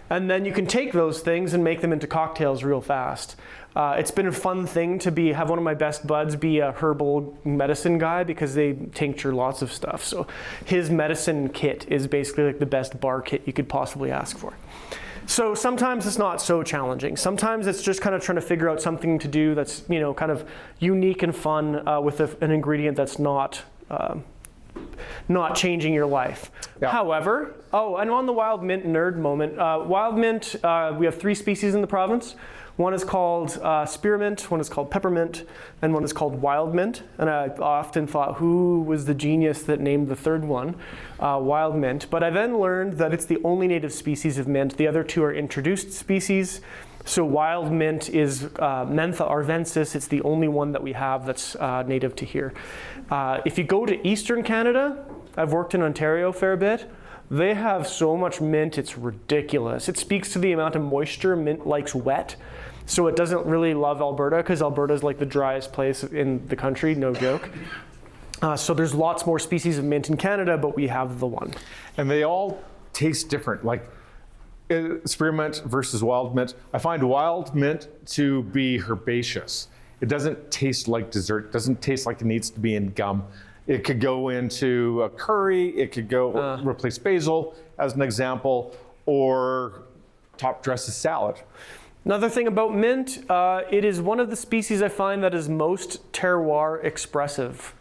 And then you can take those things and make them into cocktails real fast. It's been a fun thing to have one of my best buds be a herbal medicine guy, because they tincture lots of stuff. So his medicine kit is basically like the best bar kit you could possibly ask for. So sometimes it's not so challenging. Sometimes it's just kind of trying to figure out something to do that's, kind of unique and fun with an ingredient that's not changing your life. Yeah. However, and on the wild mint nerd moment, wild mint, we have 3 species in the province. One is called spearmint, one is called peppermint, and one is called wild mint. And I often thought, who was the genius that named the third one wild mint? But I then learned that it's the only native species of mint. The other 2 are introduced species. So wild mint is Mentha arvensis. It's the only one that we have that's native to here. If you go to Eastern Canada, I've worked in Ontario a fair bit, they have so much mint, it's ridiculous. It speaks to the amount of moisture. Mint likes wet. So it doesn't really love Alberta, because Alberta is like the driest place in the country, no joke. So there's lots more species of mint in Canada, but we have the one. And they all taste different. Like spearmint versus wild mint. I find wild mint to be herbaceous. It doesn't taste like dessert. It doesn't taste like it needs to be in gum. It could go into a curry. It could go replace basil, as an example, or top dress a salad. Another thing about mint, it is one of the species I find that is most terroir expressive.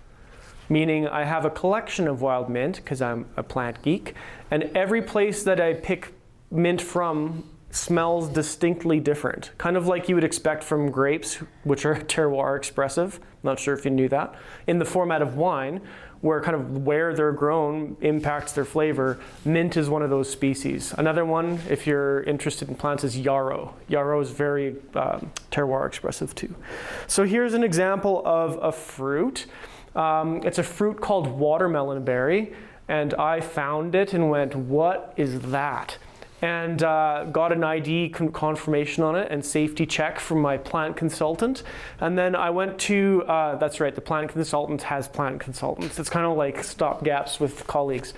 Meaning I have a collection of wild mint, because I'm a plant geek, and every place that I pick mint from smells distinctly different. Kind of like you would expect from grapes, which are terroir expressive. Not sure if you knew that. In the format of wine, where kind of where they're grown impacts their flavor, mint is one of those species. Another one, if you're interested in plants, is yarrow. Yarrow is very terroir expressive too. So here's an example of a fruit. It's a fruit called watermelon berry, and I found it and went, what is that? And got an ID confirmation on it and safety check from my plant consultant. And then I went to, that's right, the plant consultant has plant consultants. It's kind of like stopgaps with colleagues.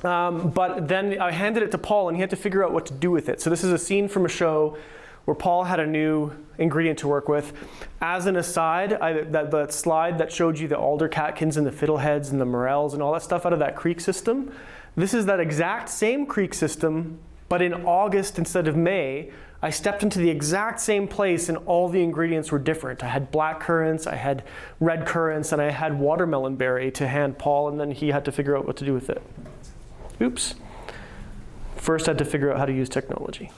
But then I handed it to Paul and he had to figure out what to do with it. So this is a scene from a show where Paul had a new ingredient to work with. As an aside, that slide that showed you the alder catkins and the fiddleheads and the morels and all that stuff out of that creek system, this is that exact same creek system, but in August instead of May, I stepped into the exact same place and all the ingredients were different. I had black currants, I had red currants, and I had watermelon berry to hand Paul, and then he had to figure out what to do with it. Oops. First I had to figure out how to use technology.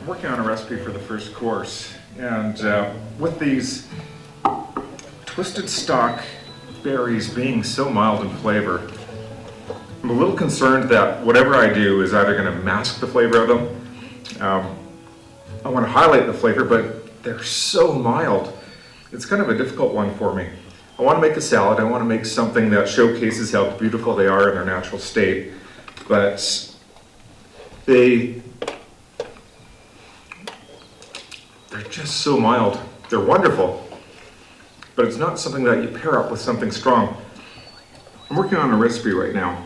I'm working on a recipe for the first course, and with these twisted stock berries being so mild in flavor, I'm a little concerned that whatever I do is either going to mask the flavor of them. I want to highlight the flavor, but they're so mild. It's kind of a difficult one for me. I want to make a salad. I want to make something that showcases how beautiful they are in their natural state, but they're just so mild. They're wonderful, but it's not something that you pair up with something strong. I'm working on a recipe right now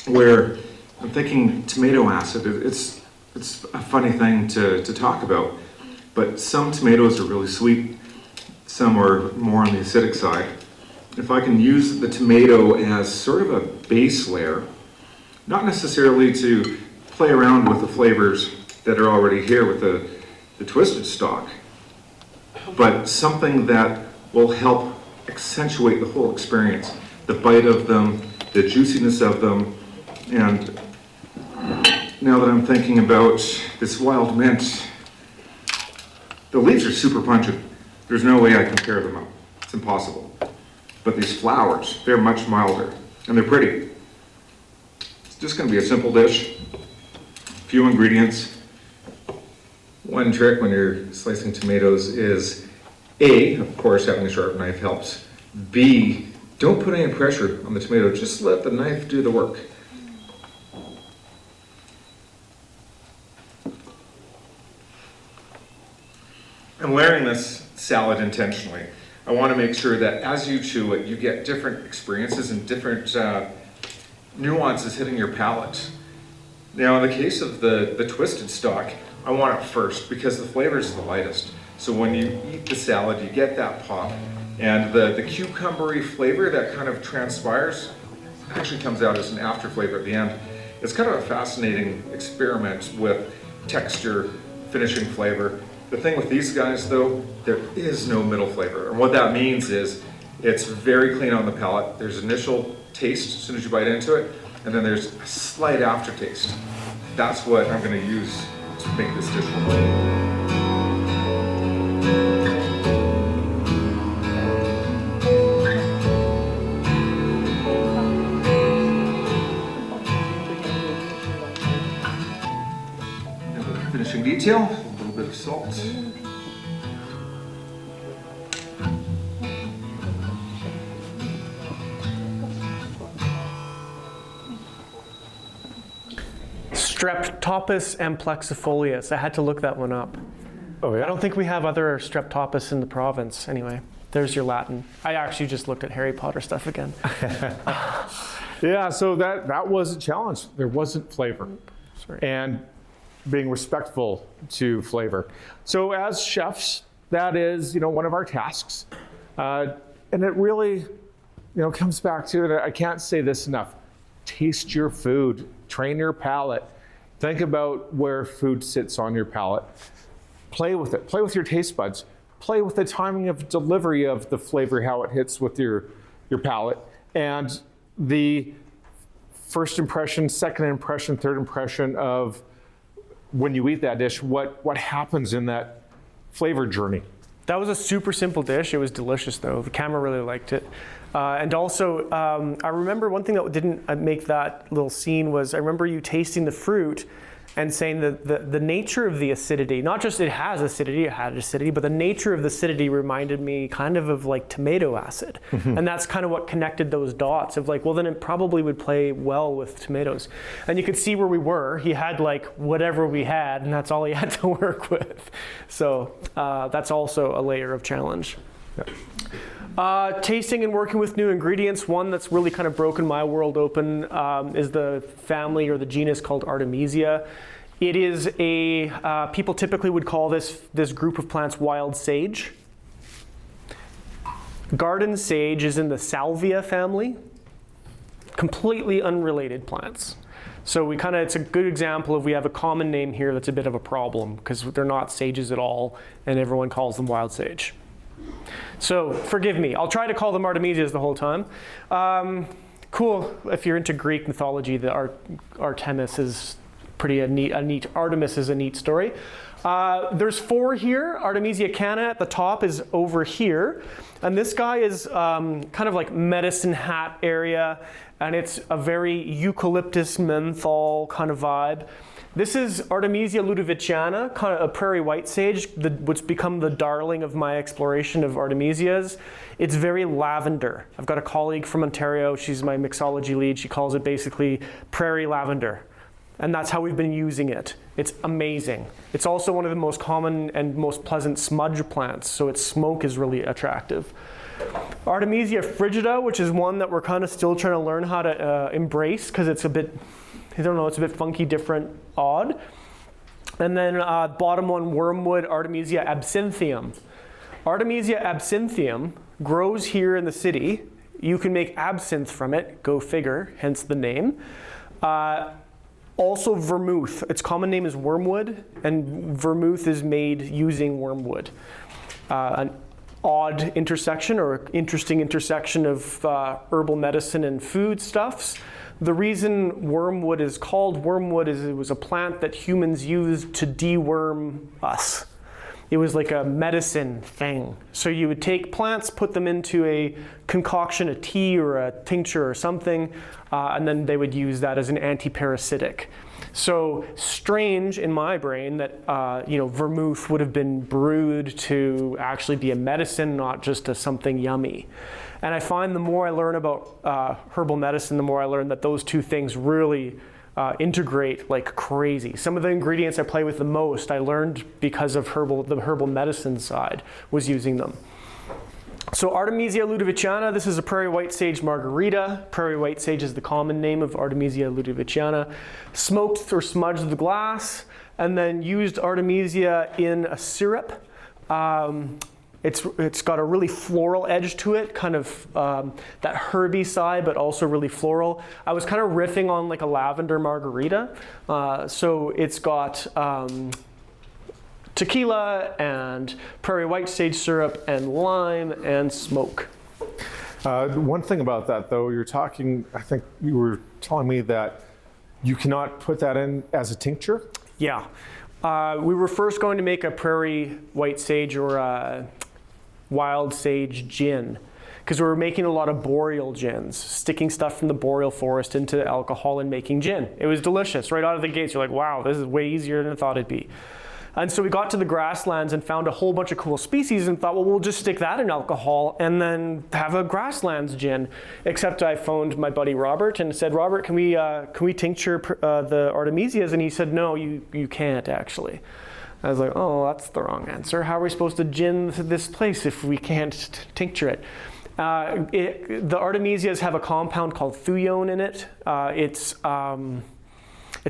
where I'm thinking tomato acid. It's a funny thing to talk about, but some tomatoes are really sweet, some are more on the acidic side. If I can use the tomato as sort of a base layer, not necessarily to play around with the flavors that are already here with the twisted stock, but something that will help accentuate the whole experience. The bite of them, the juiciness of them, and now that I'm thinking about this wild mint, the leaves are super pungent. There's no way I can pair them up. It's impossible. But these flowers, they're much milder, and they're pretty. It's just gonna be a simple dish, few ingredients. One trick when you're slicing tomatoes is A, of course, having a sharp knife helps. B, don't put any pressure on the tomato, just let the knife do the work. I'm layering this salad intentionally. I want to make sure that as you chew it, you get different experiences and different nuances hitting your palate. Now, in the case of the twisted stock, I want it first because the flavor is the lightest. So when you eat the salad, you get that pop, and the cucumbery flavor that kind of transpires actually comes out as an after flavor at the end. It's kind of a fascinating experiment with texture, finishing flavor. The thing with these guys though, there is no middle flavor. And what that means is it's very clean on the palate. There's initial taste as soon as you bite into it, and then there's a slight aftertaste. That's what I'm gonna use to make this dish. Finishing detail, a little bit of salt. Streptococcus amplexifolius. I had to look that one up. Oh yeah? I don't think we have other streptococcus in the province. Anyway, there's your Latin. I actually just looked at Harry Potter stuff again. Yeah, so that was a challenge. There wasn't flavor. Sorry. And being respectful to flavor. So as chefs, that is, one of our tasks. And it really it comes back to it. I can't say this enough. Taste your food, train your palate. Think about where food sits on your palate. Play with it. Play with your taste buds. Play with the timing of delivery of the flavor, how it hits with your palate. And the first impression, second impression, third impression of when you eat that dish, what happens in that flavor journey. That was a super simple dish. It was delicious, though. The camera really liked it. And also, I remember one thing that didn't make that little scene was I remember you tasting the fruit and saying that the nature of the acidity, not just it had acidity, but the nature of the acidity reminded me kind of like tomato acid. Mm-hmm. And that's kind of what connected those dots of like, well, then it probably would play well with tomatoes. And you could see where we were. He had like whatever we had, and that's all he had to work with. So that's also a layer of challenge. Yeah. Tasting and working with new ingredients. One that's really kind of broken my world open is the family or the genus called Artemisia. It is people typically would call this group of plants wild sage. Garden sage is in the salvia family. Completely unrelated plants. So it's a good example of we have a common name here that's a bit of a problem because they're not sages at all and everyone calls them wild sage. So forgive me, I'll try to call them Artemisias the whole time. Cool, if you're into Greek mythology, the Artemis is a neat, Artemis is a neat story. There's 4 here. Artemisia cana at the top is over here. And this guy is kind of like medicine hat area, and it's a very eucalyptus menthol kind of vibe. This is Artemisia ludoviciana, kind of a prairie white sage, what's become the darling of my exploration of Artemisias. It's very lavender. I've got a colleague from Ontario, she's my mixology lead, she calls it basically prairie lavender. And that's how we've been using it. It's amazing. It's also one of the most common and most pleasant smudge plants, so its smoke is really attractive. Artemisia frigida, which is one that we're kind of still trying to learn how to embrace because it's a bit, I don't know, it's a bit funky, different, odd. And then bottom one, wormwood, Artemisia absinthium. Artemisia absinthium grows here in the city. You can make absinthe from it, go figure, hence the name. Also vermouth, its common name is wormwood, and vermouth is made using wormwood. An odd intersection or interesting intersection of herbal medicine and foodstuffs. The reason wormwood is called wormwood is it was a plant that humans used to deworm us. It was like a medicine thing. So you would take plants, put them into a concoction, a tea or a tincture or something, and then they would use that as an antiparasitic. So strange in my brain that vermouth would have been brewed to actually be a medicine, not just a something yummy. And I find the more I learn about herbal medicine, the more I learn that those two things really integrate like crazy. Some of the ingredients I play with the most, I learned because of the herbal medicine side, was using them. So Artemisia ludoviciana, this is a prairie white sage margarita. Prairie white sage is the common name of Artemisia ludoviciana. Smoked or smudged the glass, and then used Artemisia in a syrup. It's got a really floral edge to it, kind of that herby side, but also really floral. I was kind of riffing on like a lavender margarita. So it's got tequila and prairie white sage syrup and lime and smoke. One thing about that though, I think you were telling me that you cannot put that in as a tincture? Yeah. We were first going to make a prairie white sage or a wild sage gin, because we were making a lot of boreal gins, sticking stuff from the boreal forest into alcohol and making gin. It was delicious. Right out of the gates, you're like, wow, this is way easier than I thought it'd be. And so we got to the grasslands and found a whole bunch of cool species and thought, well, we'll just stick that in alcohol and then have a grasslands gin. Except I phoned my buddy Robert and said, Robert, can we tincture the Artemisias? And he said, no, you can't actually. I was like, oh, that's the wrong answer. How are we supposed to gin this place if we can't tincture it? The Artemisias have a compound called thuone in it. It's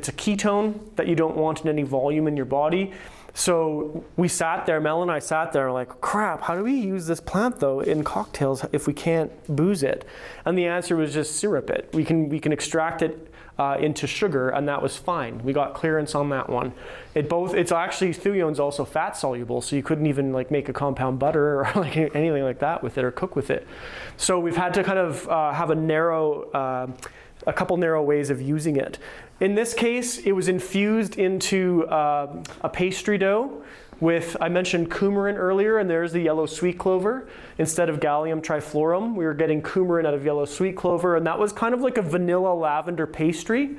a ketone that you don't want in any volume in your body. So we sat there, Mel and I sat there like, crap, how do we use this plant though in cocktails if we can't booze it? And the answer was just syrup it. We can extract it into sugar, and that was fine. We got clearance on that one. It's actually, thuion's also fat soluble, so you couldn't even like make a compound butter or like anything like that with it or cook with it. So we've had to kind of have a couple narrow ways of using it. In this case, it was infused into a pastry dough with, I mentioned coumarin earlier, and there's the yellow sweet clover. Instead of Gallium triflorum, we were getting coumarin out of yellow sweet clover, and that was kind of like a vanilla lavender pastry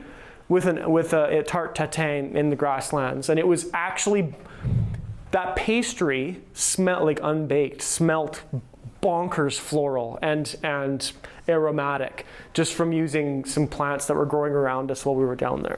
with a tarte tatin in the grasslands. And it was actually, that pastry smelled like unbaked, smelt bonkers floral and aromatic just from using some plants that were growing around us while we were down there.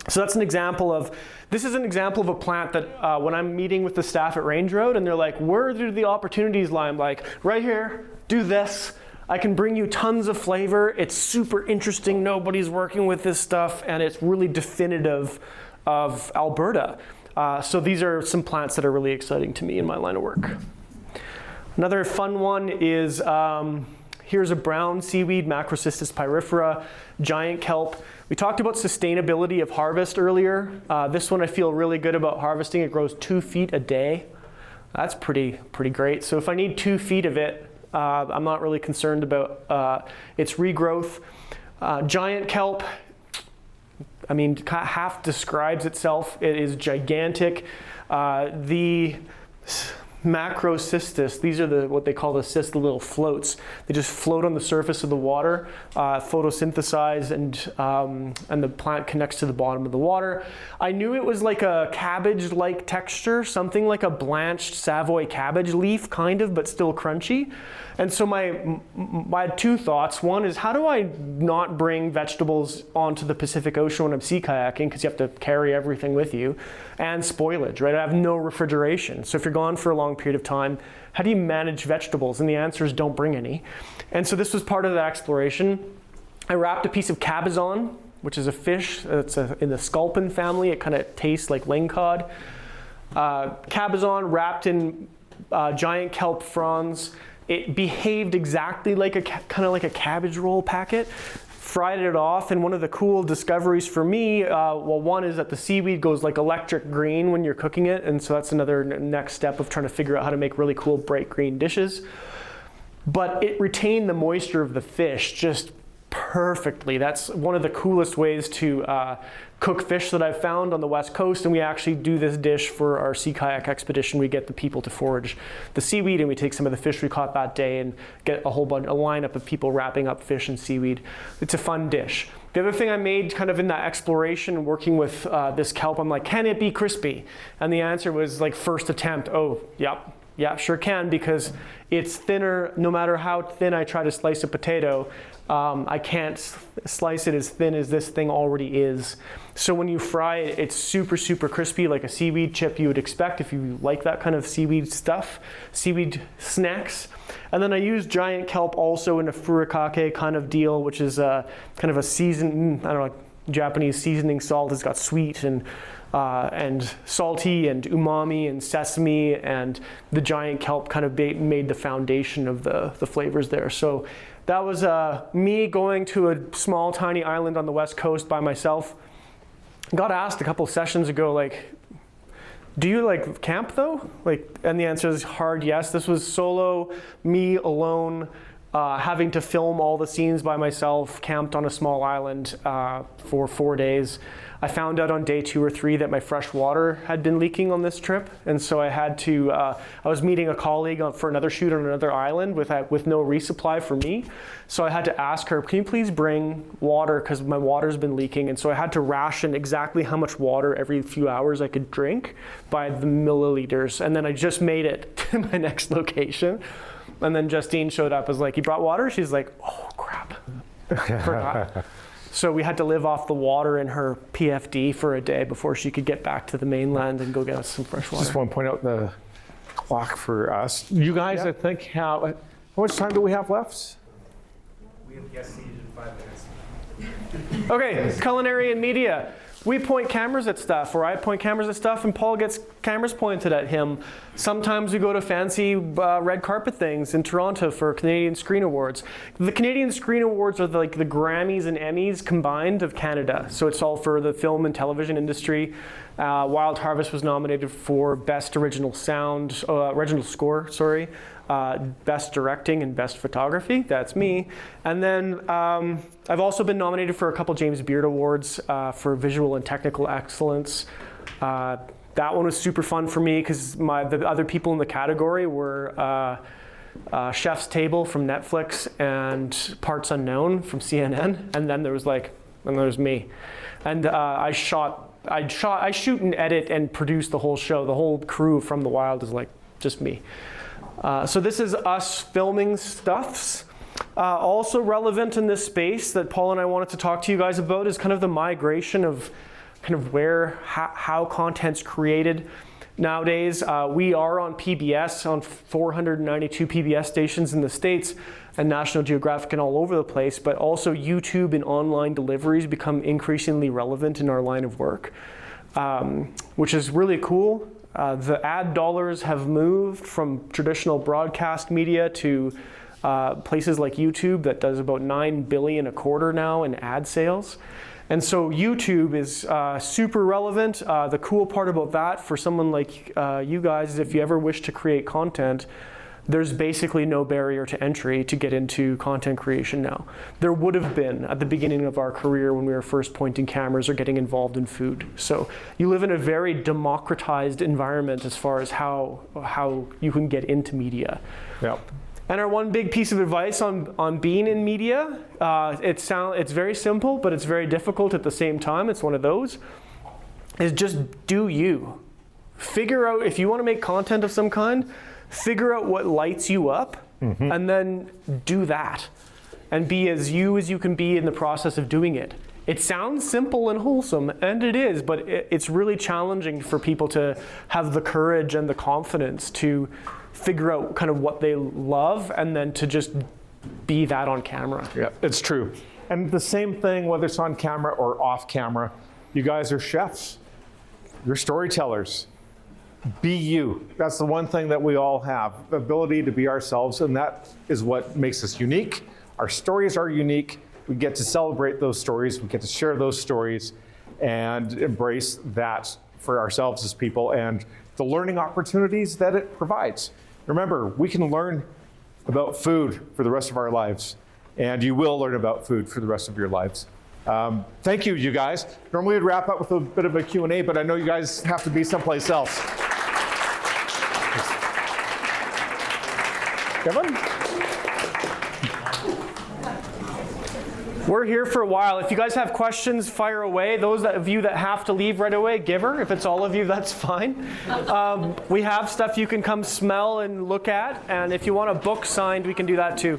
So that's an example of, this is an example of a plant that when I'm meeting with the staff at Range Road and they're like, where do the opportunities lie? I'm like, right here, do this. I can bring you tons of flavor. It's super interesting. Nobody's working with this stuff, and it's really definitive of Alberta. So these are some plants that are really exciting to me in my line of work. Another fun one is, here's a brown seaweed, Macrocystis pyrifera, giant kelp. We talked about sustainability of harvest earlier. This one I feel really good about harvesting. It grows 2 feet a day. That's pretty great. So if I need 2 feet of it, I'm not really concerned about its regrowth. Giant kelp, I mean, half describes itself. It is gigantic. The Macrocystis, these are what they call the cysts, the little floats. They just float on the surface of the water, photosynthesize, and the plant connects to the bottom of the water. I knew it was like a cabbage-like texture, something like a blanched Savoy cabbage leaf, kind of, but still crunchy. And so I had two thoughts. One is, how do I not bring vegetables onto the Pacific Ocean when I'm sea kayaking, because you have to carry everything with you, and spoilage, right? I have no refrigeration. So if you're gone for a long period of time, how do you manage vegetables? And the answer is don't bring any. And so this was part of the exploration. I wrapped a piece of cabezon, which is a fish that's in the sculpin family. It kind of tastes like lingcod. Cabezon wrapped in giant kelp fronds. It behaved exactly like kind of like a cabbage roll packet. Fried it off, and one of the cool discoveries for me, well, one is that the seaweed goes like electric green when you're cooking it, and so that's another next step of trying to figure out how to make really cool bright green dishes. But it retained the moisture of the fish just perfectly. That's one of the coolest ways to cook fish that I've found on the West Coast, and we actually do this dish for our sea kayak expedition. We get the people to forage the seaweed, and we take some of the fish we caught that day and get a lineup of people wrapping up fish and seaweed. It's a fun dish. The other thing I made kind of in that exploration, working with this kelp, I'm like, can it be crispy? And the answer was like first attempt, oh, yep. Yeah, sure can, because it's thinner. No matter how thin I try to slice a potato, I can't slice it as thin as this thing already is. So when you fry it, it's super, super crispy, like a seaweed chip you would expect if you like that kind of seaweed stuff, seaweed snacks. And then I used giant kelp also in a furikake kind of deal, which is kind of a seasoned, I don't know, Japanese seasoning salt. It's got sweet and salty and umami and sesame, and the giant kelp kind of made the foundation of the flavors there. So that was me going to a small tiny island on the West Coast by myself. Got asked a couple sessions ago, like, do you like camp though? And the answer is hard yes. This was solo, me alone, having to film all the scenes by myself, camped on a small island for 4 days. I found out on day 2 or 3 that my fresh water had been leaking on this trip, and so I had to, I was meeting a colleague for another shoot on another island with no resupply for me. So I had to ask her, can you please bring water, because my water's been leaking. And so I had to ration exactly how much water every few hours I could drink by the milliliters. And then I just made it to my next location. And then Justine showed up, was like, you brought water? She's like, oh crap, forgot. So we had to live off the water in her PFD for a day before she could get back to the mainland and go get us some fresh water. Just want to point out the clock for us. You guys, I think, how much time do we have left? We have guest seated in 5 minutes. Okay, culinary and media. we point cameras at stuff, or I point cameras at stuff, and Paul gets cameras pointed at him. Sometimes we go to fancy red carpet things in Toronto for Canadian Screen Awards. The Canadian Screen Awards are like the Grammys and Emmys combined of Canada. So it's all for the film and television industry. Wild Harvest was nominated for Best Original Score, Best Directing and Best Photography. That's me. And then I've also been nominated for a couple James Beard Awards for Visual and Technical Excellence. That one was super fun for me because the other people in the category were Chef's Table from Netflix and Parts Unknown from CNN. And then there was me. And I shoot and edit and produce the whole show. The whole crew from The Wild is like just me. So this is us filming stuffs. Also relevant in this space that Paul and I wanted to talk to you guys about is kind of the migration of kind of how content's created. Nowadays, we are on PBS, on 492 PBS stations in the States, and National Geographic and all over the place, but also YouTube and online deliveries become increasingly relevant in our line of work, which is really cool. The ad dollars have moved from traditional broadcast media to places like YouTube that does about $9 billion a quarter now in ad sales. And so YouTube is super relevant. The cool part about that for someone like you guys is if you ever wish to create content, there's basically no barrier to entry to get into content creation now. There would have been at the beginning of our career when we were first pointing cameras or getting involved in food. So you live in a very democratized environment as far as how you can get into media. Yep. And our one big piece of advice on being in media, it's very simple, but it's very difficult at the same time. It's one of those, is just do you. Figure out, if you want to make content of some kind, figure out what lights you up, and then do that. And be as you can be in the process of doing it. It sounds simple and wholesome, and it is, but it's really challenging for people to have the courage and the confidence to figure out kind of what they love and then to just be that on camera. Yeah, it's true. And the same thing, whether it's on camera or off camera, you guys are chefs. You're storytellers. Be you. That's the one thing that we all have, the ability to be ourselves, and that is what makes us unique. Our stories are unique. We get to celebrate those stories. We get to share those stories and embrace that for ourselves as people and the learning opportunities that it provides. Remember, we can learn about food for the rest of our lives, and you will learn about food for the rest of your lives. Thank you, you guys. Normally we'd wrap up with a bit of a Q&A, but I know you guys have to be someplace else. Kevin? We're here for a while. If you guys have questions, fire away. Those of you that have to leave right away, give her. If it's all of you, that's fine. We have stuff you can come smell and look at. And if you want a book signed, we can do that too.